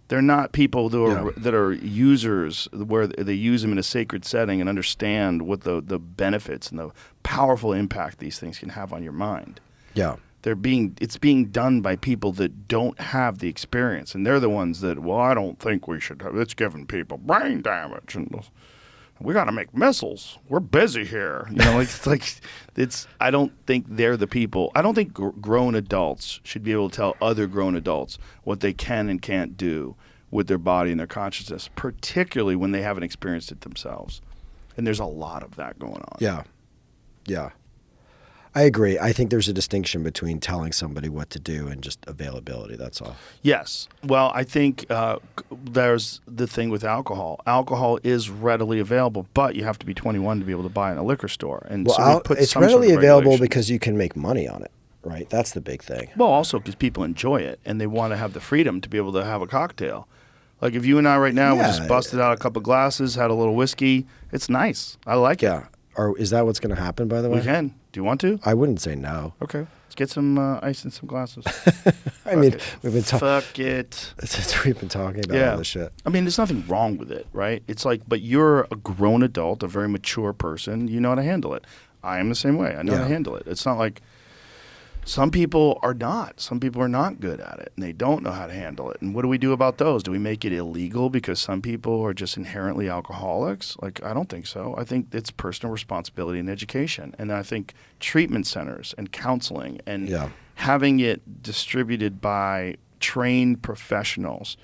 They're not people that are users, where they use them in a sacred setting and understand what the benefits and the powerful impact these things can have on your mind. Yeah. It's being done by people that don't have the experience, and they're the ones that, well, I don't think we should have, it's giving people brain damage, and we got to make missiles. We're busy here. You know, I don't think they're the people. I don't think grown adults should be able to tell other grown adults what they can and can't do with their body and their consciousness, particularly when they haven't experienced it themselves. And there's a lot of that going on. Yeah. Yeah. I agree. I think there's a distinction between telling somebody what to do and just availability. That's all. Yes. Well, I think there's the thing with alcohol. Alcohol is readily available, but you have to be 21 to be able to buy it in a liquor store. And it's readily available because you can make money on it, right? That's the big thing. Well, also because people enjoy it and they want to have the freedom to be able to have a cocktail. Like if you and I right now we just busted out a couple glasses, had a little whiskey, it's nice. I like it. Or is that what's going to happen, by the way? We can. Do you want to? I wouldn't say no. Okay. Let's get some ice and some glasses. We've been talking. Fuck it. Since we've been talking about all this shit. I mean, there's nothing wrong with it, right? It's like, but you're a grown adult, a very mature person. You know how to handle it. I am the same way. I know how to handle it. It's not like some people are not. Some people are not good at it, and they don't know how to handle it. And what do we do about those? Do we make it illegal because some people are just inherently alcoholics? Like, I don't think so. I think it's personal responsibility and education. And I think treatment centers and counseling and having it distributed by trained professionals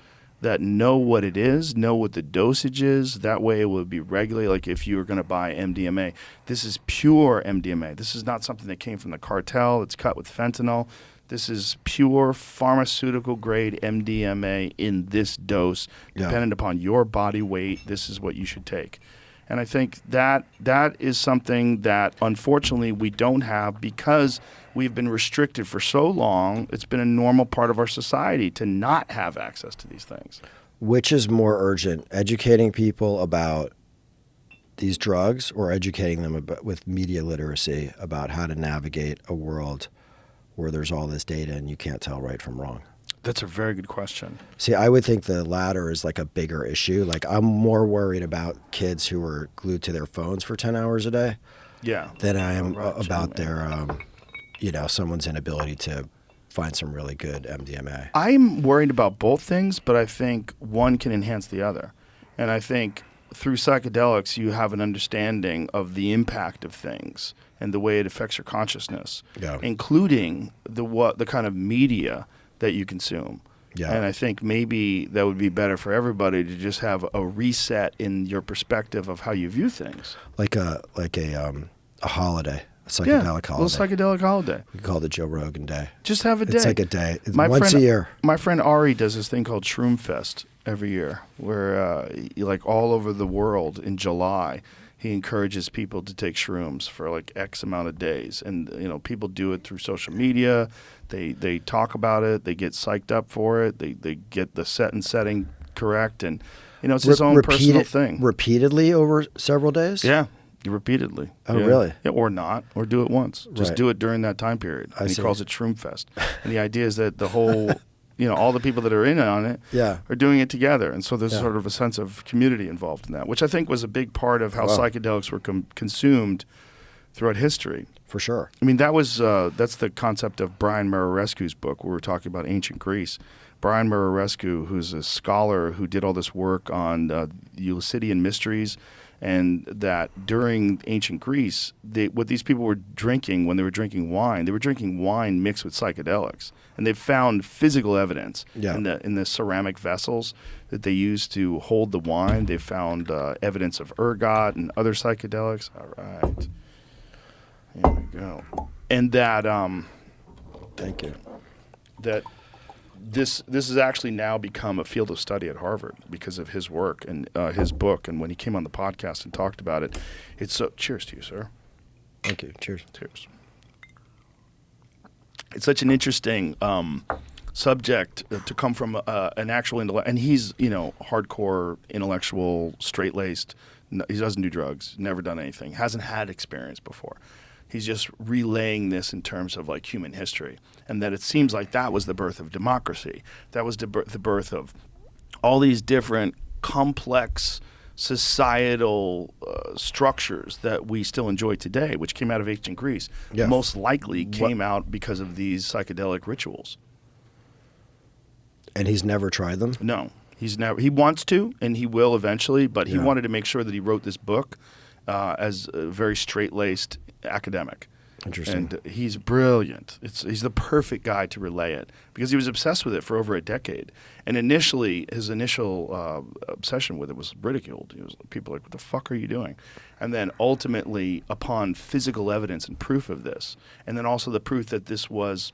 that know what it is, know what the dosage is. That way it would be regulated. Like if you were going to buy MDMA, this is pure MDMA. This is not something that came from the cartel. It's cut with fentanyl. This is pure pharmaceutical grade MDMA in this dose, dependent upon your body weight. This is what you should take. And I think that is something that unfortunately we don't have because we've been restricted for so long. It's been a normal part of our society to not have access to these things. Which is more urgent, educating people about these drugs or educating them about, with media literacy about how to navigate a world where there's all this data and you can't tell right from wrong? That's a very good question. See, I would think the latter is like a bigger issue. Like I'm more worried about kids who are glued to their phones for 10 hours a day than I am about their, someone's inability to find some really good MDMA. I'm worried about both things, but I think one can enhance the other. And I think through psychedelics, you have an understanding of the impact of things and the way it affects your consciousness, including the kind of media that you consume. And I think maybe that would be better for everybody to just have a reset in your perspective of how you view things. Like a holiday, a psychedelic holiday. A little psychedelic holiday. We call it the Joe Rogan Day. Just have a day. It's like a day. It's once a year. My friend Ari does this thing called Shroom Fest every year, where like all over the world in July, he encourages people to take shrooms for like X amount of days. And, people do it through social media. They talk about it. They get psyched up for it. They get the set and setting correct. And, it's his own personal thing. Repeatedly over several days? Yeah, repeatedly. Oh, really? Yeah, or not. Or do it once. Just do it during that time period. And he see. calls it Shroom Fest. And the idea is that the whole... all the people that are in on it are doing it together. And so there's sort of a sense of community involved in that, which I think was a big part of how psychedelics were consumed throughout history. For sure. I mean, that's the concept of Brian Murarescu's book, where we're talking about ancient Greece. Brian Murarescu, who's a scholar who did all this work on the Eleusinian mysteries, and that during ancient Greece, what these people were drinking when they were drinking wine mixed with psychedelics. And they've found physical evidence in the ceramic vessels that they used to hold the wine. They've found evidence of ergot and other psychedelics. All right. Here we go. And that... Thank you. That... This has actually now become a field of study at Harvard because of his work and his book. And when he came on the podcast and talked about it, it's so... Cheers to you, sir. Thank you. Cheers. Cheers. It's such an interesting subject to come from an actual intellect. And he's, hardcore, intellectual, straight-laced. He doesn't do drugs, never done anything, hasn't had experience before. He's just relaying this in terms of like human history, and that it seems like that was the birth of democracy. That was the birth of all these different complex societal structures that we still enjoy today, which came out of ancient Greece. Most likely came out because of these psychedelic rituals. And he's never tried them? No, he's never. He wants to, and he will eventually, but he wanted to make sure that he wrote this book as a very straight-laced academic. Interesting. And he's brilliant. He's the perfect guy to relay it because he was obsessed with it for over a decade. And initially, his initial obsession with it was ridiculed. People were like, what the fuck are you doing? And then ultimately, upon physical evidence and proof of this, and then also the proof that this was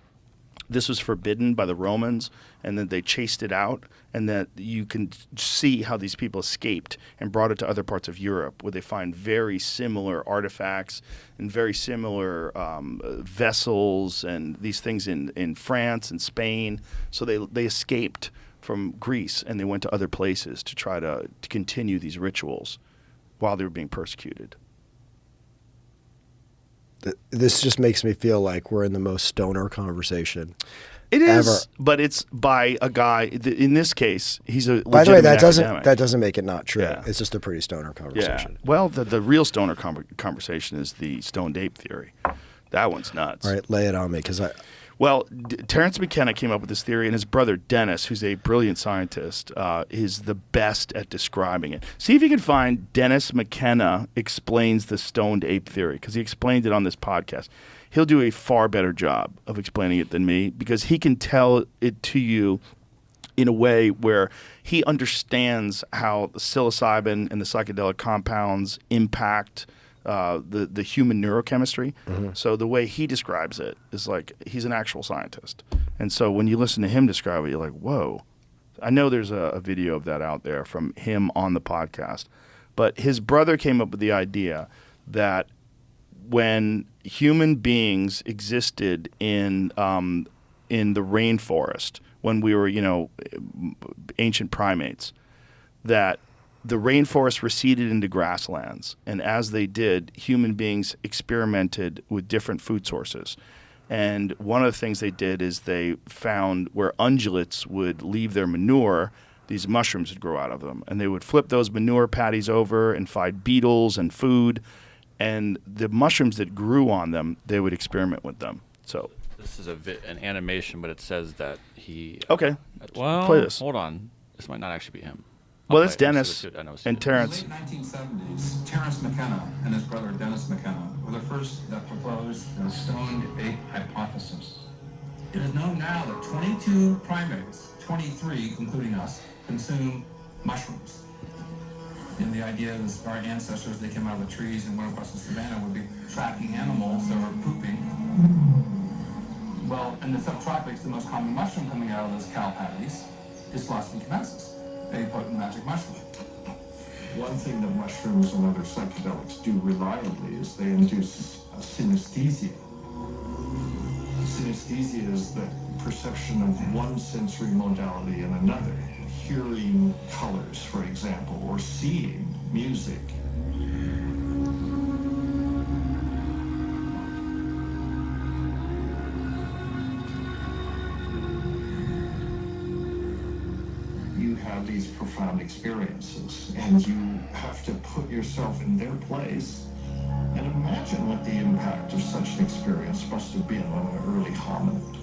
forbidden by the Romans, and that they chased it out, and that you can see how these people escaped and brought it to other parts of Europe, where they find very similar artifacts and very similar vessels and these things in France and Spain. So they escaped from Greece, and they went to other places to try to continue these rituals while they were being persecuted. This just makes me feel like we're in the most stoner conversation. It is, ever. But it's by a guy. In this case, he's a legitimate By the way, academic. that doesn't make it not true. Yeah. It's just a pretty stoner conversation. Yeah. Well, the real stoner conversation is the Stoned Ape theory. That one's nuts. All right, lay it on me, because Well, Terence McKenna came up with this theory, and his brother Dennis, who's a brilliant scientist, is the best at describing it. See if you can find Dennis McKenna explains the Stoned Ape theory, because he explained it on this podcast. He'll do a far better job of explaining it than me, because he can tell it to you in a way where he understands how the psilocybin and the psychedelic compounds impact the human neurochemistry. So the way he describes it is like he's an actual scientist. And so when you listen to him describe it, you're like, whoa. I know there's a video of that out there from him on the podcast. But his brother came up with the idea that when human beings existed in the rainforest, when we were, ancient primates, that the rainforest receded into grasslands. And as they did, human beings experimented with different food sources. And one of the things they did is they found where ungulates would leave their manure, these mushrooms would grow out of them. And they would flip those manure patties over and find beetles and food. And the mushrooms that grew on them, they would experiment with them. So this is an animation, but it says that he... Okay. Well, play this. Hold on. This might not actually be him. Well, it's Dennis and Terrence. In the late 1970s, Terrence McKenna and his brother Dennis McKenna were the first that proposed the Stoned Ape hypothesis. It is known now that 22 primates, 23 including us, consume mushrooms. And the idea is our ancestors, they came out of the trees and went across the savannah, would be tracking animals that were pooping. Well, in the subtropics, the most common mushroom coming out of those cow patties is Psilocybin cubensis, a potent magic mushroom. One thing that mushrooms and other psychedelics do reliably is they induce synesthesia. Synesthesia is the perception of one sensory modality in another. Hearing colors, for example, or seeing music. You have these profound experiences, and you have to put yourself in their place and imagine what the impact of such an experience must have been on an early hominid.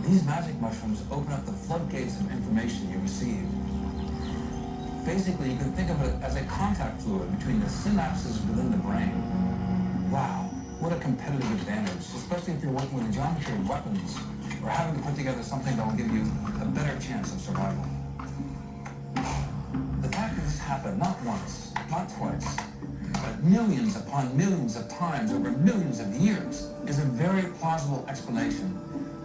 These magic mushrooms open up the floodgates of information you receive. Basically, you can think of it as a contact fluid between the synapses within the brain. Wow, what a competitive advantage, especially if you're working with the geometry of weapons or having to put together something that will give you a better chance of survival. The fact that this happened not once, not twice, but millions upon millions of times over millions of years is a very plausible explanation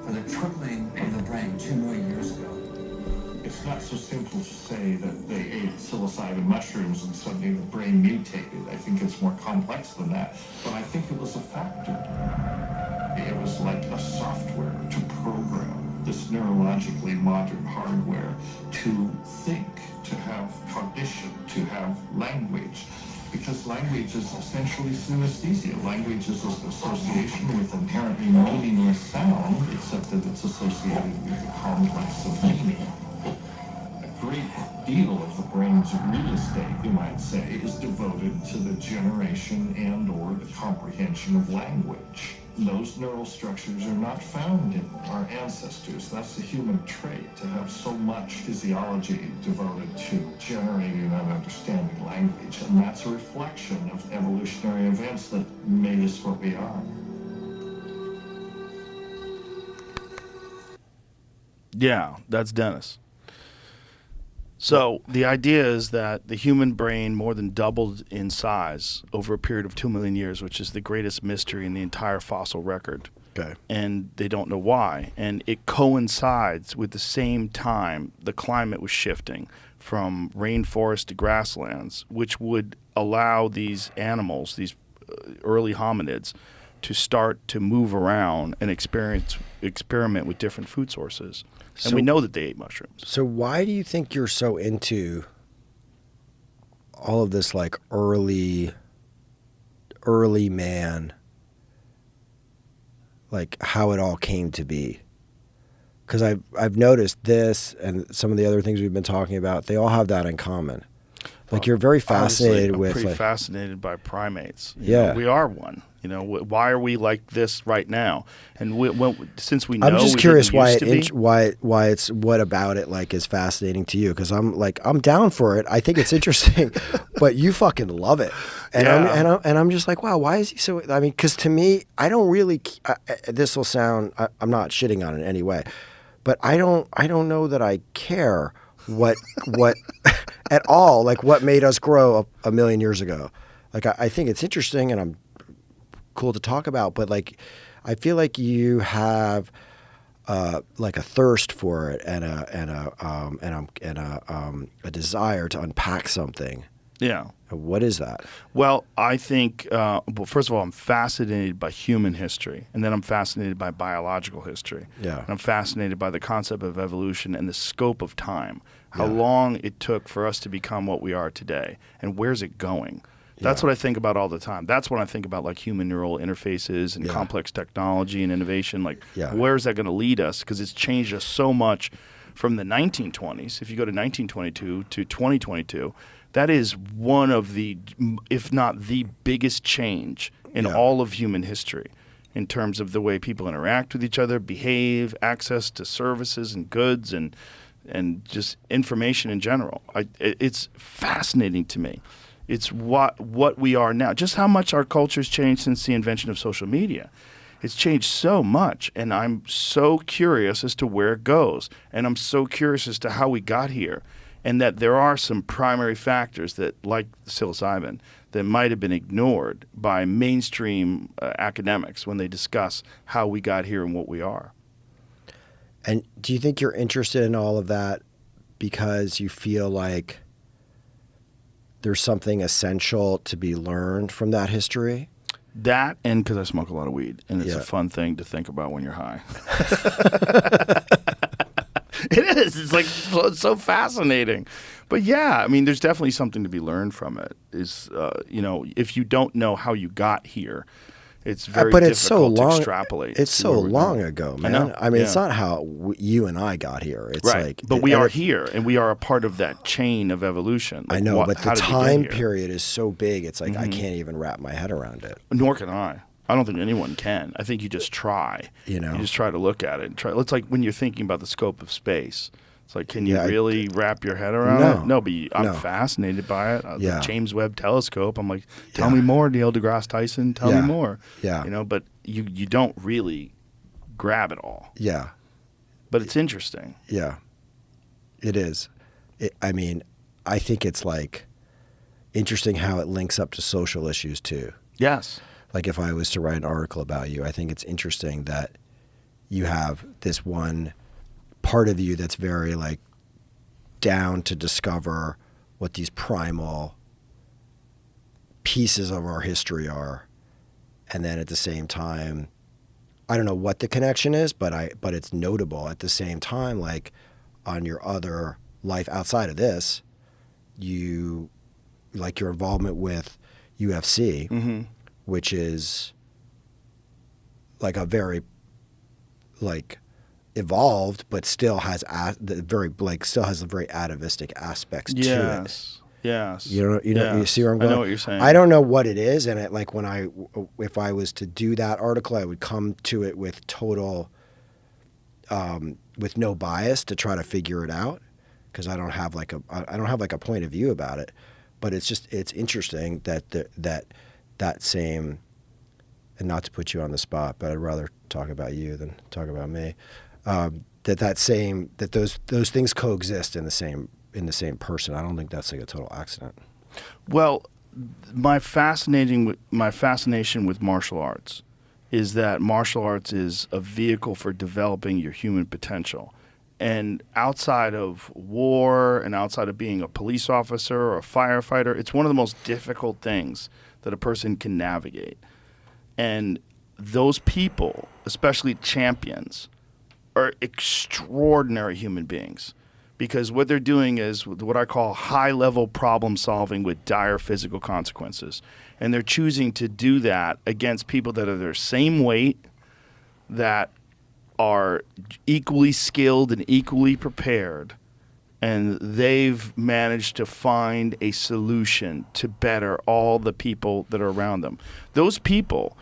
for the tripling of the brain 2 million years ago. It's not so simple to say that they ate psilocybin mushrooms and suddenly the brain mutated. I think it's more complex than that, but I think it was a factor. It was like a software to program this neurologically modern hardware to think, to have cognition, to have language. Because language is essentially synesthesia. Language is an association with inherently meaningless sound, except that it's associated with a complex of meaning. A great deal of the brain's real estate, you might say, is devoted to the generation and or the comprehension of language. Those neural structures are not found in our ancestors. That's the human trait, to have so much physiology devoted to generating and understanding language. And that's a reflection of evolutionary events that made us what we are. Yeah, that's Dennis. So the idea is that the human brain more than doubled in size over a period of 2 million years, which is the greatest mystery in the entire fossil record. Okay. And they don't know why. And it coincides with the same time the climate was shifting from rainforest to grasslands, which would allow these animals, these early hominids, to start to move around and experiment with different food sources. And we know that they ate mushrooms. So why do you think you're so into all of this like early man, like how it all came to be? Because I've noticed this and some of the other things we've been talking about, they all have that in common. Like you're very fascinated with. I'm pretty like, fascinated by primates. Yeah, we are one. You know, why are we like this right now? And since we know, I'm just curious why why it's what about it like is fascinating to you? Because I'm down for it. I think it's interesting, but you fucking love it, and I'm just like, wow, why is he so? I mean, because to me, I don't really. This will sound. I'm not shitting on it in any way, but I don't know that I care what at all, like what made us grow a million years ago. Like I think it's interesting and I'm cool to talk about, but like I feel like you have like a thirst for it and a desire to unpack something. Yeah. What is that? Well, I think, well, first of all, I'm fascinated by human history, and then I'm fascinated by biological history. Yeah. And I'm fascinated by the concept of evolution and the scope of time, how Yeah. long it took for us to become what we are today, and where's it going. That's Yeah. what I think about all the time. That's when I think about like human neural interfaces and Yeah. complex technology and innovation. Like, Yeah. where is that going to lead us? Because it's changed us so much from the 1920s. If you go to 1922 to 2022, that is one of the, if not the biggest change in Yeah. all of human history in terms of the way people interact with each other, behave, access to services and goods, and just information in general. It's fascinating to me. It's what we are now. Just how much our culture's changed since the invention of social media. It's changed so much, and I'm so curious as to where it goes. And I'm so curious as to how we got here, and that there are some primary factors that, like psilocybin, that might have been ignored by mainstream academics when they discuss how we got here and what we are. And do you think you're interested in all of that because you feel like there's something essential to be learned from that history? That, and because I smoke a lot of weed, and it's Yeah. a fun thing to think about when you're high. It is. It's like it's so fascinating. But yeah, I mean, there's definitely something to be learned from it. Is if you don't know how you got here, it's very but difficult it's so long, to extrapolate. It's to so where we're long going. ago, I man. know. I mean, Yeah. it's not how you and I got here. It's Right, like, but we and are it- here, and we are a part of that chain of evolution. I Like, know, but how the did we get time here? period is so big. It's like I Mm-hmm. can't even wrap my head around it. Nor can I. I don't think anyone can. I think you just try. You know? You just try to look at it. And try. It's like when you're thinking about the scope of space. It's like, can you Yeah, really wrap your head around No. it? No, but I'm No. fascinated by it. Yeah. The James Webb Telescope. I'm like, tell Yeah. me more, Neil deGrasse Tyson. Tell Yeah. me more. Yeah. But you don't really grab it all. Yeah, But it's interesting. yeah, it is. I mean, I think it's like interesting how it links up to social issues too. Yes. Like if I was to write an article about you, I think it's interesting that you have this one part of you that's very like down to discover what these primal pieces of our history are. And then at the same time, I don't know what the connection is, but it's notable at the same time, like on your other life outside of this, you like your involvement with UFC, Mm-hmm. which is like a very like evolved, but still has still has the very atavistic aspects to it. Yes. Yes. You Yes. see where I'm going? I know what you're saying. I don't know what it is, and it, like if I was to do that article, I would come to it with total, with no bias to try to figure it out, because I don't have like a point of view about it. But it's interesting that that same, and not to put you on the spot, but I'd rather talk about you than talk about me. That those things coexist in the same person. I don't think that's like a total accident. Well, my fascination with martial arts is that martial arts is a vehicle for developing your human potential. And outside of war and outside of being a police officer or a firefighter, it's one of the most difficult things that a person can navigate. And those people, especially champions, are extraordinary human beings, because what they're doing is what I call high-level problem solving with dire physical consequences. And they're choosing to do that against people that are their same weight, that are equally skilled and equally prepared, and they've managed to find a solution to better all the people that are around them. Those people,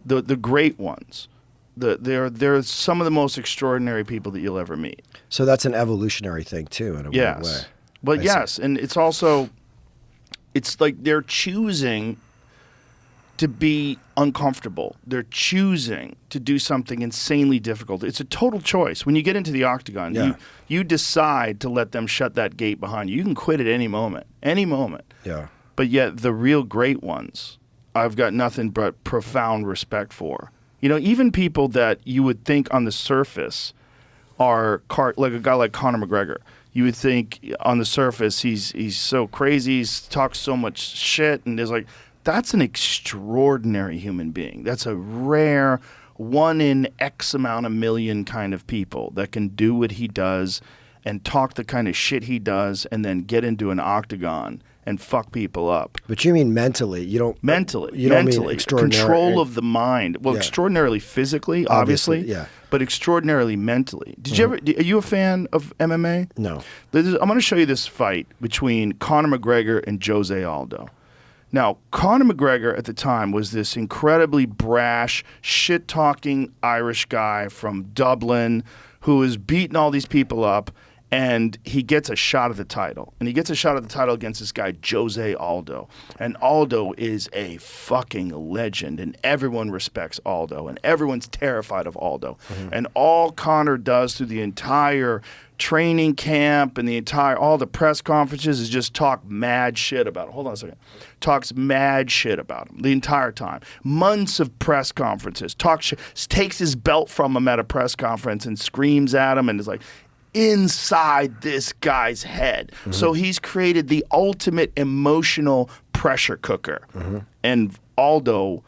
the great ones, they're some of the most extraordinary people that you'll ever meet. So that's an evolutionary thing too, in a weird way. But I yes, and it's also, it's like they're choosing to be uncomfortable. They're choosing to do something insanely difficult. It's a total choice. When you get into the octagon, you decide to let them shut that gate behind you. You can quit at any moment. Any moment. Yeah. But yet the real great ones, I've got nothing but profound respect for. You know, even people that you would think on the surface are like a guy like Conor McGregor. You would think on the surface he's so crazy, he talks so much shit, and there's like, that's an extraordinary human being. That's a rare one in X amount of million kind of people that can do what he does and talk the kind of shit he does and then get into an octagon and fuck people up. But you mean mentally? You don't mentally. You don't mean extraordinary control of the mind. Well, extraordinarily physically, obviously. Yeah. But extraordinarily mentally. Did you ever? Are you a fan of MMA? No. I'm going to show you this fight between Conor McGregor and Jose Aldo. Now, Conor McGregor at the time was this incredibly brash, shit-talking Irish guy from Dublin who was beating all these people up, and he gets a shot at the title. And he gets a shot at the title against this guy, Jose Aldo. And Aldo is a fucking legend, and everyone respects Aldo, and everyone's terrified of Aldo. And all Conor does through the entire training camp and all the press conferences is just talk mad shit about him. Hold on a second. Talks mad shit about him the entire time. Months of press conferences. Takes his belt from him at a press conference and screams at him and is like, inside this guy's head. So he's created the ultimate emotional pressure cooker. And Aldo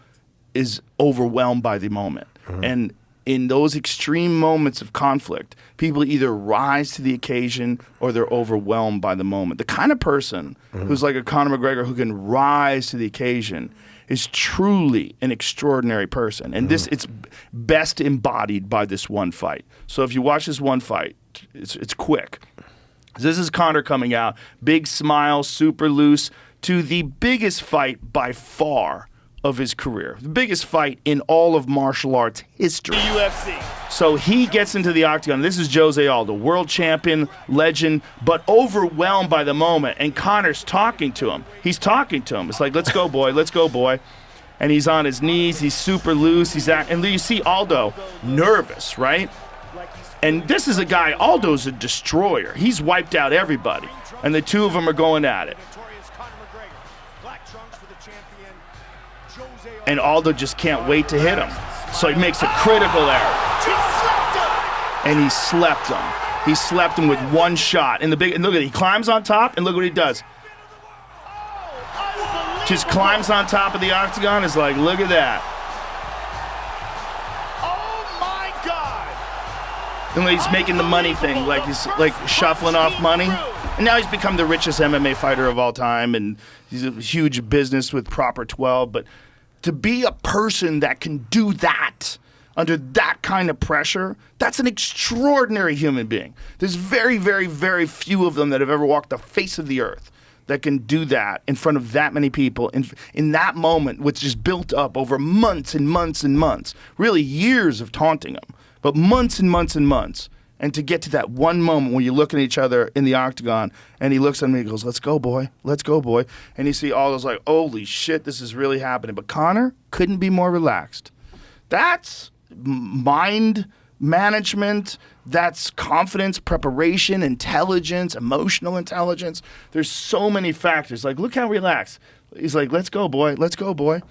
is overwhelmed by the moment. And in those extreme moments of conflict, people either rise to the occasion or they're overwhelmed by the moment. The kind of person who's like a Conor McGregor who can rise to the occasion is truly an extraordinary person. And it's best embodied by this one fight. So if you watch this one fight, it's quick. This is Conor coming out, big smile, super loose, to the biggest fight by far of his career. The biggest fight in all of martial arts history. The UFC. So he gets into the octagon. This is Jose Aldo, world champion, legend, but overwhelmed by the moment. And Conor's talking to him. He's talking to him. It's like, let's go, boy. Let's go, boy. And he's on his knees. He's super loose. And you see Aldo nervous, right? And this is a guy, Aldo's a destroyer. He's wiped out everybody. And the two of them are going at it. And Aldo just can't wait to hit him. So he makes a critical error. And he slept him. He slept him with one shot. And look at it, he climbs on top, and look what he does. Just climbs on top of the octagon, is like, look at that. Oh my God! And he's making the money thing, like he's like shuffling off money. And now he's become the richest MMA fighter of all time, and he's a huge business with Proper 12, but to be a person that can do that under that kind of pressure, that's an extraordinary human being. There's very, very, very few of them that have ever walked the face of the earth that can do that in front of that many people in that moment, which is built up over months and months and months, really years of taunting him, but months and months and months. And to get to that one moment when you're looking at each other in the octagon, and he looks at me and he goes, let's go, boy. Let's go, boy. And you see all those like, holy shit, this is really happening. But Conor couldn't be more relaxed. That's mind management. That's confidence, preparation, intelligence, emotional intelligence. There's so many factors. Like, look how relaxed. He's like, let's go, boy. Let's go, boy.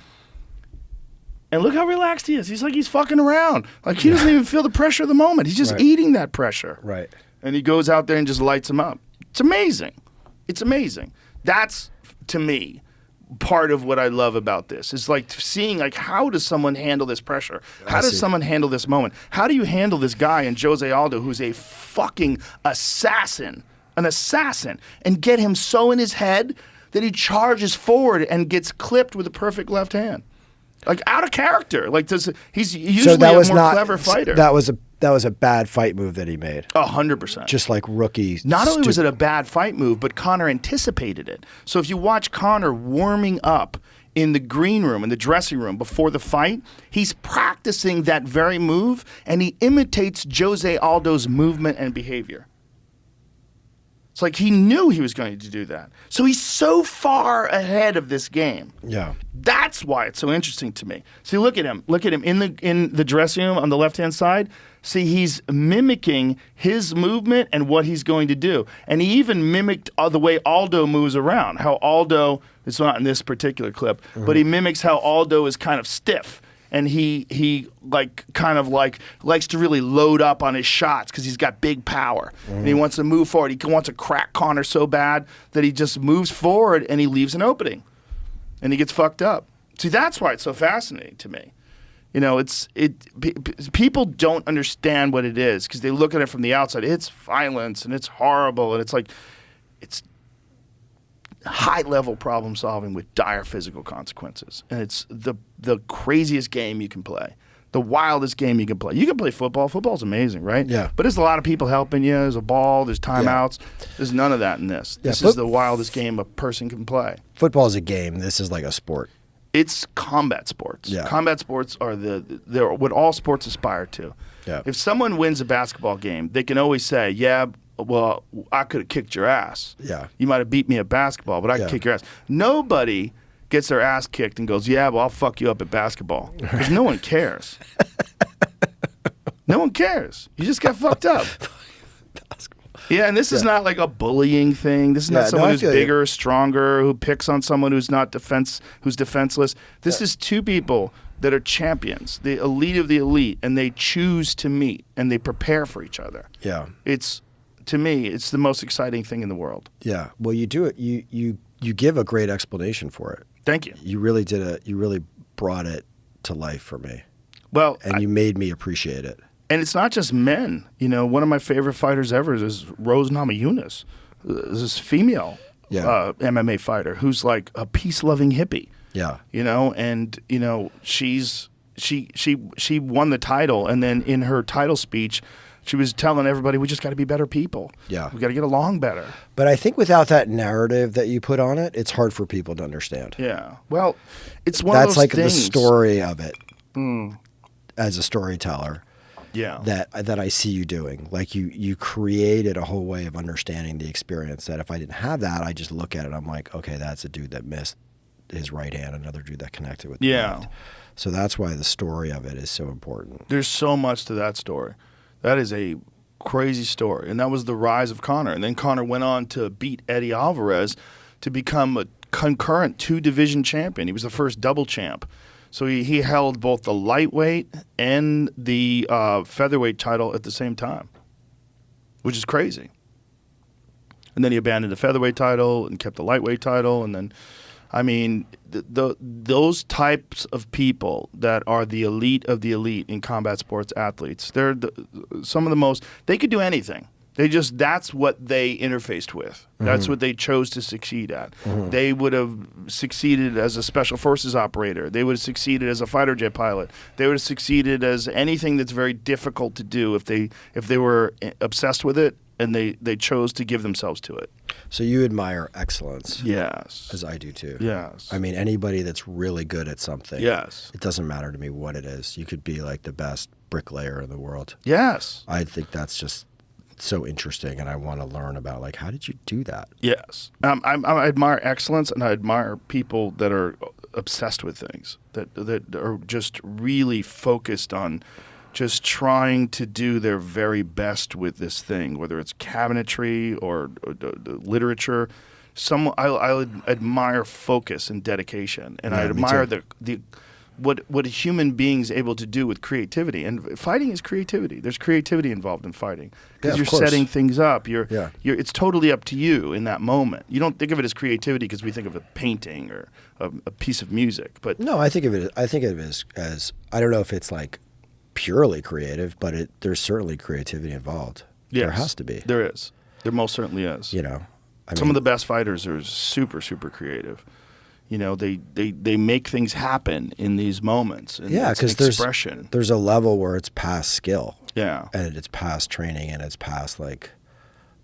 And look how relaxed he is. He's like he's fucking around. Like he doesn't even feel the pressure of the moment. He's just eating that pressure. Right. And he goes out there and just lights him up. It's amazing. It's amazing. That's, to me, part of what I love about this. Is like seeing like how does someone handle this pressure? How does someone handle this moment? How do you handle this guy in Jose Aldo who's a fucking assassin, an assassin, and get him so in his head that he charges forward and gets clipped with a perfect left hand? Like out of character. Like he's usually a more clever fighter. That was a bad fight move that he made. 100%. Just like rookie. Not only was it a bad fight move, but Conor anticipated it. So if you watch Conor warming up in the green room, in the dressing room before the fight, he's practicing that very move, and he imitates Jose Aldo's movement and behavior. It's like he knew he was going to do that. So he's so far ahead of this game. Yeah. That's why it's so interesting to me. See, look at him. Look at him in the dressing room on the left-hand side. See, he's mimicking his movement and what he's going to do. And he even mimicked the way Aldo moves around. How Aldo, it's not in this particular clip, but he mimics how Aldo is kind of stiff. And he like kind of like likes to really load up on his shots because he's got big power. And he wants to move forward. He wants to crack Conor so bad that he just moves forward and he leaves an opening. And he gets fucked up. See, that's why it's so fascinating to me. You know, people don't understand what it is because they look at it from the outside. It's violence and it's horrible and it's like it's high-level problem solving with dire physical consequences. And it's the craziest game you can play, the wildest game you can play. You can play football. Football's amazing, right? Yeah. But there's a lot of people helping you. There's a ball. There's timeouts. There's none of that in this. This is the wildest game a person can play. Football is a game. This is like a sport. It's combat sports. Yeah. Combat sports are they're what all sports aspire to. Yeah. If someone wins a basketball game, they can always say, yeah, well, I could have kicked your ass. Yeah. You might have beat me at basketball, but I could kick your ass. Nobody gets their ass kicked and goes, yeah, well, I'll fuck you up at basketball. Because no one cares. No one cares. You just got fucked up. Yeah, and this is not like a bullying thing. This is not someone who's bigger, stronger, who picks on someone who's who's defenseless. This is two people that are champions, the elite of the elite, and they choose to meet and they prepare for each other. Yeah. To me, it's the most exciting thing in the world. Yeah. Well, you do it. You give a great explanation for it. Thank you. You really did you really brought it to life for me. Well, and you made me appreciate it. And it's not just men. You know, one of my favorite fighters ever is Rose Namajunas, this female MMA fighter who's like a peace-loving hippie. Yeah. You know, and you know she won the title, and then in her title speech, she was telling everybody we just got to be better people. Yeah. We got to get along better. But I think without that narrative that you put on it, it's hard for people to understand. Yeah. Well, it's one of those things. That's like things. the story of it as a storyteller. Yeah. That I see you doing. Like you created a whole way of understanding the experience that if I didn't have that, I just look at it, I'm like, okay, that's a dude that missed his right hand, another dude that connected with the left. So that's why the story of it is so important. There's so much to that story. That is a crazy story. And that was the rise of Conor. And then Conor went on to beat Eddie Alvarez to become a concurrent 2-division champion. He was the first double champ. So he held both the lightweight and the featherweight title at the same time, which is crazy. And then he abandoned the featherweight title and kept the lightweight title. And then, I mean, those types of people that are the elite of the elite in combat sports athletes, they're some of the most, they could do anything. That's what they interfaced with. That's what they chose to succeed at. They would have succeeded as a special forces operator. They would have succeeded as a fighter jet pilot. They would have succeeded as anything that's very difficult to do if they were obsessed with it and they chose to give themselves to it. So you admire excellence. Yes. As I do too. Yes. I mean, anybody that's really good at something. Yes. It doesn't matter to me what it is. You could be like the best bricklayer in the world. Yes. I think that's just so interesting, and I want to learn about, like, how did you do that? Yes. I admire excellence, and I admire people that are obsessed with things, that are just really focused on just trying to do their very best with this thing, whether it's cabinetry or literature. I admire focus and dedication, and I admire what a human being's able to do with creativity. And fighting is creativity. There's creativity involved in fighting because you're setting things up. It's totally up to you in that moment. You don't think of it as creativity because we think of a painting or a piece of music. But no, I think of it as I don't know if it's like purely creative, but there's certainly creativity involved. Yes, there has to be. There is. There most certainly is. You know, some of the best fighters are super, super creative. You know, they make things happen in these moments. And because there's a level where it's past skill. Yeah. And it's past training, and it's past like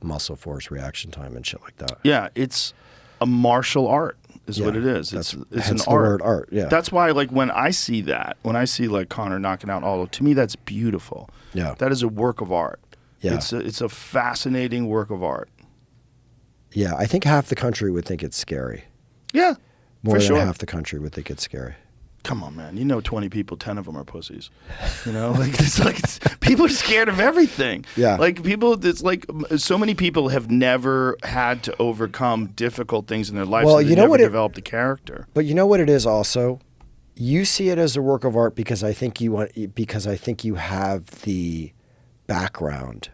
muscle force reaction time and shit like that. Yeah, it's a martial art is what it is. It's an art. Word art. Yeah. That's why, like, when I see like Conor knocking out Aldo, to me that's beautiful. Yeah. That is a work of art. Yeah. It's a fascinating work of art. Yeah, I think half the country would think it's scary. Yeah, More for than sure. half the country would think it's scary. Come on, man. You know 20 people, 10 of them are pussies. You know? It's people are scared of everything. Yeah. Like people, it's like so many people have never had to overcome difficult things in their life. Well, so they you know never what developed a character. But you know what it is also? You see it as a work of art because I think you have the background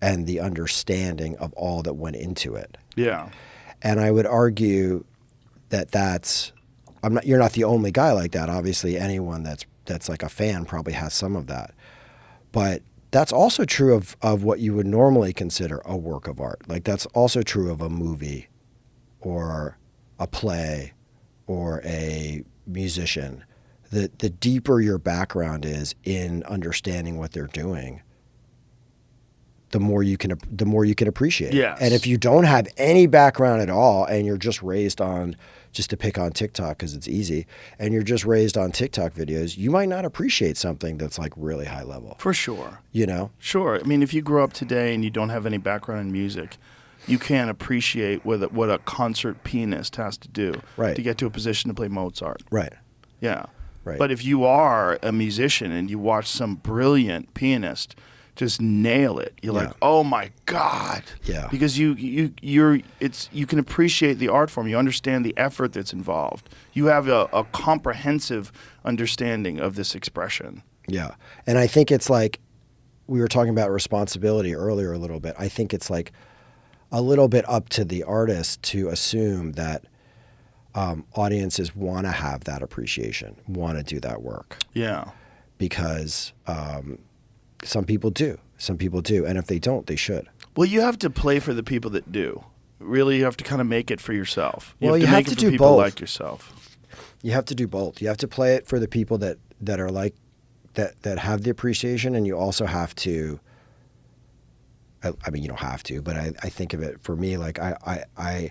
and the understanding of all that went into it. Yeah. And I would argue that you're not the only guy like that. Obviously, anyone that's like a fan probably has some of that. But that's also true of what you would normally consider a work of art. Like that's also true of a movie or a play or a musician. The deeper your background is in understanding what they're doing, the more you can appreciate it. Yes. And if you don't have any background at all and you're just raised on, just to pick on TikTok because it's easy, and you're just raised on TikTok videos, you might not appreciate something that's like really high level. For sure. You know? Sure. I mean, if you grow up today and you don't have any background in music, you can't appreciate what a concert pianist has to do Right. to get to a position to play Mozart. Right. Yeah. Right. But if you are a musician and you watch some brilliant pianist just nail it, you're like, oh my God. Yeah. Because you can appreciate the art form. You understand the effort that's involved. You have a comprehensive understanding of this expression. Yeah. And I think it's like, we were talking about responsibility earlier a little bit. I think it's like a little bit up to the artist to assume that audiences want to have that appreciation, want to do that work. Yeah. Because some people do. Some people do. And if they don't, they should. Well, you have to play for the people that do. Really, you have to kind of make it for yourself. Well, you have have to to make it do for people both. like yourself. You have to do both. You have to play it for the people that are like, that have the appreciation, and you also have to, I mean, you don't have to, but I think of it for me, like I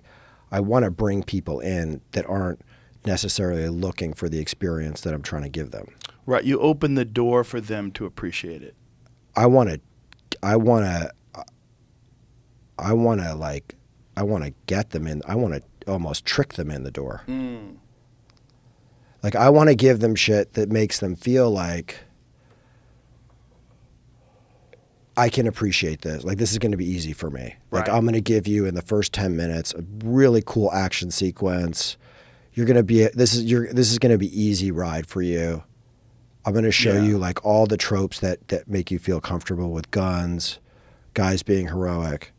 want to bring people in that aren't necessarily looking for the experience that I'm trying to give them. Right. You open the door for them to appreciate it. I want to get them in. I want to almost trick them in the door. Like I want to give them shit that makes them feel like I can appreciate this. Like this is going to be easy for me. Like Right. I'm going to give you in the first 10 minutes a really cool action sequence. You're going to be this is going to be easy ride for you. I'm going to show you like all the tropes that make you feel comfortable with guns, guys being heroic.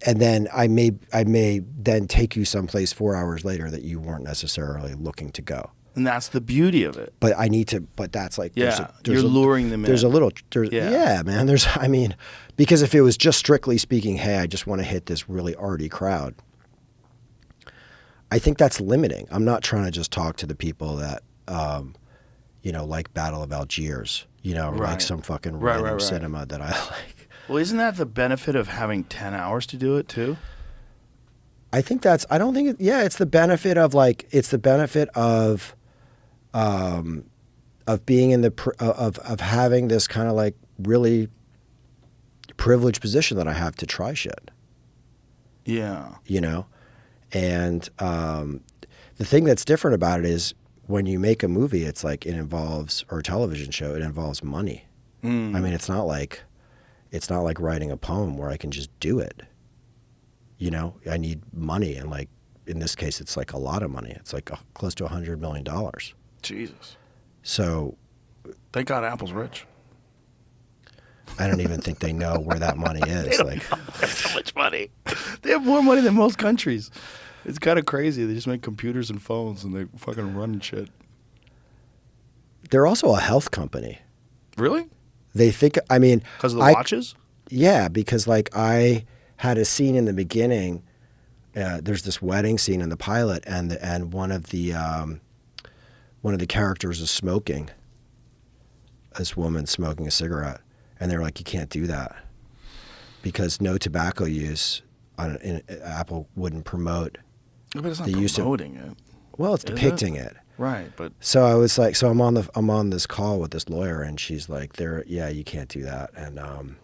And then I may then take you someplace 4 hours later that you weren't necessarily looking to go. And that's the beauty of it. But but that's like, You're luring them in. Yeah, man. Because if it was just strictly speaking, hey, I just want to hit this really arty crowd, I think that's limiting. I'm not trying to just talk to the people that, like Battle of Algiers, or like some fucking random cinema that I like. Well, isn't that the benefit of having 10 hours to do it too? I think it's the benefit of being in of having this kind of like really privileged position that I have to try shit. Yeah. And the thing that's different about it is when you make a movie, it's like or a television show, it involves money. I mean, it's not like writing a poem where I can just do it. I need money, and like in this case, it's like a lot of money. It's like close to $100 million. Jesus. So, Thank God Apple's rich. I don't even think they know where that money is. They have so much money. They have more money than most countries. It's kind of crazy. They just make computers and phones, and they fucking run shit. They're also a health company. Really? They think. I mean, Because of the watches? Yeah, because like I had a scene in the beginning. There's this wedding scene in the pilot, and one of the characters is smoking. This woman smoking a cigarette, and they were like, "You can't do that because no tobacco use in Apple wouldn't promote." But it's not the use of- promoting it. Well, it's depicting it. Right, but So I was like, I'm on this call with this lawyer, and she's like, you can't do that, and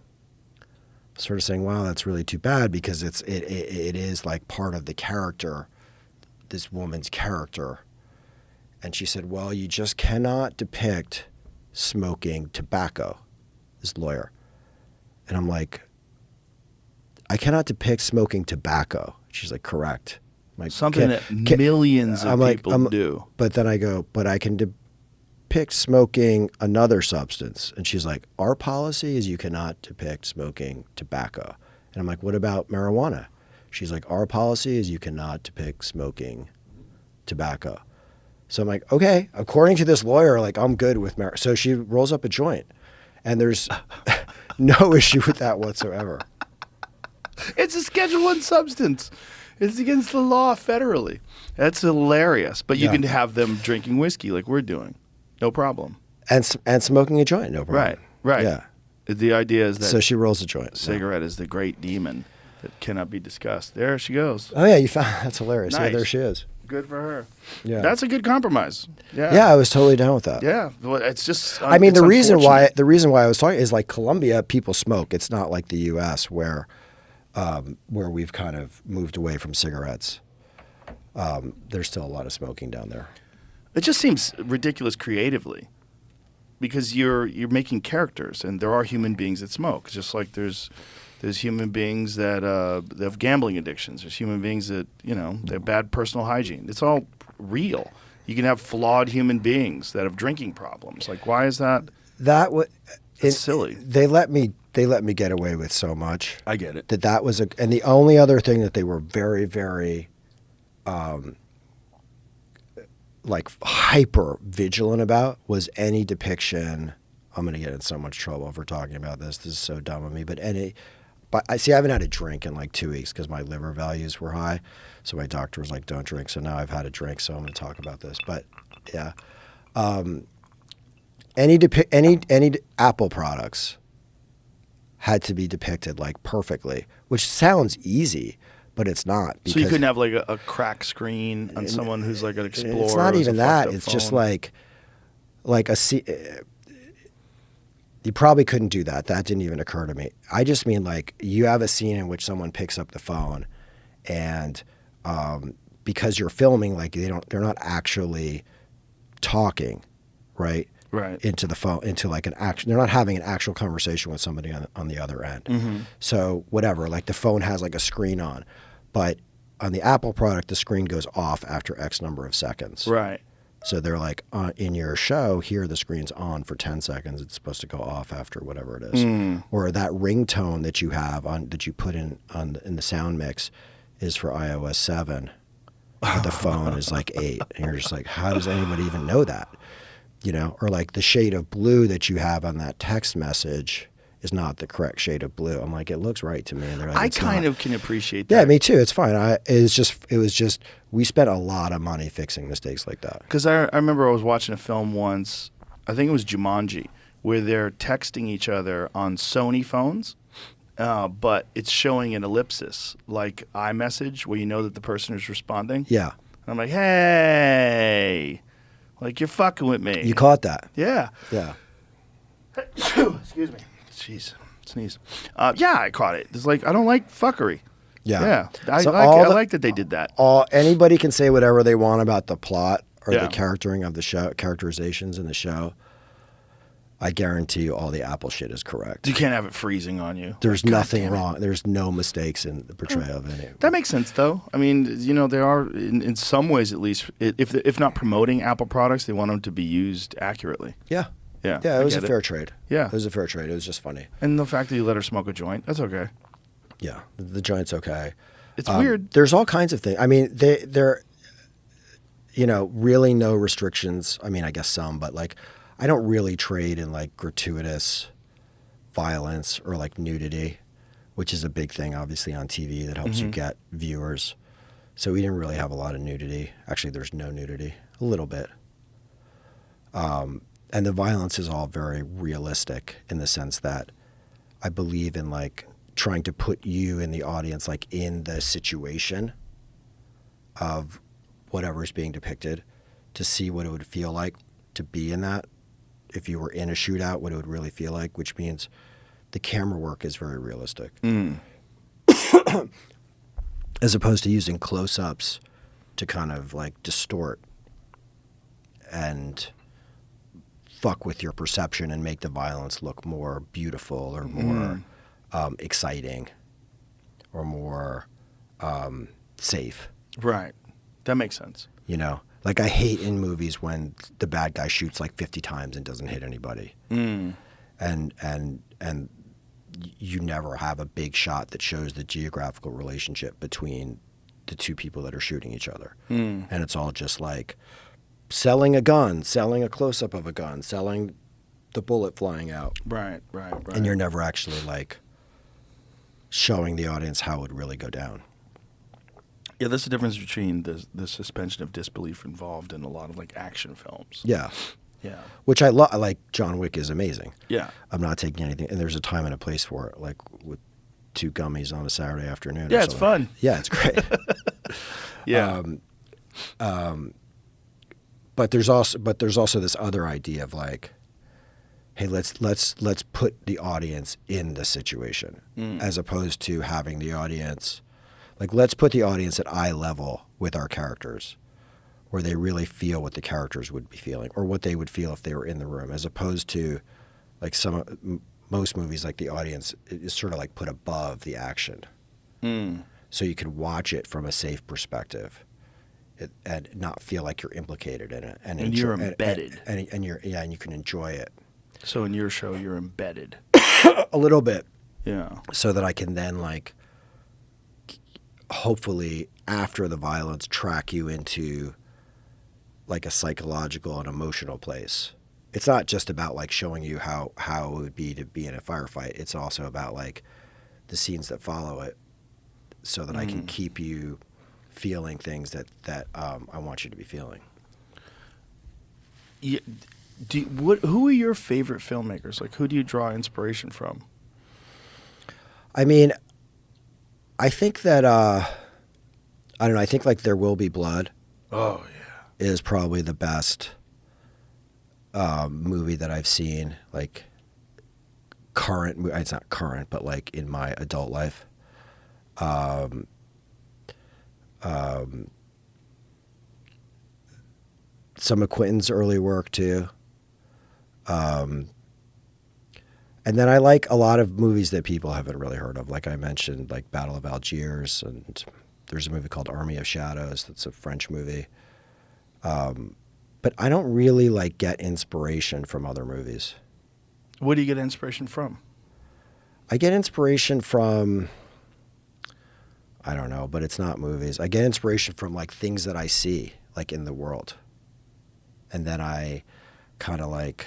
sort of saying, wow, that's really too bad because it is like part of the character, this woman's character. And she said, well, you just cannot depict smoking tobacco, this lawyer. And I'm like, I cannot depict smoking tobacco. She's like, correct. I'm like, Something that millions of people do. But then I go, but I can depict smoking another substance. And she's like, our policy is you cannot depict smoking tobacco. And I'm like, what about marijuana? She's like, our policy is you cannot depict smoking tobacco. So I'm like, okay, according to this lawyer, like I'm good with marijuana. So she rolls up a joint and there's no issue with that whatsoever. It's a Schedule I substance. It's against the law federally. That's hilarious. But you can have them drinking whiskey like we're doing. No problem. And smoking a joint, no problem. Right. Yeah. The idea is that so she rolls a joint. Cigarette is the great demon that cannot be discussed. There she goes. Oh yeah, you found that's hilarious. Nice. Yeah, there she is. Good for her. Yeah. That's a good compromise. Yeah. Yeah, I was totally down with that. Yeah. Well, it's just I mean, it's the reason why unfortunate. I was talking is like Colombia, people smoke. It's not like the U.S. where we've kind of moved away from cigarettes. There's still a lot of smoking down there. It just seems ridiculous creatively, because you're making characters, and there are human beings that smoke. Just like there's human beings that have gambling addictions. There's human beings that they have bad personal hygiene. It's all real. You can have flawed human beings that have drinking problems. Like, why is that? It's silly. They let me get away with so much. I get it. That was and the only other thing that they were very, very like hyper vigilant about was any depiction. I'm going to get in so much trouble for talking about this. This is so dumb of me. But I haven't had a drink in like 2 weeks because my liver values were high. So my doctor was like, don't drink. So now I've had a drink. So I'm going to talk about this. But yeah, any Apple products had to be depicted like perfectly, which sounds easy. But it's not. So you couldn't have like a crack screen on someone who's like an explorer. It's not even that. It's just like you probably couldn't do that. That didn't even occur to me. I just mean like you have a scene in which someone picks up the phone, and because you're filming, like they're not actually talking, right? Right. Into the phone, into like an action. They're not having an actual conversation with somebody on the other end. Mm-hmm. So whatever, like the phone has like a screen on, but on the Apple product, the screen goes off after X number of seconds. Right. So they're like, in your show, here the screen's on for 10 seconds. It's supposed to go off after whatever it is. Mm. Or that ringtone that you have that you put in the sound mix is for iOS 7. But the phone is like 8. And you're just like, how does anybody even know that? Or like the shade of blue that you have on that text message is not the correct shade of blue. I'm like, it looks right to me. And they're like, I it's kind not. of can appreciate that. Yeah, me too. It's fine. It was just we spent a lot of money fixing mistakes like that. Because I remember I was watching a film once, I think it was Jumanji, where they're texting each other on Sony phones, but it's showing an ellipsis, like iMessage, where you know that the person is responding. Yeah. And I'm like, hey, like you're fucking with me. You caught that. Yeah. Yeah. Excuse me. Jeez. Sneeze. Yeah, I caught it. It's like, I don't like fuckery. Yeah. I So I like that they did that. Anybody can say whatever they want about the plot or Yeah. the charactering of the show, characterizations in the show. I guarantee you all the Apple shit is correct. You can't have it freezing on you. There's God nothing damn it. wrong. There's no mistakes in the portrayal of any. That makes sense, though. I mean, they are, in some ways at least, if not promoting Apple products, they want them to be used accurately. Yeah. Yeah. Yeah, it was I a get fair trade. Yeah. It was a fair trade. It was just funny. And the fact that you let her smoke a joint, that's okay. Yeah. The joint's okay. It's weird. There's all kinds of things. I mean, there really no restrictions. I mean, I guess some, but like, I don't really trade in like gratuitous violence or like nudity, which is a big thing, obviously, on TV that helps you get viewers. So we didn't really have a lot of nudity. Actually, there's no nudity, a little bit. And the violence is all very realistic in the sense that I believe in like trying to put you in the audience, like in the situation of whatever is being depicted, to see what it would feel like to be in that. If you were in a shootout, what it would really feel like, which means the camera work is very realistic. Mm. As opposed to using close-ups to kind of like distort and fuck with your perception and make the violence look more beautiful or more exciting or more safe. Right. That makes sense. You know, like I hate in movies when the bad guy shoots like 50 times and doesn't hit anybody. Mm. And you never have a big shot that shows the geographical relationship between the two people that are shooting each other. Mm. And it's all just like selling a gun, selling a close-up of a gun, selling the bullet flying out. Right. And you're never actually like showing the audience how it would really go down. Yeah, there's a difference between the suspension of disbelief involved in a lot of like action films. Yeah. Yeah. Which I love. Like John Wick is amazing. Yeah. I'm not taking anything. And there's a time and a place for it, like with 2 gummies on a Saturday afternoon. Yeah, or it's something. fun. Yeah, it's great. Yeah. But there's also this other idea of like, hey, let's put the audience in the situation, as opposed to having the audience, like let's put the audience at eye level with our characters, where they really feel what the characters would be feeling or what they would feel if they were in the room, as opposed to like most movies, like the audience is sort of like put above the action, so you can watch it from a safe perspective. And not feel like you're implicated in it, and you're embedded, and you can enjoy it. So in your show, you're embedded a little bit, yeah. So that I can then like, hopefully after the violence, track you into like a psychological and emotional place. It's not just about like showing you how it would be to be in a firefight. It's also about like the scenes that follow it, so that I can keep you feeling things that I want you to be feeling. Yeah, who are your favorite filmmakers? Like, who do you draw inspiration from? I mean, I think that I don't know. I think like There Will Be Blood. Oh yeah, is probably the best movie that I've seen. Like current, it's not current, but like in my adult life. Some of Quentin's early work too. And then I like a lot of movies that people haven't really heard of. Like I mentioned, like Battle of Algiers, and there's a movie called Army of Shadows that's a French movie. But I don't really like get inspiration from other movies. What do you get inspiration from? I get inspiration from, I don't know, but it's not movies. I get inspiration from like things that I see like in the world. And then I kind of like,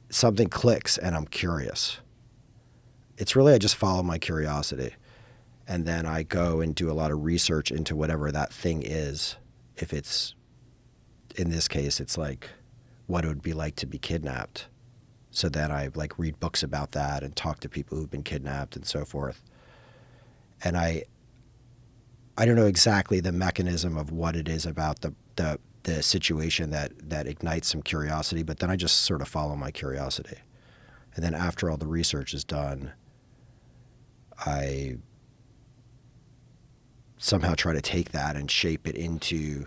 something clicks and I'm curious. It's really, I just follow my curiosity. And then I go and do a lot of research into whatever that thing is. If it's, in this case, it's like what it would be like to be kidnapped. So then I like read books about that and talk to people who've been kidnapped and so forth. And I don't know exactly the mechanism of what it is about the situation that ignites some curiosity, but then I just sort of follow my curiosity. And then after all the research is done, I somehow try to take that and shape it into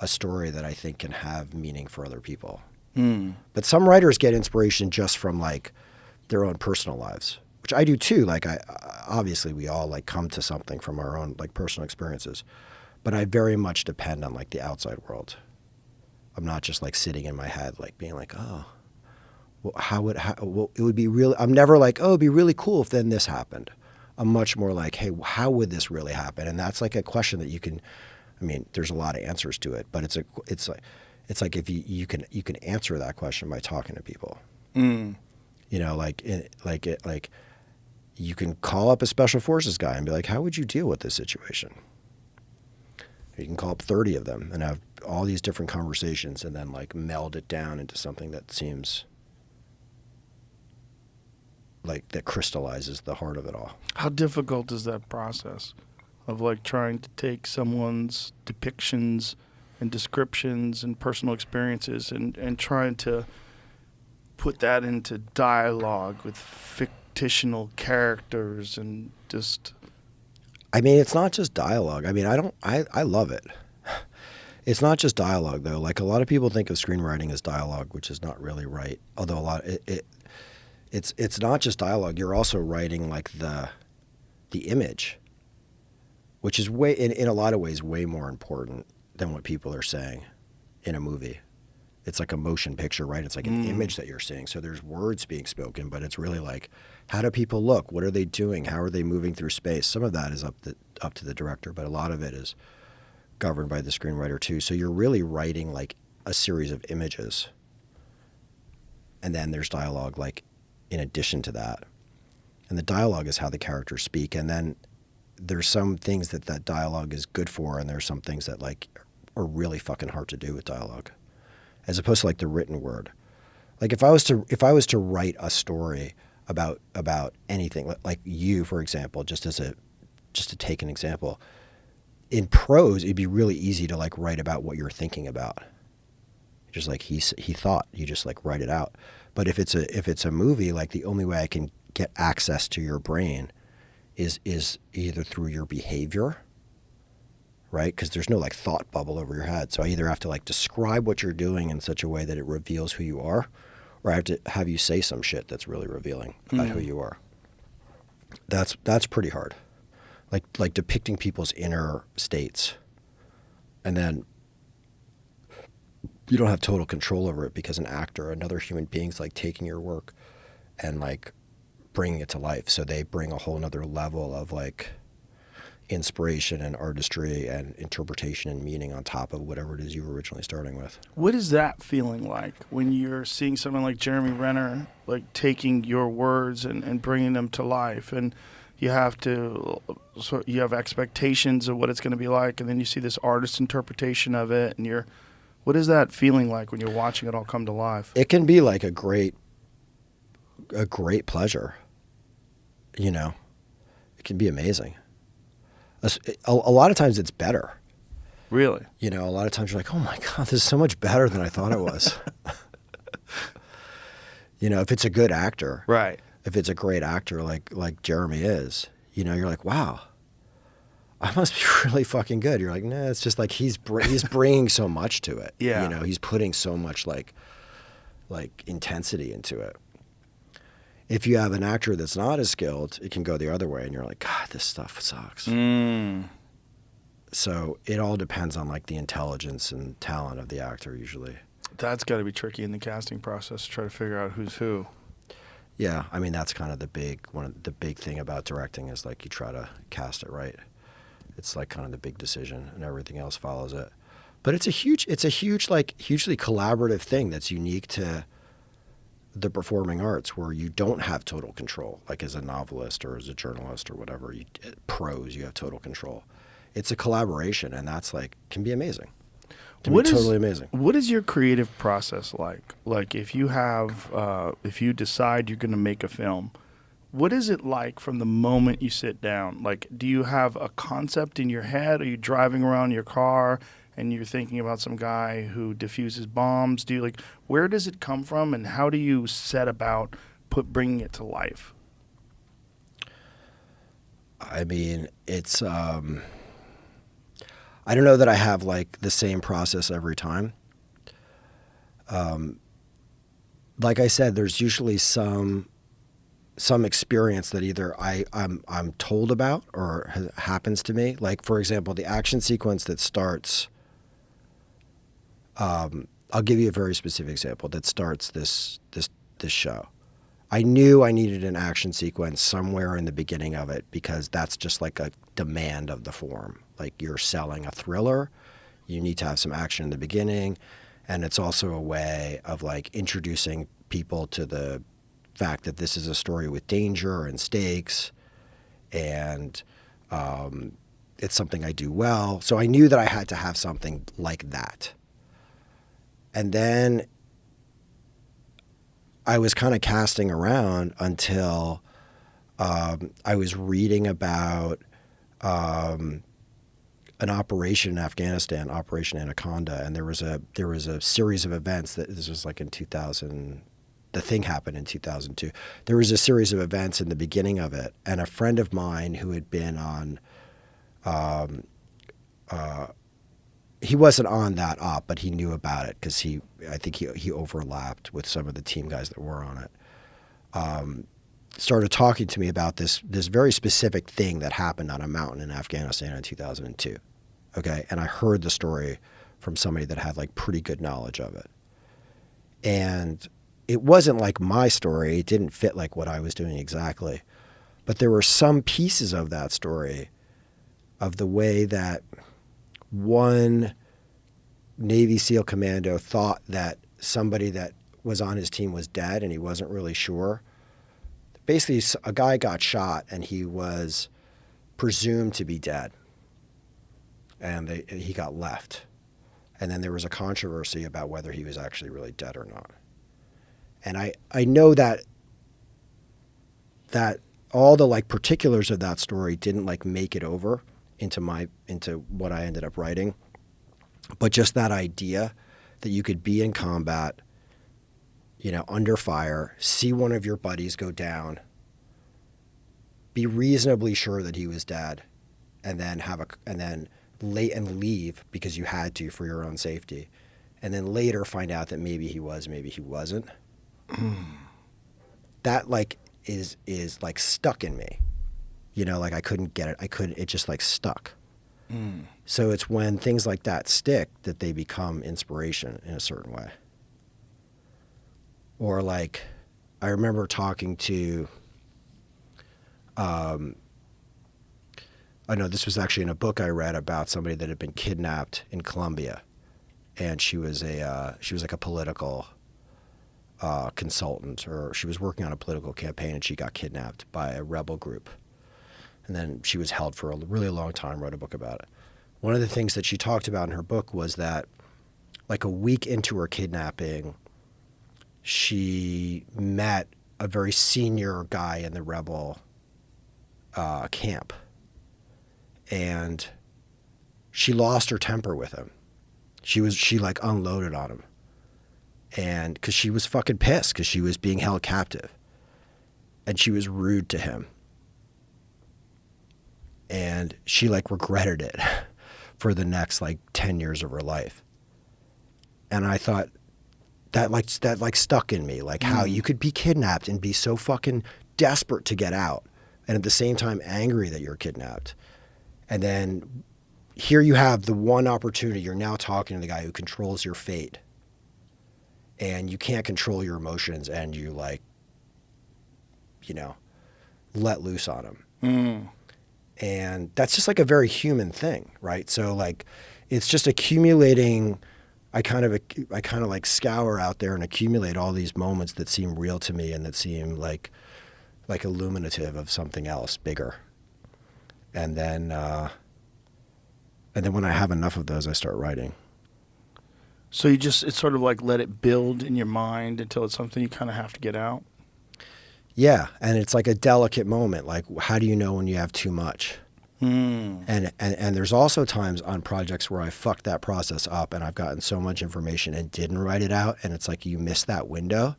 a story that I think can have meaning for other people. But some writers get inspiration just from like their own personal lives, which I do too. Like obviously we all like come to something from our own like personal experiences, but I very much depend on like the outside world. I'm not just like sitting in my head, like being like, oh, well, it would be really, I'm never like, oh, it'd be really cool if then this happened. I'm much more like, hey, how would this really happen? And that's like a question that you can, I mean, there's a lot of answers to it, but it's like if you can answer that question by talking to people. You know, like you can call up a special forces guy and be like, how would you deal with this situation? You can call up 30 of them and have all these different conversations and then like meld it down into something that seems like that crystallizes the heart of it all. How difficult is that process of like trying to take someone's depictions and descriptions and personal experiences and trying to put that into dialogue with fictional characters and just... I mean, it's not just dialogue. I mean, I love it. It's not just dialogue, though. Like, a lot of people think of screenwriting as dialogue, which is not really right. Although it's not just dialogue. You're also writing like the image, which is in a lot of ways way more important than what people are saying in a movie. It's like a motion picture, right? It's like an image that you're seeing. So there's words being spoken, but it's really like, how do people look? What are they doing? How are they moving through space? Some of that is up to the director, but a lot of it is governed by the screenwriter too. So you're really writing like a series of images. And then there's dialogue like in addition to that. And the dialogue is how the characters speak. And then there's some things that dialogue is good for, and there's some things that like are really fucking hard to do with dialogue, as opposed to like the written word. Like if I was to write a story about anything, like you, for example, just to take an example, in prose, it'd be really easy to like write about what you're thinking about. Just like he thought, you just like write it out. But if it's a movie, like the only way I can get access to your brain is either through your behavior, right? Because there's no like thought bubble over your head. So I either have to like describe what you're doing in such a way that it reveals who you are, or I have to have you say some shit that's really revealing about who you are. That's pretty hard. Like depicting people's inner states. And then you don't have total control over it because an actor, another human being's like taking your work and like bringing it to life. So they bring a whole nother level of like inspiration and artistry and interpretation and meaning on top of whatever it is you were originally starting with. What is that feeling like when you're seeing someone like Jeremy Renner, like taking your words and bringing them to life, and you have expectations of what it's going to be like, and then you see this artist's interpretation of it, and what is that feeling like when you're watching it all come to life? It can be like a great pleasure, you know. It can be amazing. A lot of times it's better. Really? You know, a lot of times you're like, oh my God, this is so much better than I thought it was. You know, if it's a good actor. Right. If it's a great actor like Jeremy is, you know, you're like, wow, I must be really fucking good. You're like, nah, it's just like he's bringing so much to it. Yeah. You know, he's putting so much like intensity into it. If you have an actor that's not as skilled, it can go the other way, and you're like, God, this stuff sucks. So it all depends on like the intelligence and talent of the actor usually. That's got to be tricky in the casting process to try to figure out who's who. Yeah, I mean that's kind of the big thing about directing is like you try to cast it right. It's like kind of the big decision, and everything else follows it. But it's a huge like hugely collaborative thing that's unique to the performing arts, where you don't have total control, like as a novelist or as a journalist or whatever. Prose, you have total control. It's a collaboration, and that's like can be amazing. Totally amazing. What is your creative process like? Like if you decide you're going to make a film, what is it like from the moment you sit down? Like, do you have a concept in your head? Are you driving around your car and you're thinking about some guy who diffuses bombs? Where does it come from, and how do you set about bringing it to life? I mean, it's I don't know that I have like the same process every time. Like I said, there's usually some experience that either I'm told about or happens to me. Like for example, the action sequence that starts. I'll give you a very specific example that starts this show. I knew I needed an action sequence somewhere in the beginning of it because that's just like a demand of the form. Like you're selling a thriller, you need to have some action in the beginning, and it's also a way of like introducing people to the fact that this is a story with danger and stakes, and it's something I do well. So I knew that I had to have something like that. And then I was kind of casting around until I was reading about an operation in Afghanistan, Operation Anaconda, and there was a series of events that this was like in 2000, the thing happened in 2002. There was a series of events in the beginning of it, and a friend of mine who had been on, he wasn't on that op, but he knew about it because I think he overlapped with some of the team guys that were on it. Started talking to me about this very specific thing that happened on a mountain in Afghanistan in 2002. Okay, and I heard the story from somebody that had like pretty good knowledge of it, and it wasn't like my story. It didn't fit like what I was doing exactly, but there were some pieces of that story, of the way that one Navy SEAL commando thought that somebody that was on his team was dead, and he wasn't really sure. Basically, a guy got shot, and he was presumed to be dead, and he got left. And then there was a controversy about whether he was actually really dead or not. And I know that all the like particulars of that story didn't like make it over into what I ended up writing, but just that idea that you could be in combat, you know, under fire, see one of your buddies go down, be reasonably sure that he was dead, and then leave because you had to for your own safety, and then later find out that maybe he was, maybe he wasn't. That like is like stuck in me, you know, like I couldn't get it. It just like stuck. So it's when things like that stick that they become inspiration in a certain way. Or like, I remember talking to, I know this was actually in a book I read about somebody that had been kidnapped in Colombia, and she was like a political consultant, or she was working on a political campaign, and she got kidnapped by a rebel group. And then she was held for a really long time, wrote a book about it. One of the things that she talked about in her book was that like a week into her kidnapping, she met a very senior guy in the rebel camp. And she lost her temper with him. She like unloaded on him. And because she was fucking pissed because she was being held captive. And she was rude to him. And she like regretted it for the next like 10 years of her life. And I thought that stuck in me, like how you could be kidnapped and be so fucking desperate to get out, and at the same time angry that you're kidnapped. And then here you have the one opportunity, you're now talking to the guy who controls your fate, and you can't control your emotions, and you like, you know, let loose on him. And that's just like a very human thing, right? So like, it's just accumulating. I kind of like scour out there and accumulate all these moments that seem real to me and that seem like illuminative of something else bigger. And then when I have enough of those, I start writing. So it's sort of like let it build in your mind until it's something you kind of have to get out. Yeah, and it's like a delicate moment. Like, how do you know when you have too much? And there's also times on projects where I fucked that process up, and I've gotten so much information and didn't write it out, and it's like you miss that window,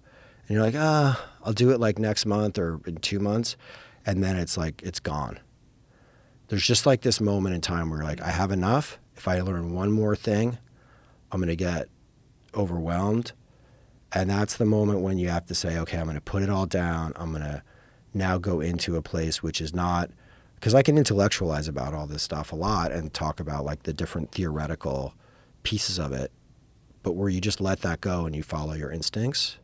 and you're like, I'll do it like next month or in 2 months, and then it's like it's gone. There's just like this moment in time where like I have enough. If I learn one more thing, I'm gonna get overwhelmed. And that's the moment when you have to say, okay, I'm going to put it all down. I'm going to now go into a place which is not, because I can intellectualize about all this stuff a lot and talk about like the different theoretical pieces of it, but where you just let that go and you follow your instincts,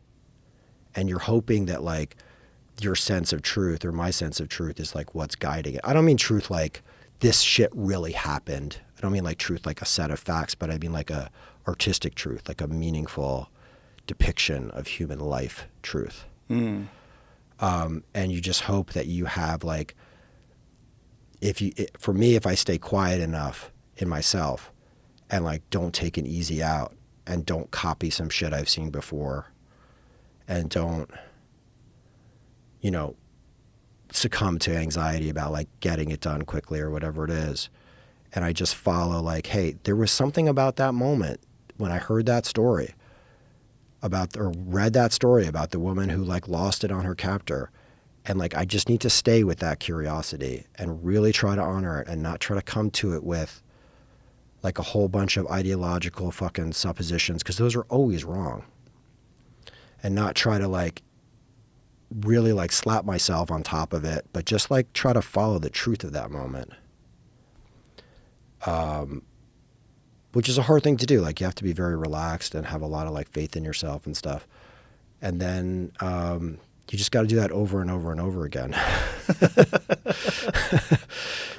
and you're hoping that like your sense of truth or my sense of truth is like what's guiding it. I don't mean truth like this shit really happened. I don't mean like truth like a set of facts, but I mean like a artistic truth, like a meaningful depiction of human life truth. And you just hope that you have like, for me, if I stay quiet enough in myself and like don't take an easy out and don't copy some shit I've seen before and don't, you know, succumb to anxiety about like getting it done quickly or whatever it is. And I just follow like, hey, there was something about that moment when I heard that story. about, or read that story about the woman who like lost it on her captor. And like, I just need to stay with that curiosity and really try to honor it and not try to come to it with like a whole bunch of ideological fucking suppositions, because those are always wrong. And not try to like really like slap myself on top of it, but just like try to follow the truth of that moment. Which is a hard thing to do. Like, you have to be very relaxed and have a lot of like faith in yourself and stuff. And then you just got to do that over and over and over again.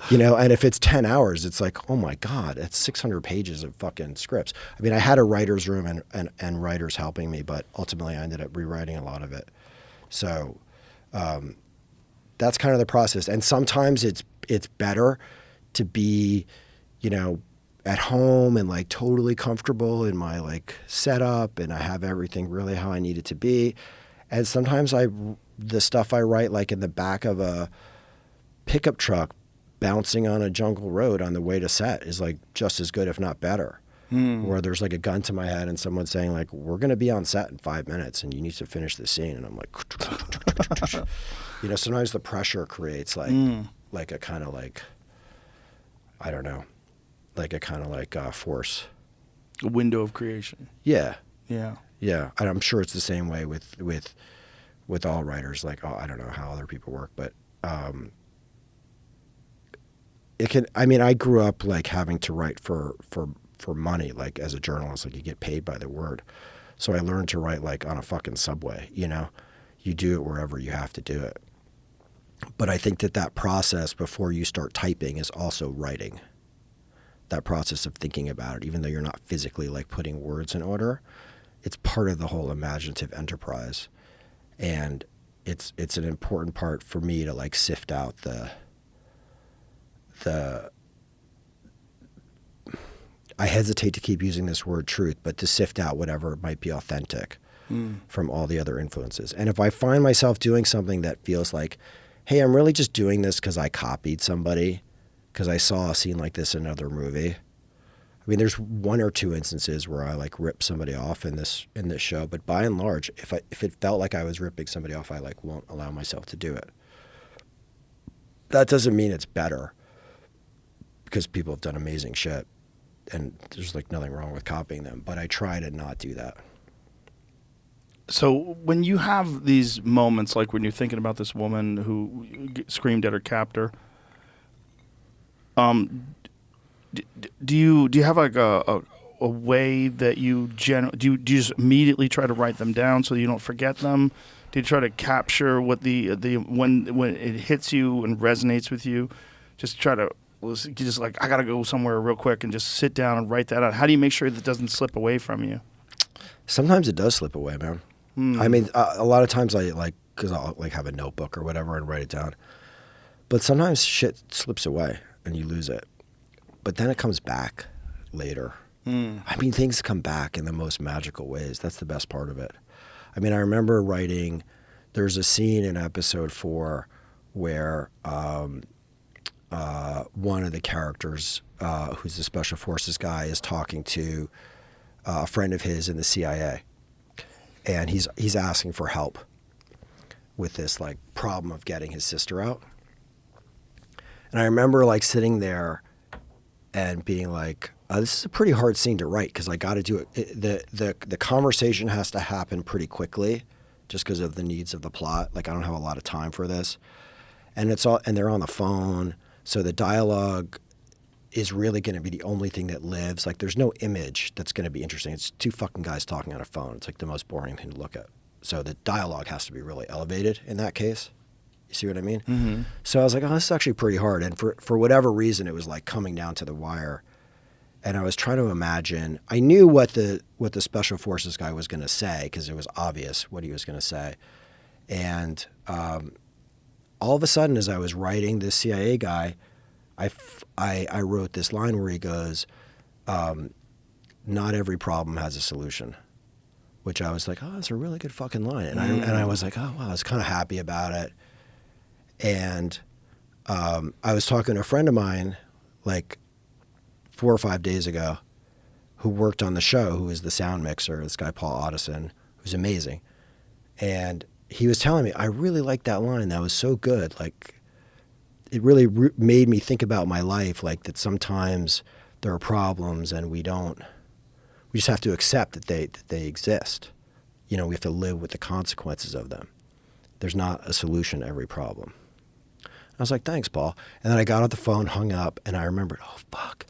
You know, and if it's 10 hours, it's like, oh my God, it's 600 pages of fucking scripts. I mean, I had a writer's room and writers helping me, but ultimately I ended up rewriting a lot of it. So that's kind of the process. And sometimes it's better to be, you know, at home and like totally comfortable in my like setup, and I have everything really how I need it to be. And sometimes the stuff I write like in the back of a pickup truck bouncing on a jungle road on the way to set is like just as good, if not better. Where there's like a gun to my head and someone's saying like, we're going to be on set in 5 minutes and you need to finish the scene. And I'm like, you know, sometimes the pressure creates like a kind of like, I don't know, like a kind of like force. A window of creation. Yeah. Yeah. Yeah. And I'm sure it's the same way with all writers. Like, oh, I don't know how other people work, but it can, I mean, I grew up like having to write for money, like as a journalist, like you get paid by the word. So I learned to write like on a fucking subway, you know, you do it wherever you have to do it. But I think that process before you start typing is also writing. That process of thinking about it, even though you're not physically like putting words in order, it's part of the whole imaginative enterprise. And it's an important part for me to like sift out the I hesitate to keep using this word truth, but to sift out whatever might be authentic from all the other influences. And if I find myself doing something that feels like, hey, I'm really just doing this because I copied somebody, because I saw a scene like this in another movie. I mean, there's 1 or 2 instances where I like rip somebody off in this show, but by and large, if it felt like I was ripping somebody off, I like won't allow myself to do it. That doesn't mean it's better, because people have done amazing shit, and there's like nothing wrong with copying them, but I try to not do that. So when you have these moments, like when you're thinking about this woman who screamed at her captor, do you have like a way that you do you just immediately try to write them down so you don't forget them? Do you try to capture what the when it hits you and resonates with you? Just try to just like, I gotta go somewhere real quick and just sit down and write that out. How do you make sure that doesn't slip away from you? Sometimes it does slip away, man. I mean, a lot of times I like, because I'll like have a notebook or whatever and write it down. But sometimes shit slips away and you lose it. But then it comes back later. I mean, things come back in the most magical ways. That's the best part of it. I mean, I remember writing, there's a scene in episode 4 where one of the characters, who's the special forces guy, is talking to a friend of his in the CIA. And he's asking for help with this like problem of getting his sister out. And I remember like sitting there and being like, this is a pretty hard scene to write, because I got to do it. The conversation has to happen pretty quickly, just because of the needs of the plot. Like, I don't have a lot of time for this, and they're on the phone, so the dialogue is really going to be the only thing that lives. Like, there's no image that's going to be interesting. It's 2 fucking guys talking on a phone. It's like the most boring thing to look at. So the dialogue has to be really elevated in that case. You see what I mean? Mm-hmm. So I was like, oh, this is actually pretty hard. And for whatever reason, it was like coming down to the wire. And I was trying to imagine, I knew what the special forces guy was going to say, because it was obvious what he was going to say. And all of a sudden, as I was writing this CIA guy, I wrote this line where he goes, not every problem has a solution, which I was like, oh, that's a really good fucking line. And I was like, oh, wow, I was kind of happy about it. And I was talking to a friend of mine like 4 or 5 days ago who worked on the show, who is the sound mixer, this guy Paul Otteson, was amazing. And he was telling me, I really liked that line. That was so good. Like, it really made me think about my life, like that sometimes there are problems and we just have to accept that they exist. You know, we have to live with the consequences of them. There's not a solution to every problem. I was like, thanks, Paul. And then I got off the phone, hung up, and I remembered, oh, fuck.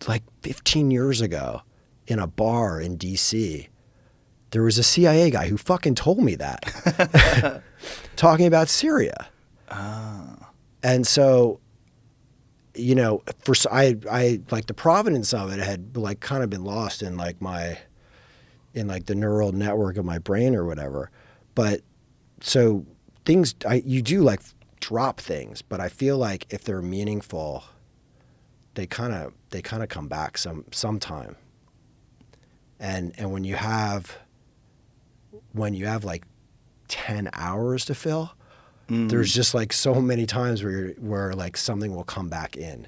Like 15 years ago in a bar in D.C., there was a CIA guy who fucking told me that, talking about Syria. And so, you know, I like the provenance of it had like kind of been lost in like the neural network of my brain or whatever. But so things, you do like drop things, but I feel like if they're meaningful, they kind of come back sometime. And when you have like 10 hours to fill, there's just like so many times where like something will come back in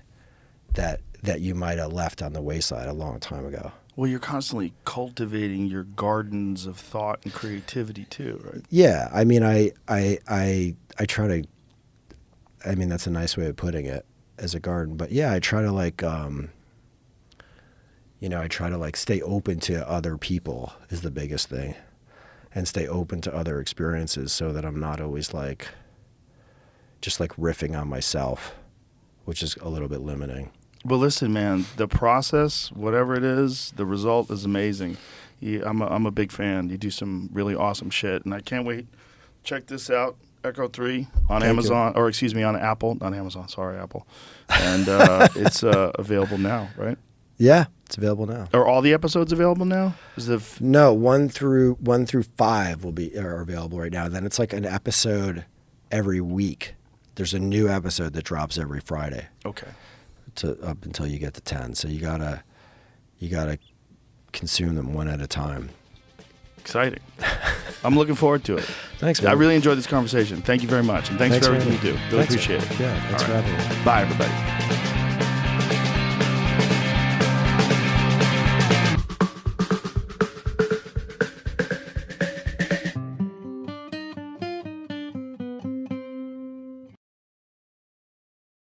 that you might have left on the wayside a long time ago. Well, you're constantly cultivating your gardens of thought and creativity too, right? Yeah, I mean, I try to. I mean, that's a nice way of putting it, as a garden. But yeah, I try to like, I try to like stay open to other people is the biggest thing, and stay open to other experiences so that I'm not always like, just like riffing on myself, which is a little bit limiting. But listen, man, the process, whatever it is, the result is amazing. I'm a big fan. You do some really awesome shit, and I can't wait. Check this out, Echo 3 on Amazon, or excuse me, on Apple, not Amazon. Sorry, Apple. And it's available now, right? Yeah, it's available now. Are all the episodes available now? No, 1 through 5 are available right now. Then it's like an episode every week. There's a new episode that drops every Friday. Okay. Up until you get to 10. So you gotta consume them one at a time. Exciting. I'm looking forward to it. Thanks, man. I really enjoyed this conversation. Thank you very much. And thanks for everything you do. Really Thanks, appreciate it. Yeah, thanks for having me. Bye, everybody.